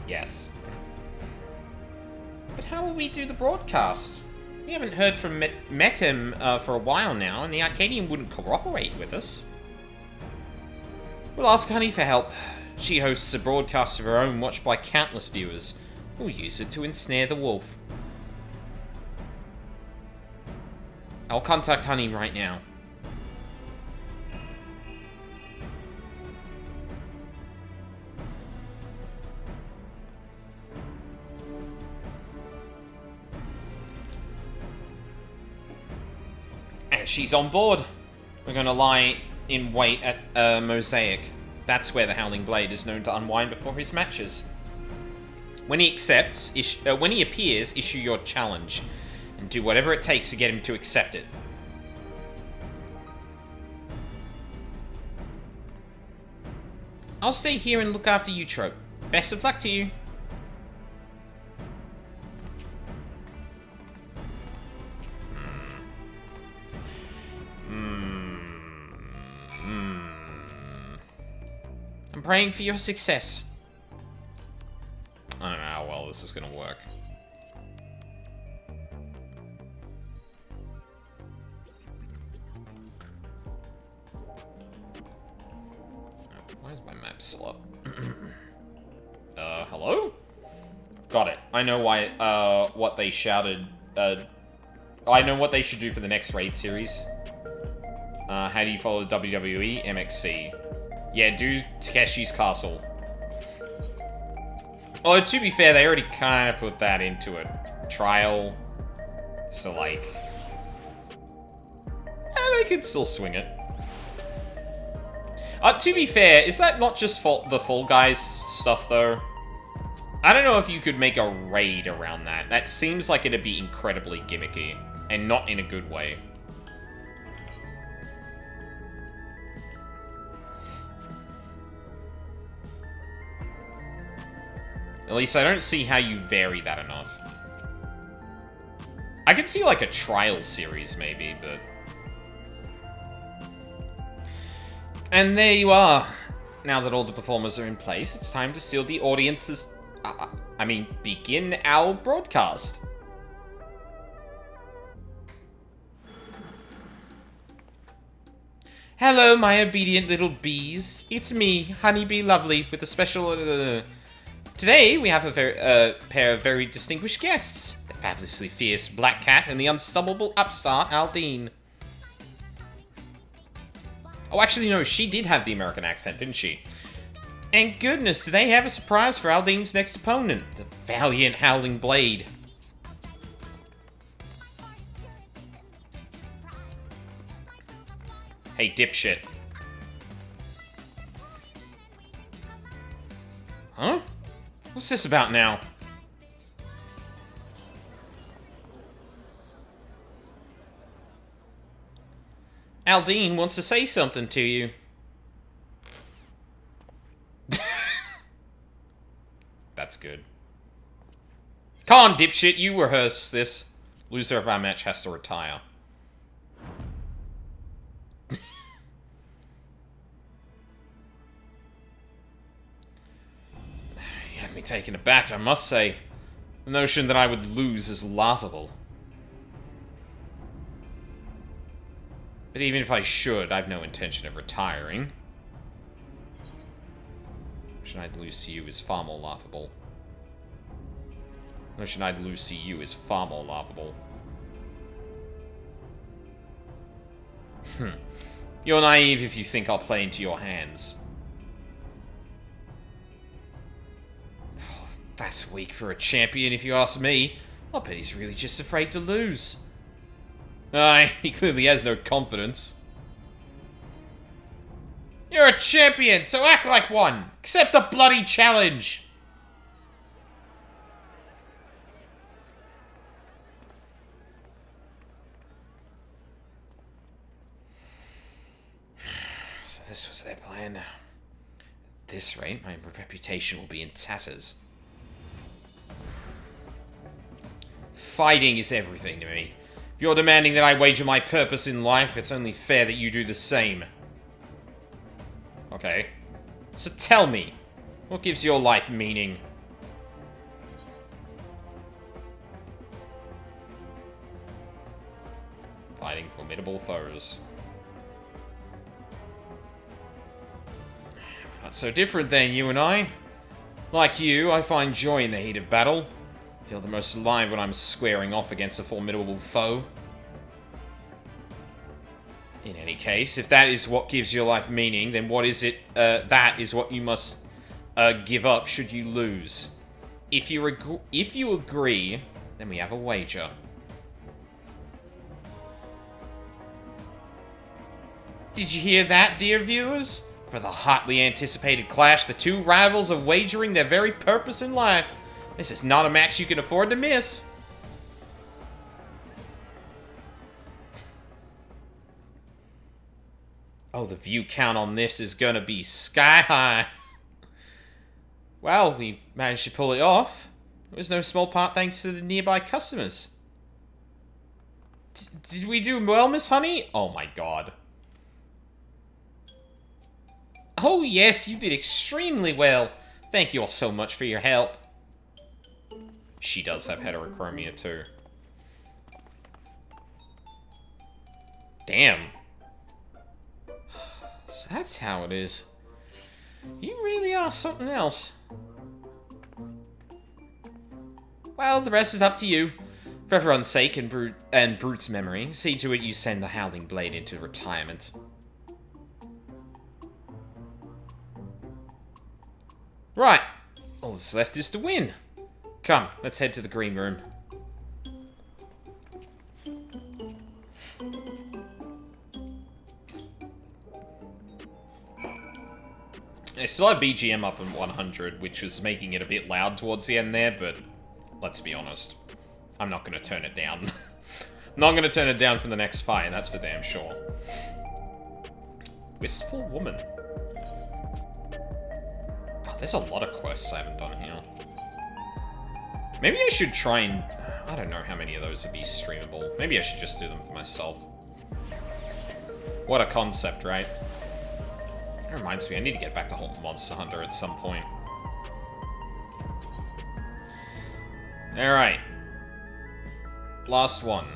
Yes. But how will we do the broadcast? We haven't heard from Metem for a while now, and the Arcadian wouldn't cooperate with us. We'll ask Honey for help. She hosts a broadcast of her own watched by countless viewers. We'll use it to ensnare the wolf. I'll contact Honey right now. And she's on board. We're gonna lie in wait at Mosaic. That's where the Howling Blade is known to unwind before his matches. When he appears, issue your challenge. And do whatever it takes to get him to accept it. I'll stay here and look after you, Trope. Best of luck to you. I'm praying for your success. I don't know how well this is gonna work. Why is my map still up? Hello? Got it. I know why, what they shouted, I know what they should do for the next raid series. How do you follow WWE? MXC. Yeah, do Takeshi's Castle. Although, to be fair, they already kind of put that into a trial. So, like... they could still swing it. To be fair, is that not just the Fall Guys stuff, though? I don't know if you could make a raid around that. That seems like it'd be incredibly gimmicky. And not in a good way. At least I don't see how you vary that enough. I could see, like, a trial series, maybe, but... And there you are. Now that all the performers are in place, it's time to steal the audience's... begin our broadcast. Hello, my obedient little bees. It's me, Honeybee Lovely, with a special... Today, we have a pair of very distinguished guests. The fabulously fierce Black Cat and the unstoppable upstart Aldine. Oh, actually, no, she did have the American accent, didn't she? And goodness, do they have a surprise for Aldine's next opponent, the valiant Howling Blade. Hey, dipshit. Huh? What's this about now? Aldine wants to say something to you. That's good. Come on, dipshit, you rehearse this. Loser of our match has to retire. You have me taken aback, I must say. The notion that I would lose is laughable. But even if I should, I've no intention of retiring. The notion I'd lose to you is far more laughable. The notion I'd lose to you is far more laughable. You're naive if you think I'll play into your hands. That's weak for a champion, if you ask me. I'll bet he's really just afraid to lose. Aye, he clearly has no confidence. You're a champion, so act like one! Accept the bloody challenge! So this was their plan. At this rate, my reputation will be in tatters. Fighting is everything to me. If you're demanding that I wager my purpose in life, it's only fair that you do the same. Okay. So tell me, what gives your life meaning? Fighting formidable foes. Not so different then, you and I. Like you, I find joy in the heat of battle. Feel the most alive when I'm squaring off against a formidable foe. In any case, if that is what gives your life meaning, then what is it, that is what you must, give up should you lose. If you agree, then we have a wager. Did you hear that, dear viewers? For the hotly anticipated clash, the two rivals are wagering their very purpose in life. This is not a match you can afford to miss. Oh, the view count on this is gonna be sky high. Well, we managed to pull it off. It was no small part thanks to the nearby customers. Did we do well, Miss Honey? Oh my god. Oh yes, you did extremely well. Thank you all so much for your help. She does have heterochromia too. Damn. So that's how it is. You really are something else. Well, the rest is up to you. For everyone's sake and Brute's memory, see to it you send the Howling Blade into retirement. Right. All that's left is to win. Come, let's head to the green room. I still had BGM up at 100, which was making it a bit loud towards the end there, but let's be honest. I'm not going to turn it down. I'm not going to turn it down for the next fight, that's for damn sure. Wistful Woman. Oh, there's a lot of quests I haven't done here. Maybe I should try and... I don't know how many of those would be streamable. Maybe I should just do them for myself. What a concept, right? That reminds me, I need to get back to Monster Hunter at some point. Alright. Last one.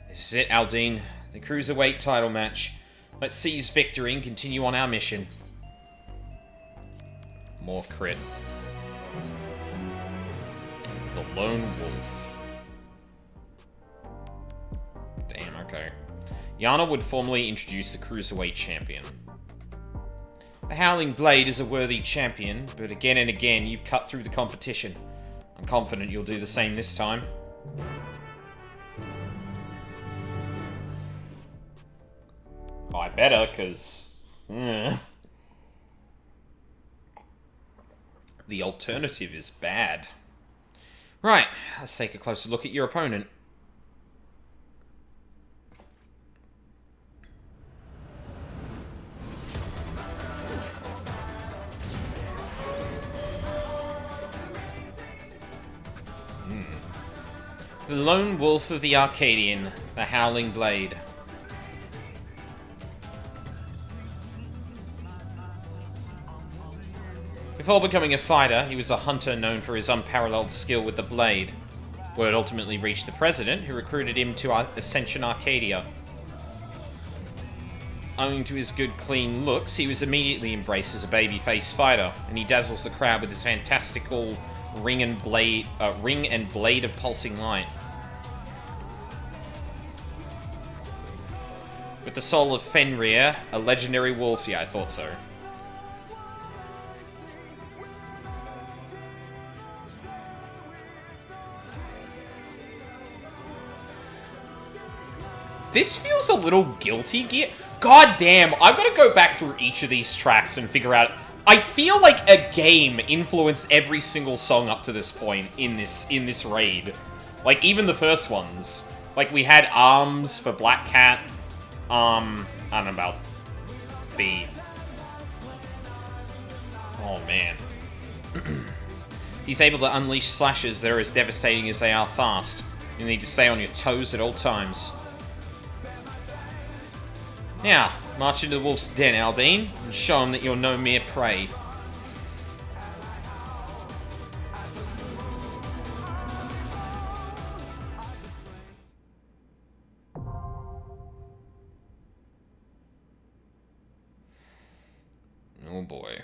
This is it, Aldine. The Cruiserweight title match. Let's seize victory and continue on our mission. More crit. The Lone Wolf. Damn, okay. Yana would formally introduce the Cruiserweight champion. The Howling Blade is a worthy champion, but again and again you've cut through the competition. I'm confident you'll do the same this time. Oh, I better, because... The alternative is bad. Right, let's take a closer look at your opponent. The Lone Wolf of the Arcadian, the Howling Blade. Before becoming a fighter, he was a hunter known for his unparalleled skill with the blade. Word ultimately reached the President, who recruited him to Ascension Arcadia. Owing to his good, clean looks, he was immediately embraced as a babyface fighter, and he dazzles the crowd with his fantastical ring and blade of pulsing light. With the soul of Fenrir, a legendary wolf. Yeah, I thought so. This feels a little guilty gear. God damn, I've got to go back through each of these tracks and figure out... I feel like a game influenced every single song up to this point in this raid. Like, even the first ones. Like, we had Arms for Black Cat. I don't know about B. Oh, man. He's able to unleash slashes that are as devastating as they are fast. You need to stay on your toes at all times. Now, march into the wolf's den, Aldine, and show him that you're no mere prey. Oh boy.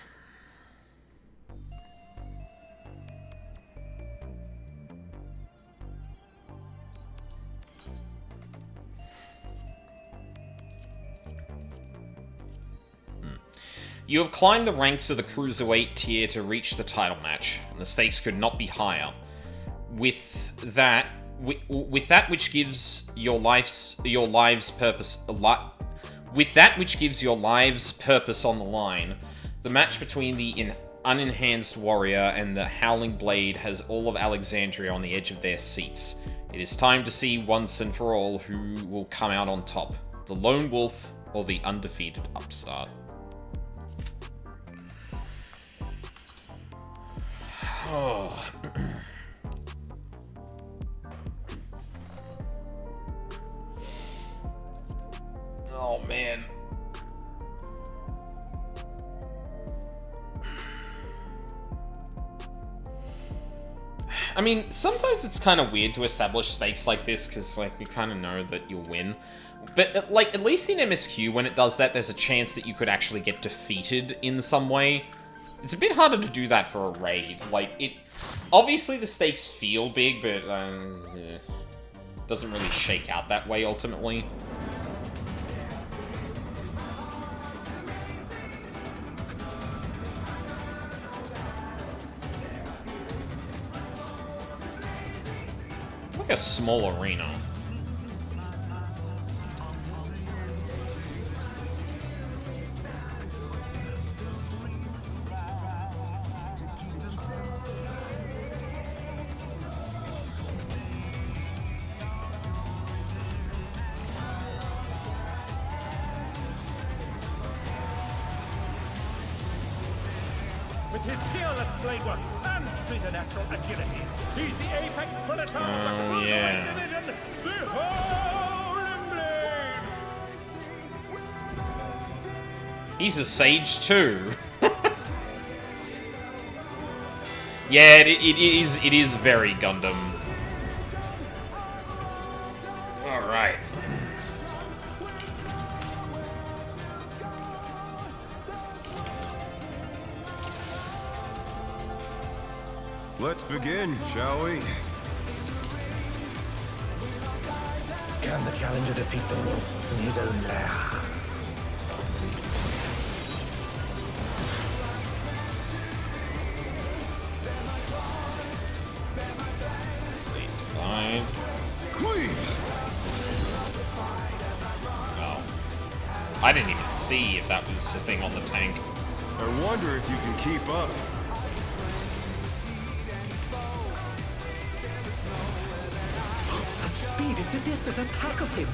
You have climbed the ranks of the Cruiserweight tier to reach the title match, and the stakes could not be higher. With with that which gives your lives purpose with that which gives your lives purpose on the line, the match between the unenhanced warrior and the Howling Blade has all of Alexandria on the edge of their seats. It is time to see once and for all who will come out on top, the lone wolf or the undefeated upstart. Oh. Oh, man. I mean, sometimes it's kind of weird to establish stakes like this, because, like, we kind of know that you'll win. But, like, at least in MSQ, when it does that, there's a chance that you could actually get defeated in some way. It's a bit harder to do that for a raid. Like, it... Obviously, the stakes feel big, but, doesn't really shake out that way, ultimately. Like a small arena. With his fearless blade work and preternatural agility, he's the apex predator of the Cruiserweight division, the Howling Blade! He's a sage too. Yeah, it is very Gundam. Alright. Let's begin, shall we? Can the challenger defeat the wolf in his own lair? Fine. Clean! Oh. I didn't even see if that was a thing on the tank. I wonder if you can keep up. Such speed, it's as if there's a pack of him.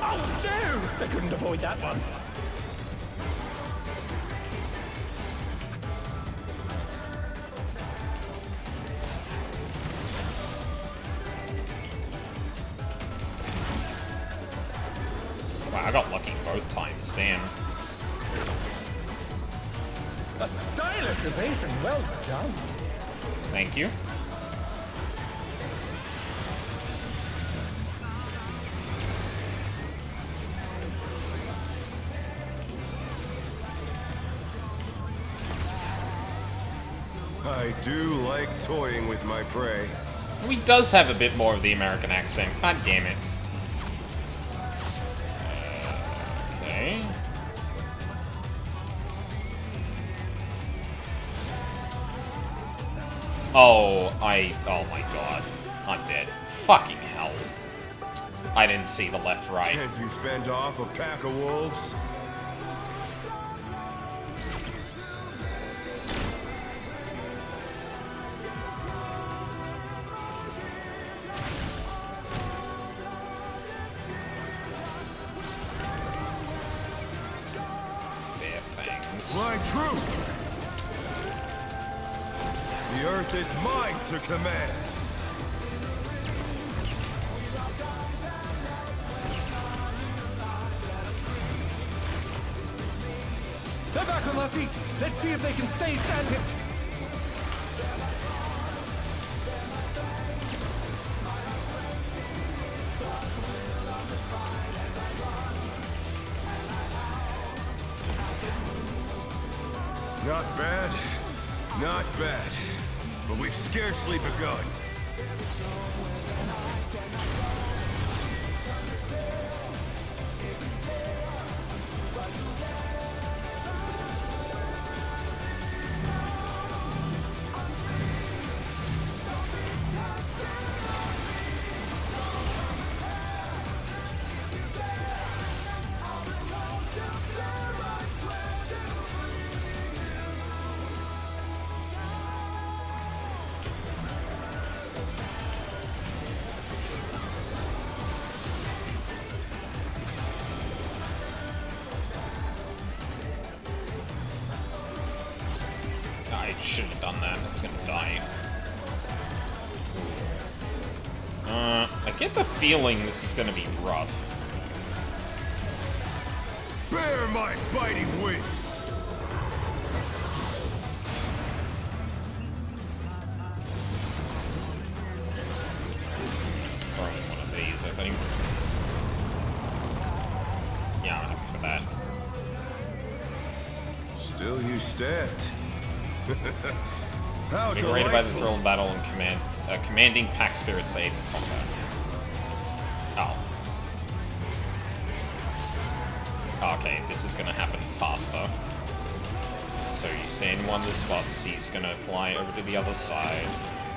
Oh no! They couldn't avoid that one. Wow, I got lucky both times, damn. A stylish evasion, well done. Thank you. I do like toying with my prey. He does have a bit more of the American accent. God damn it. Okay. Oh my god. I'm dead. Fucking hell. I didn't see the left right. Can't you fend off a pack of wolves? Bare fangs. My troop! The earth is mine to command. They're back on their feet. Let's see if they can stay standing. Not bad, not bad. But we've scarcely begun. I should have done that. It's gonna die. I get the feeling this is gonna be rough. Bear my biting wings! Probably one of these, I think. Yeah, I'm happy for that. Still you stand. How Invigorated by the delightful. thrill of battle and commanding pack spirits aid in combat. Oh. Okay, this is gonna happen faster. So you stand in one of the spots, he's gonna fly over to the other side.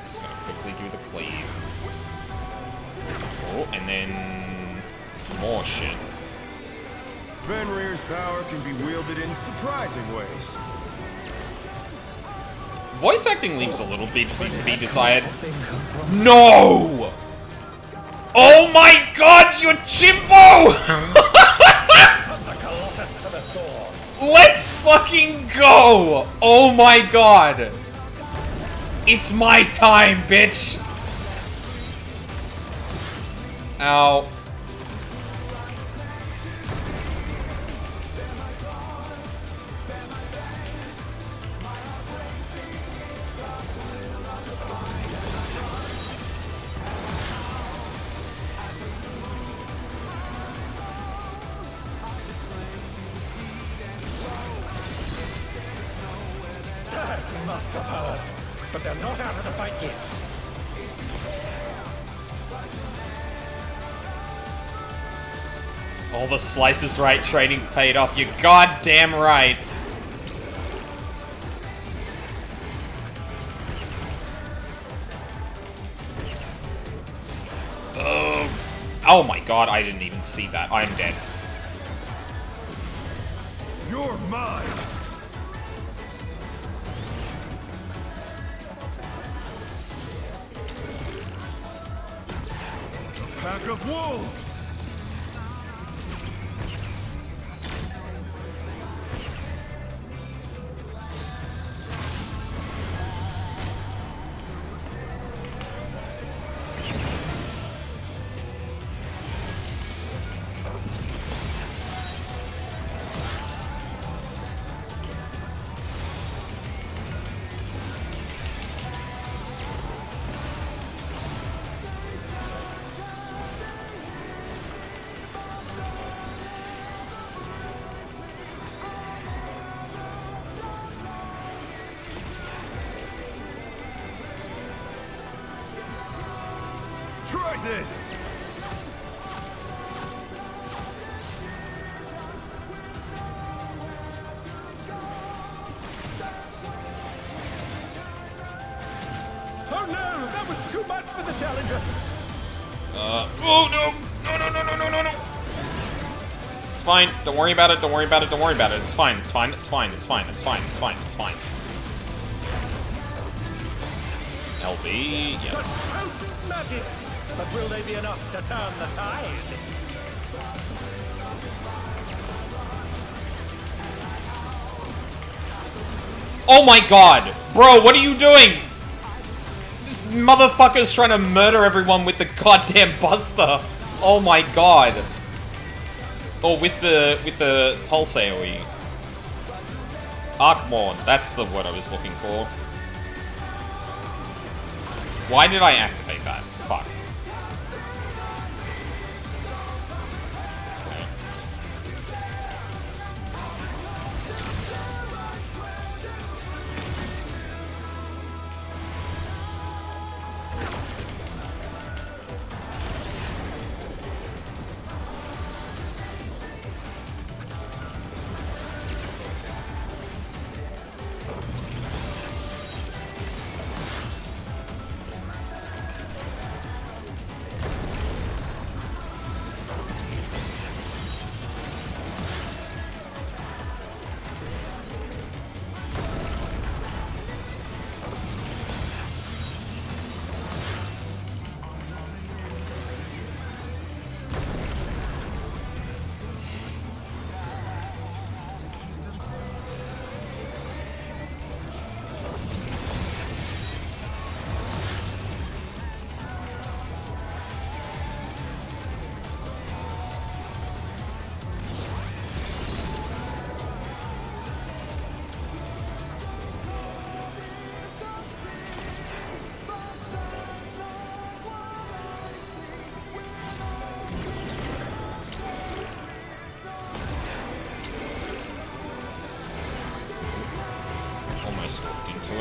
He's gonna quickly do the cleave. Oh, and then more shit. Fenrir's power can be wielded in surprising ways. Voice acting leaves a little bit to be desired. No! Oh my god, you chimpo! The Colossus to the sword. Let's fucking go! Oh my god! It's my time, bitch! Ow. That must have hurt. But they're not out of the fight yet. All the slices right trading paid off. You're goddamn right. Oh my god, I didn't even see that. I'm dead. You're mine! A pack of wolves! Try this! Oh no, that was too much for the challenger. Oh no! No, no, no, no, no, no, no! It's fine. Don't worry about it. Don't worry about it. Don't worry about it. It's fine. It's fine. It's fine. It's fine. It's fine. It's fine. It's fine. LB. Such Yeah. potent magic. But will they be enough to turn the tide? Oh my god! Bro, what are you doing? This motherfucker's trying to murder everyone with the goddamn buster. Oh my god. Oh, with the pulse AoE. Archmorn, that's the word I was looking for. Why did I activate that? Fuck. Okay.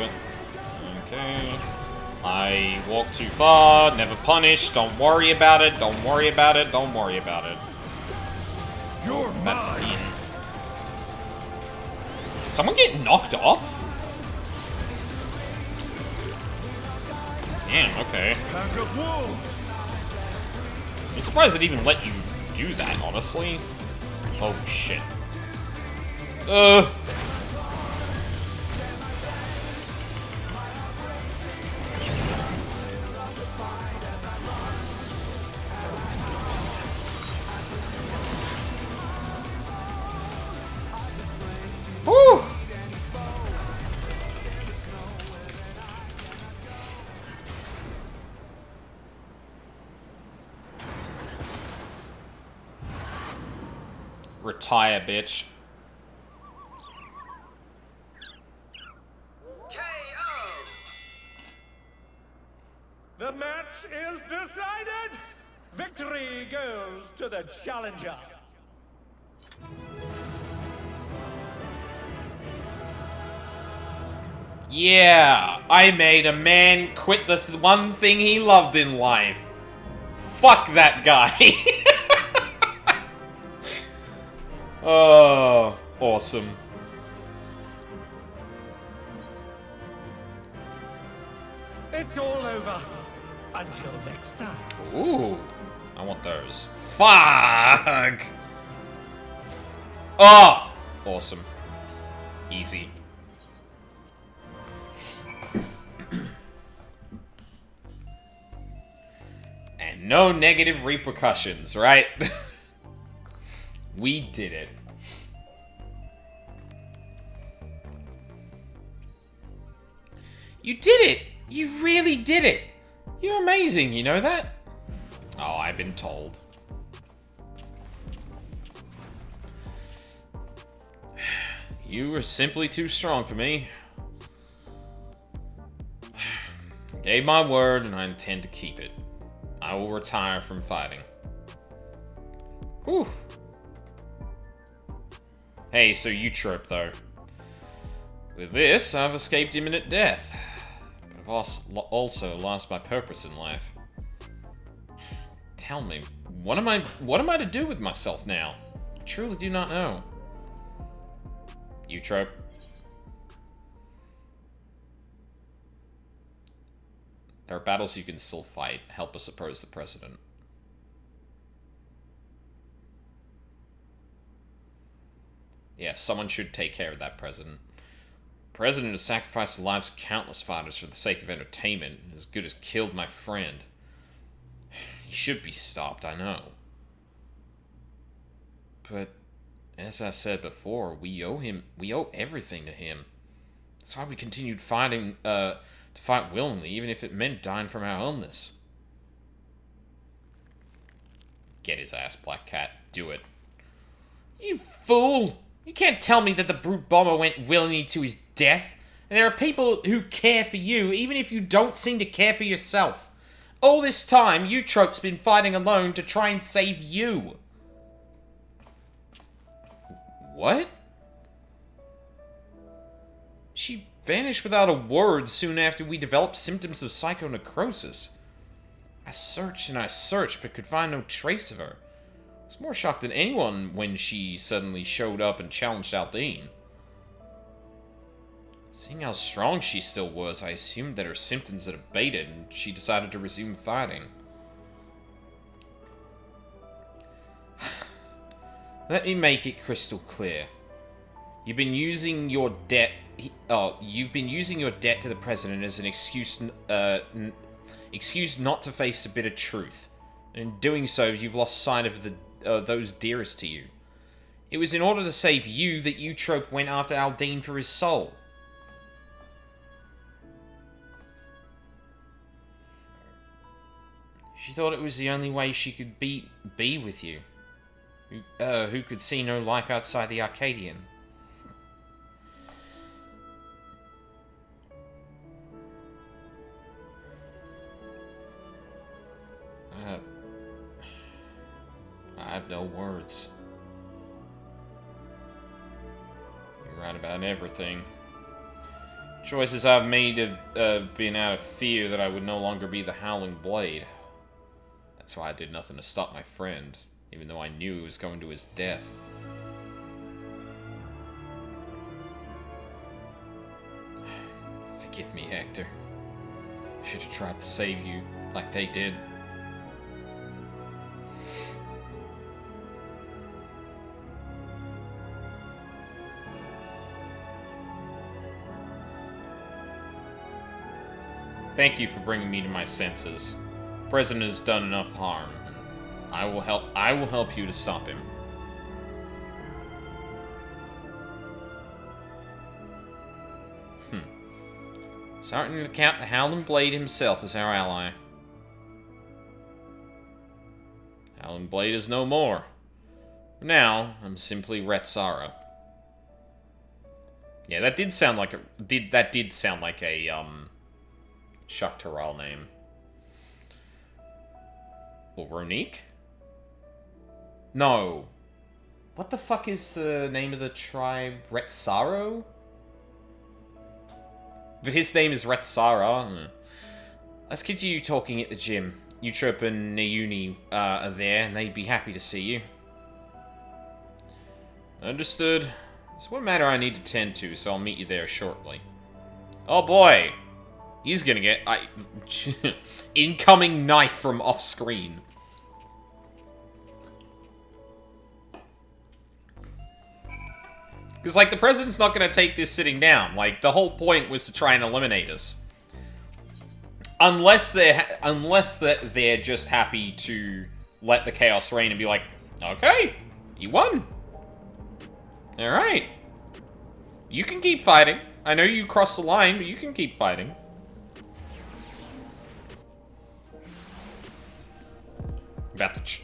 it. Okay. I walked too far, never punished, don't worry about it, don't worry about it, don't worry about it. You're That's mine. in. Did someone get knocked off? Damn, okay. Pack of wolves. I'm surprised it even let you do that, honestly. Oh, shit. Woo! Retire, bitch. The match is decided! Victory goes to the challenger. Yeah, I made a man quit the one thing he loved in life. Fuck that guy. Oh, awesome. It's all over. Until next time. Ooh, I want those. Fuck! Oh! Awesome. Easy. And no negative repercussions, right? We did it. You did it! You really did it! You're amazing, you know that? Oh, I've been told. You are simply too strong for me. I gave my word and I intend to keep it. I will retire from fighting. Whew. Hey, so you trip though. With this, I've escaped imminent death. But I've also lost my purpose in life. Tell me, what am I to do with myself now? I truly do not know. Eutrope. There are battles you can still fight. Help us oppose the president. Yeah, someone should take care of that president. The president has sacrificed the lives of countless fighters for the sake of entertainment, and as good as killed my friend. He should be stopped, I know. But, as I said before, we owe everything to him. That's why we continued fighting, to fight willingly, even if it meant dying from our illness. Get his ass, Black Cat. Do it. You fool! You can't tell me that the brute bomber went willingly to his death. And there are people who care for you, even if you don't seem to care for yourself. All this time, Eutrope's been fighting alone to try and save you. What? She vanished without a word soon after we developed symptoms of psychonecrosis. I searched and I searched, but could find no trace of her. I was more shocked than anyone when she suddenly showed up and challenged Aldine. Seeing how strong she still was, I assumed that her symptoms had abated and she decided to resume fighting. Let me make it crystal clear. You've been using your debt to the president as an excuse not to face the bitter truth. And in doing so, you've lost sight of those dearest to you. It was in order to save you that Eutrope went after Aldine for his soul. She thought it was the only way she could be with you. Who could see no life outside the Arcadian. I have no words. You're right about everything. Choices I've made have been out of fear that I would no longer be the Howling Blade. That's why I did nothing to stop my friend, even though I knew he was going to his death. Forgive me, Hector. I should have tried to save you, like they did. Thank you for bringing me to my senses. The President has done enough harm, and I will help you to stop him. Starting to count the Howling Blade himself as our ally. Howling Blade is no more. For now, I'm simply Retsara. Yeah, that did sound like a Shaktaral name. Or Ronique? No. What the fuck is the name of the tribe? Retsaro? But his name is Retsara. Let's continue talking at the gym. Eutrope and Nauni are there, and they'd be happy to see you. Understood. There's one matter I need to tend to, so I'll meet you there shortly. Oh boy! He's gonna get... incoming knife from off-screen. Because, like, the President's not gonna take this sitting down. Like, the whole point was to try and eliminate us. Unless they're just happy to let the chaos reign and be like, okay, you won. Alright. You can keep fighting. I know you crossed the line, but you can keep fighting.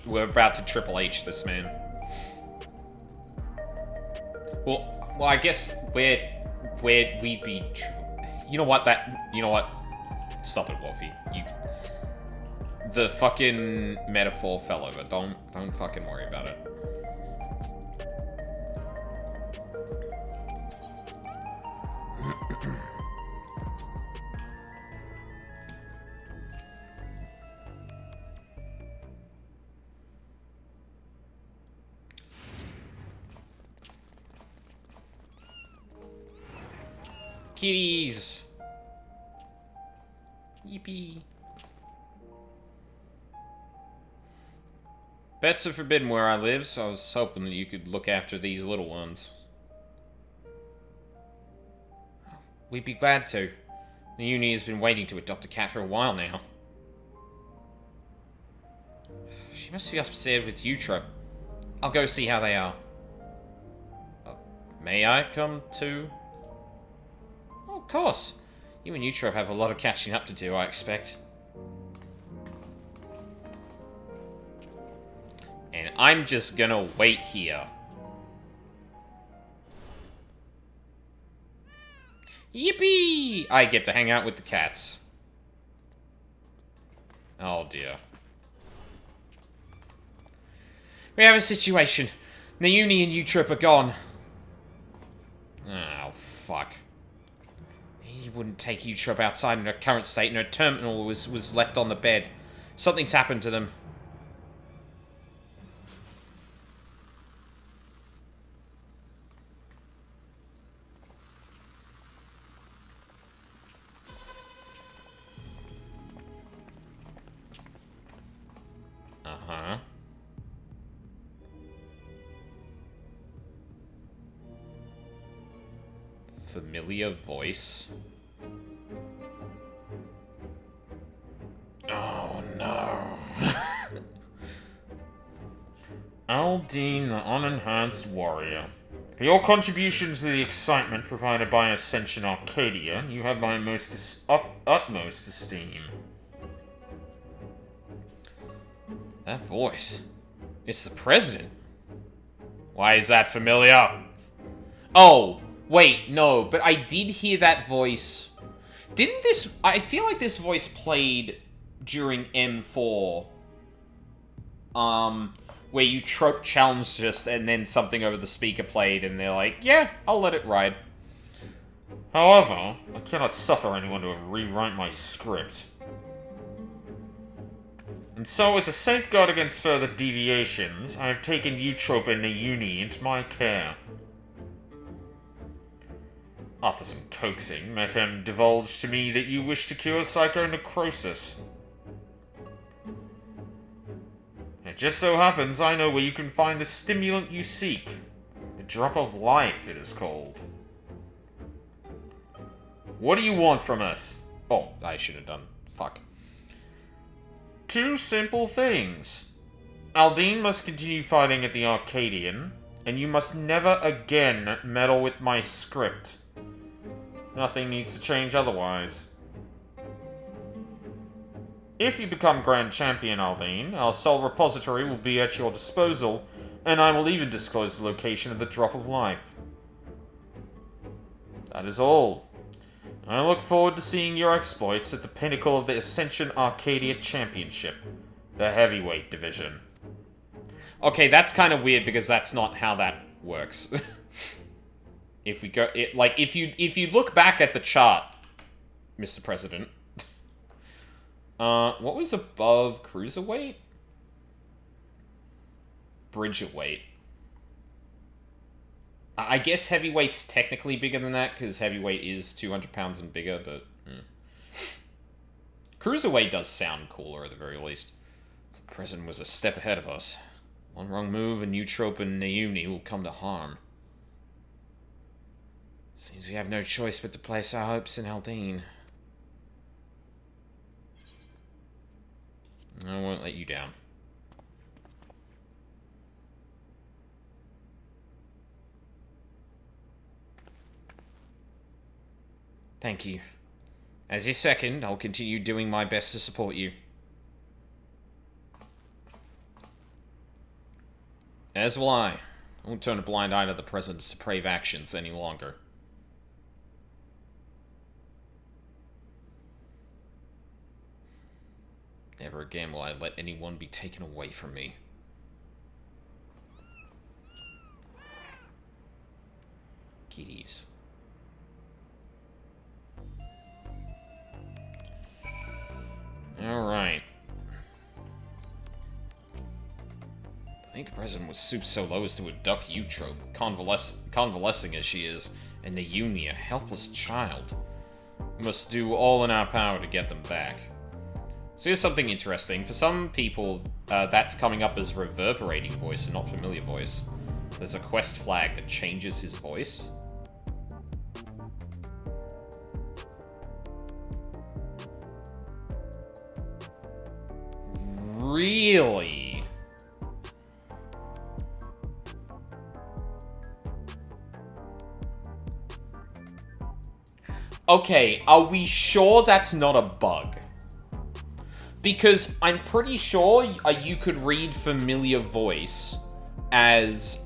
We're about to Triple H this man. Well, I guess we'd be... You know what? Stop it, Wolfie. The fucking metaphor fell over. Don't fucking worry about it. Kitties! Yippee. Pets are forbidden where I live, so I was hoping that you could look after these little ones. We'd be glad to. The uni has been waiting to adopt a cat for a while now. She must be upstairs with Eutrope. I'll go see how they are. May I come too? Oh, of course. You and Eutrope have a lot of catching up to do, I expect. And I'm just gonna wait here. Yippee! I get to hang out with the cats. Oh dear. We have a situation. Nauni and Eutrope are gone. Oh, fuck. He wouldn't take Eutrope outside in her current state, and her terminal was left on the bed. Something's happened to them. Uh-huh. Familiar voice. Oh no. Aldine, the unenhanced warrior. For your contributions to the excitement provided by Ascension Arcadia, you have my utmost esteem. That voice. It's the President. Why is that familiar? Oh, wait, no, but I did hear that voice. Didn't this... I feel like this voice played during M4. Where Eutrope challenged us and then something over the speaker played and they're like, yeah, I'll let it ride. However, I cannot suffer anyone to rewrite my script. And so, as a safeguard against further deviations, I have taken Eutrope and Nauni into my care. After some coaxing, Metem divulged to me that you wish to cure psychonecrosis. It just so happens I know where you can find the stimulant you seek. The Drop of Life, it is called. What do you want from us? Oh, I should have done. Fuck. 2 simple things. Aldine must continue fighting at the Arcadian, and you must never again meddle with my script. Nothing needs to change otherwise. If you become Grand Champion, Aldine, our sole repository will be at your disposal, and I will even disclose the location of the Drop of Life. That is all. I look forward to seeing your exploits at the pinnacle of the Ascension Arcadia Championship, the heavyweight division. Okay, that's kind of weird because that's not how that works. If we go, if you look back at the chart, Mr. President, what was above cruiserweight? Bridgerweight. I guess heavyweight's technically bigger than that, because heavyweight is 200 pounds and bigger, but... Cruiserweight does sound cooler, at the very least. The President was a step ahead of us. One wrong move, and Eutrope and Nauni will come to harm. Seems we have no choice but to place our hopes in Aldine. I won't let you down. Thank you. As your second, I'll continue doing my best to support you. As will I. I won't turn a blind eye to the President's depraved actions any longer. Never again will I let anyone be taken away from me. Kitties. Alright. I think the President would stoop so low as to abduct Eutrope, convalescing as she is, and Nauni, a helpless child. We must do all in our power to get them back. So here's something interesting. For some people, that's coming up as reverberating voice and not familiar voice. There's a quest flag that changes his voice. Really? Okay, are we sure that's not a bug? Because I'm pretty sure you could read familiar voice as,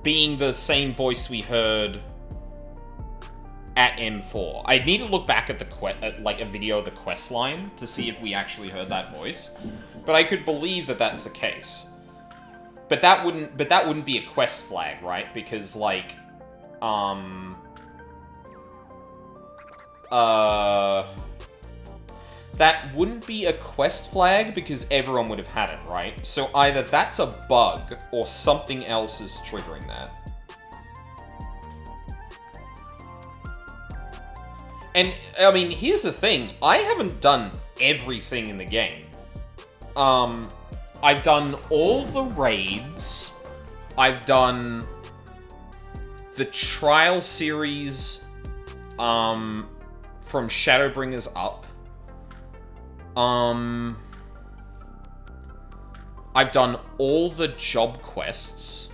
being the same voice we heard at M4. I need to look back at the like a video of the quest line to see if we actually heard that voice. But I could believe that that's the case. But that wouldn't be a quest flag, right? Because like that wouldn't be a quest flag because everyone would have had it, right? So either that's a bug or something else is triggering that. And, I mean, here's the thing. I haven't done everything in the game. I've done all the raids. I've done the trial series, from Shadowbringers up. I've done all the job quests.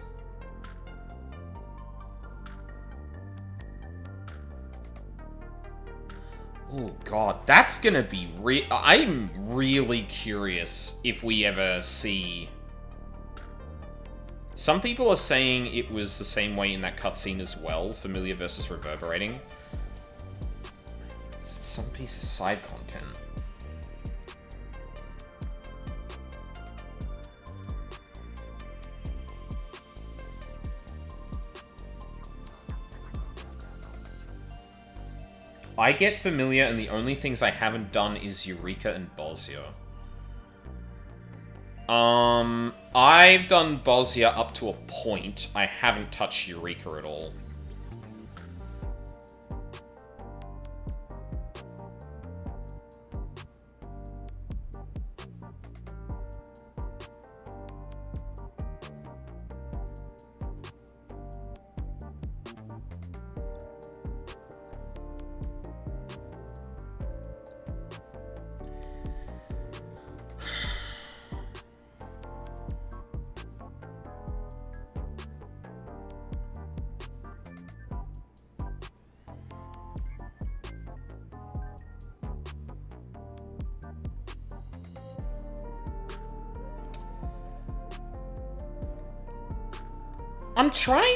Oh god, that's gonna be I'm really curious if we ever see... Some people are saying it was the same way in that cutscene as well, familiar versus reverberating. It's some piece of side content. I get familiar, and the only things I haven't done is Eureka and Bosnia. I've done Bosnia up to a point. I haven't touched Eureka at all.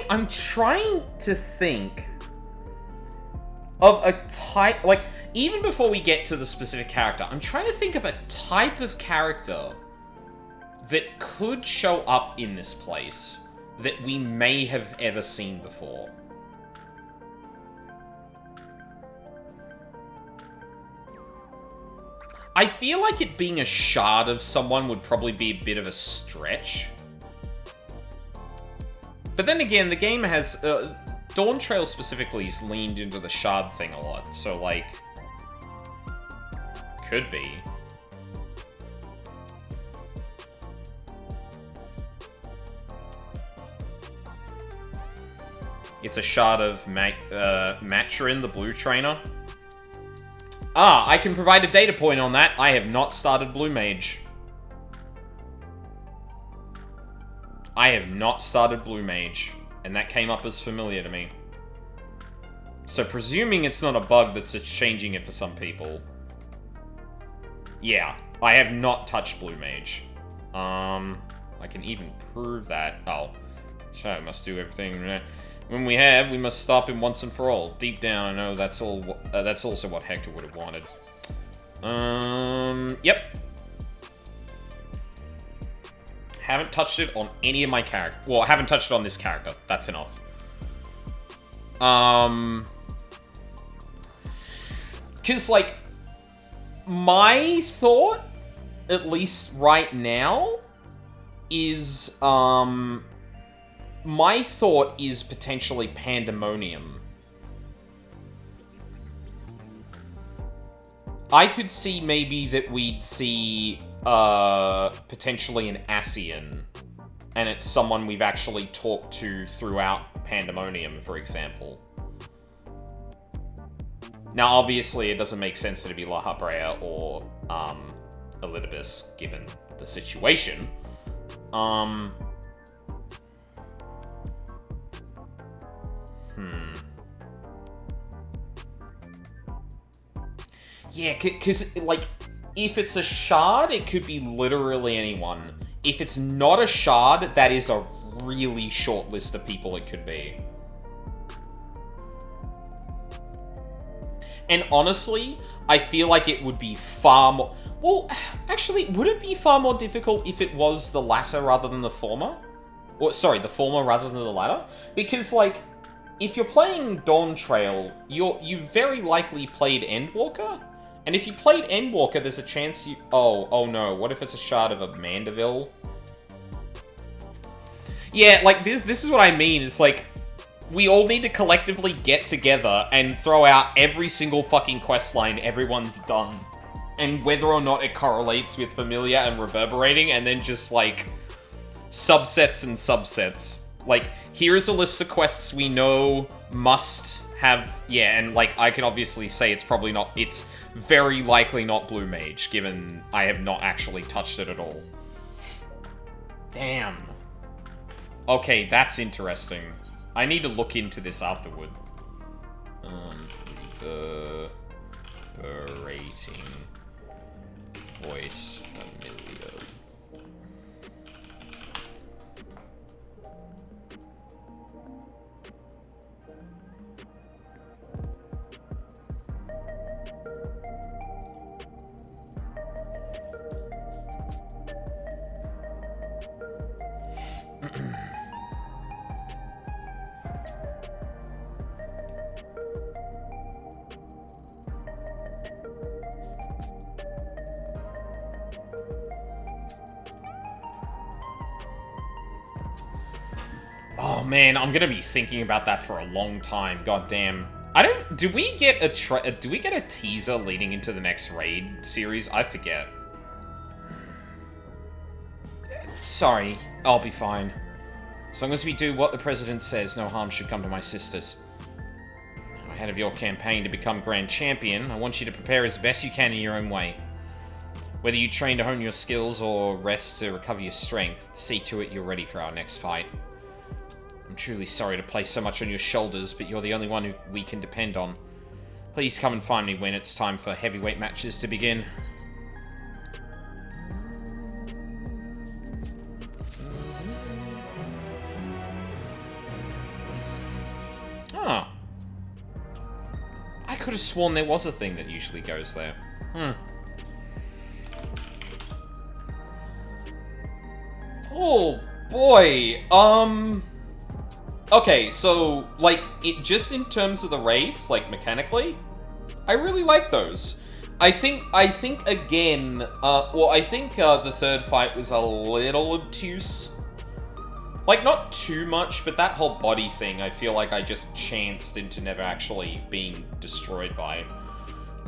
I'm trying to think of a type, like, even before we get to the specific character, I'm trying to think of a type of character that could show up in this place that we may have ever seen before. I feel like it being a shard of someone would probably be a bit of a stretch. But then again, the game has... Dawn Trail specifically has leaned into the shard thing a lot, so, like... Could be. It's a shard of Maturin, the blue trainer. Ah, I can provide a data point on that. I have not started Blue Mage. I have not started Blue Mage, and that came up as familiar to me. So presuming it's not a bug that's just changing it for some people. Yeah, I have not touched Blue Mage. I can even prove that. Oh, so I must do everything. When we have, we must stop him once and for all. Deep down, I know that's all. That's also what Hector would have wanted. Yep. Haven't touched it on any of my characters. Well, I haven't touched it on this character. That's enough. Because, like, my thought, at least right now, is, my thought is potentially Pandemonium. I could see maybe that we'd see potentially an Asian, and it's someone we've actually talked to throughout Pandemonium, for example. Now, obviously, it doesn't make sense that it'd be La Habrea or Elidibus, given the situation. Yeah, because, like, if it's a shard, it could be literally anyone. If it's not a shard, that is a really short list of people it could be. And honestly, I feel like it would be far more... Well, actually, would it be far more difficult if it was the latter rather than the former? Or, sorry, the former rather than the latter? Because, like, if you're playing Dawn Trail, you very likely played Endwalker. And if you played Endwalker, there's a chance you... Oh no, what if it's a shard of a Mandeville? Yeah, like, this is what I mean. It's like, we all need to collectively get together and throw out every single fucking questline everyone's done. And whether or not it correlates with Familiar and Reverberating, and then just, like, subsets and subsets. Like, here's a list of quests we know must have... Yeah, and, like, I can obviously say it's probably not... It's very likely not Blue Mage, given I have not actually touched it at all. Damn. Okay, that's interesting. I need to look into this afterward. Reverberating voice familiar. Oh man, I'm gonna be thinking about that for a long time. God damn. Do we get a teaser leading into the next raid series? I forget. Sorry, I'll be fine. As long as we do what the president says, no harm should come to my sisters. Ahead of your campaign to become Grand Champion, I want you to prepare as best you can in your own way. Whether you train to hone your skills or rest to recover your strength, see to it you're ready for our next fight. I'm truly sorry to place so much on your shoulders, but you're the only one who we can depend on. Please come and find me when it's time for heavyweight matches to begin. Oh. I could have sworn there was a thing that usually goes there. Oh, boy. Okay, so, like, just in terms of the raids, like, mechanically, I really like those. I think, again, the third fight was a little obtuse. Like, not too much, but that whole body thing, I feel like I just chanced into never actually being destroyed by.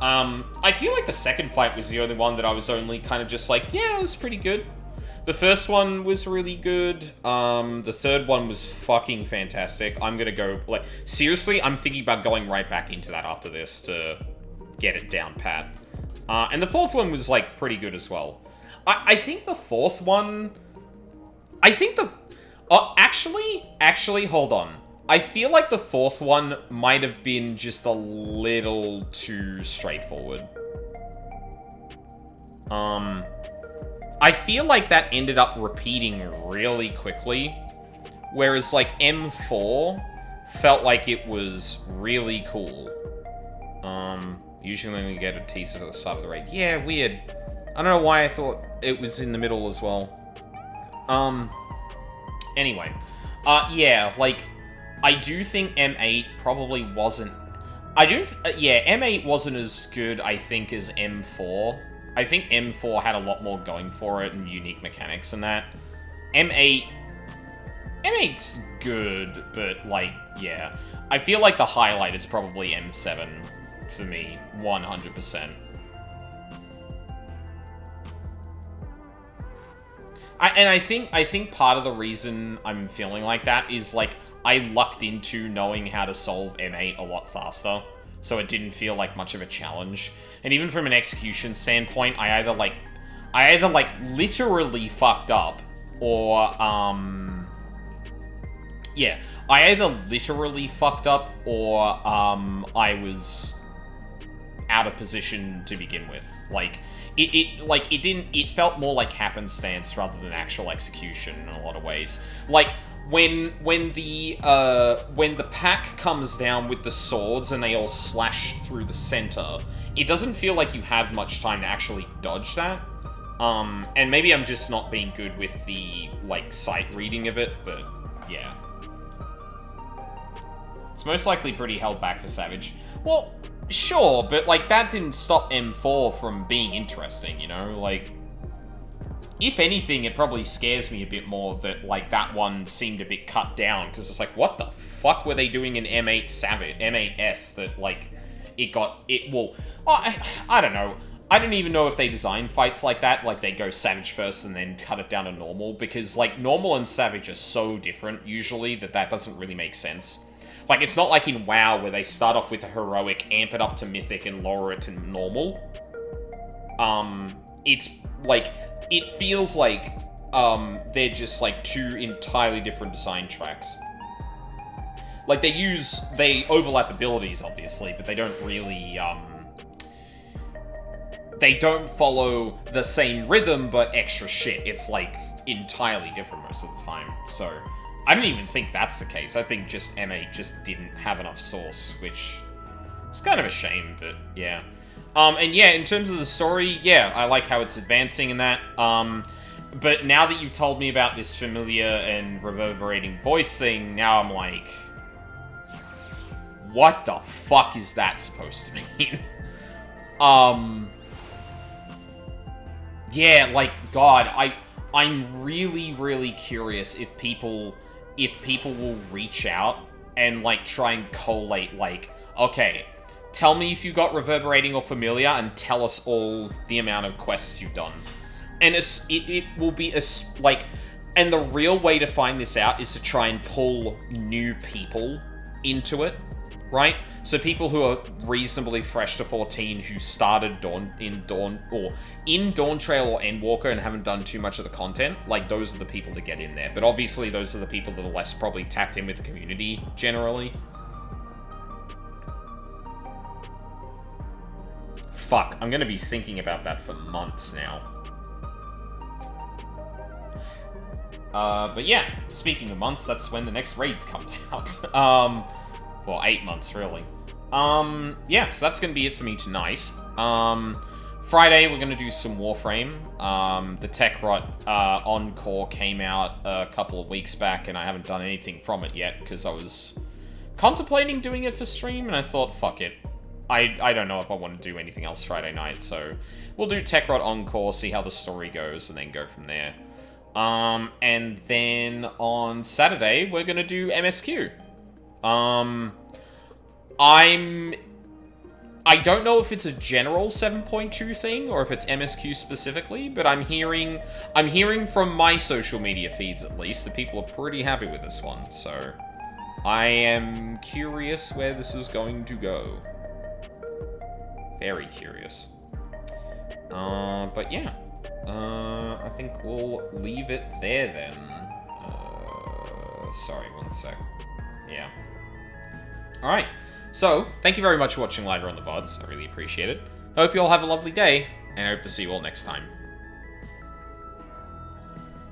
I feel like the second fight was the only one that I was only kind of just like, yeah, it was pretty good. The first one was really good. The third one was fucking fantastic. I'm gonna go, like, seriously, I'm thinking about going right back into that after this to get it down pat. And the fourth one was, like, pretty good as well. I think the fourth one... actually, hold on. I feel like the fourth one might have been just a little too straightforward. I feel like that ended up repeating really quickly, whereas, like, M4 felt like it was really cool. Usually when you get a teaser to the side of the raid. Yeah, weird. I don't know why I thought it was in the middle as well. Anyway. Yeah, like, I do think M8 probably wasn't... M8 wasn't as good, I think, as M4. I think M4 had a lot more going for it and unique mechanics and that. M8's good, but, like, yeah. I feel like the highlight is probably M7 for me, 100%. I think part of the reason I'm feeling like that is, like, I lucked into knowing how to solve M8 a lot faster, so it didn't feel like much of a challenge. And even from an execution standpoint, I either literally fucked up, or, yeah, I either literally fucked up, or, I was out of position to begin with. Like, it felt more like happenstance rather than actual execution in a lot of ways. Like, when the pack comes down with the swords and they all slash through the center, it doesn't feel like you have much time to actually dodge that. And maybe I'm just not being good with the, like, sight reading of it, but yeah. It's most likely pretty held back for Savage. Well, sure, but, like, that didn't stop M4 from being interesting, you know? Like, if anything, it probably scares me a bit more that, like, that one seemed a bit cut down, because it's like, what the fuck were they doing in M8S that, like, I don't know. I don't even know if they design fights like that, like they go Savage first and then cut it down to normal, because, like, normal and Savage are so different, usually, that doesn't really make sense. Like, it's not like in WoW, where they start off with a heroic, amp it up to mythic, and lower it to normal. It's, like, it feels like, they're just, like, two entirely different design tracks. Like, they overlap abilities, obviously, but they don't really, they don't follow the same rhythm, but extra shit. It's, like, entirely different most of the time, so... I don't even think that's the case. I think just M8 just didn't have enough source, which is kind of a shame, but yeah. And yeah, in terms of the story, yeah, I like how it's advancing in that. But now that you've told me about this familiar and reverberating voice thing, now I'm like... what the fuck is that supposed to mean? Yeah, like, God, I'm really, really curious if people if people will reach out and, like, try and collate, like, okay, tell me if you got Reverberating or Familiar, and tell us all the amount of quests you've done. And it will be, like... And the real way to find this out is to try and pull new people into it, right? So people who are reasonably fresh to 14 who started in Dawn Trail or Endwalker and haven't done too much of the content, like, those are the people to get in there. But obviously those are the people that are less probably tapped in with the community, generally. Fuck, I'm gonna be thinking about that for months now. But yeah, speaking of months, that's when the next raids comes out. Well, 8 months, really. Yeah, so that's gonna be it for me tonight. Friday, we're gonna do some Warframe. The Techrot Encore came out a couple of weeks back, and I haven't done anything from it yet, because I was contemplating doing it for stream, and I thought, fuck it. I don't know if I want to do anything else Friday night, so we'll do Techrot Encore, see how the story goes, and then go from there. And then on Saturday, we're gonna do MSQ. I don't know if it's a general 7.2 thing, or if it's MSQ specifically, but I'm hearing from my social media feeds, at least, that people are pretty happy with this one, so I am curious where this is going to go. Very curious. But yeah. I think we'll leave it there then. Sorry, one sec. Yeah. Alright, so, thank you very much for watching live or on the VODs. I really appreciate it. I hope you all have a lovely day, and I hope to see you all next time.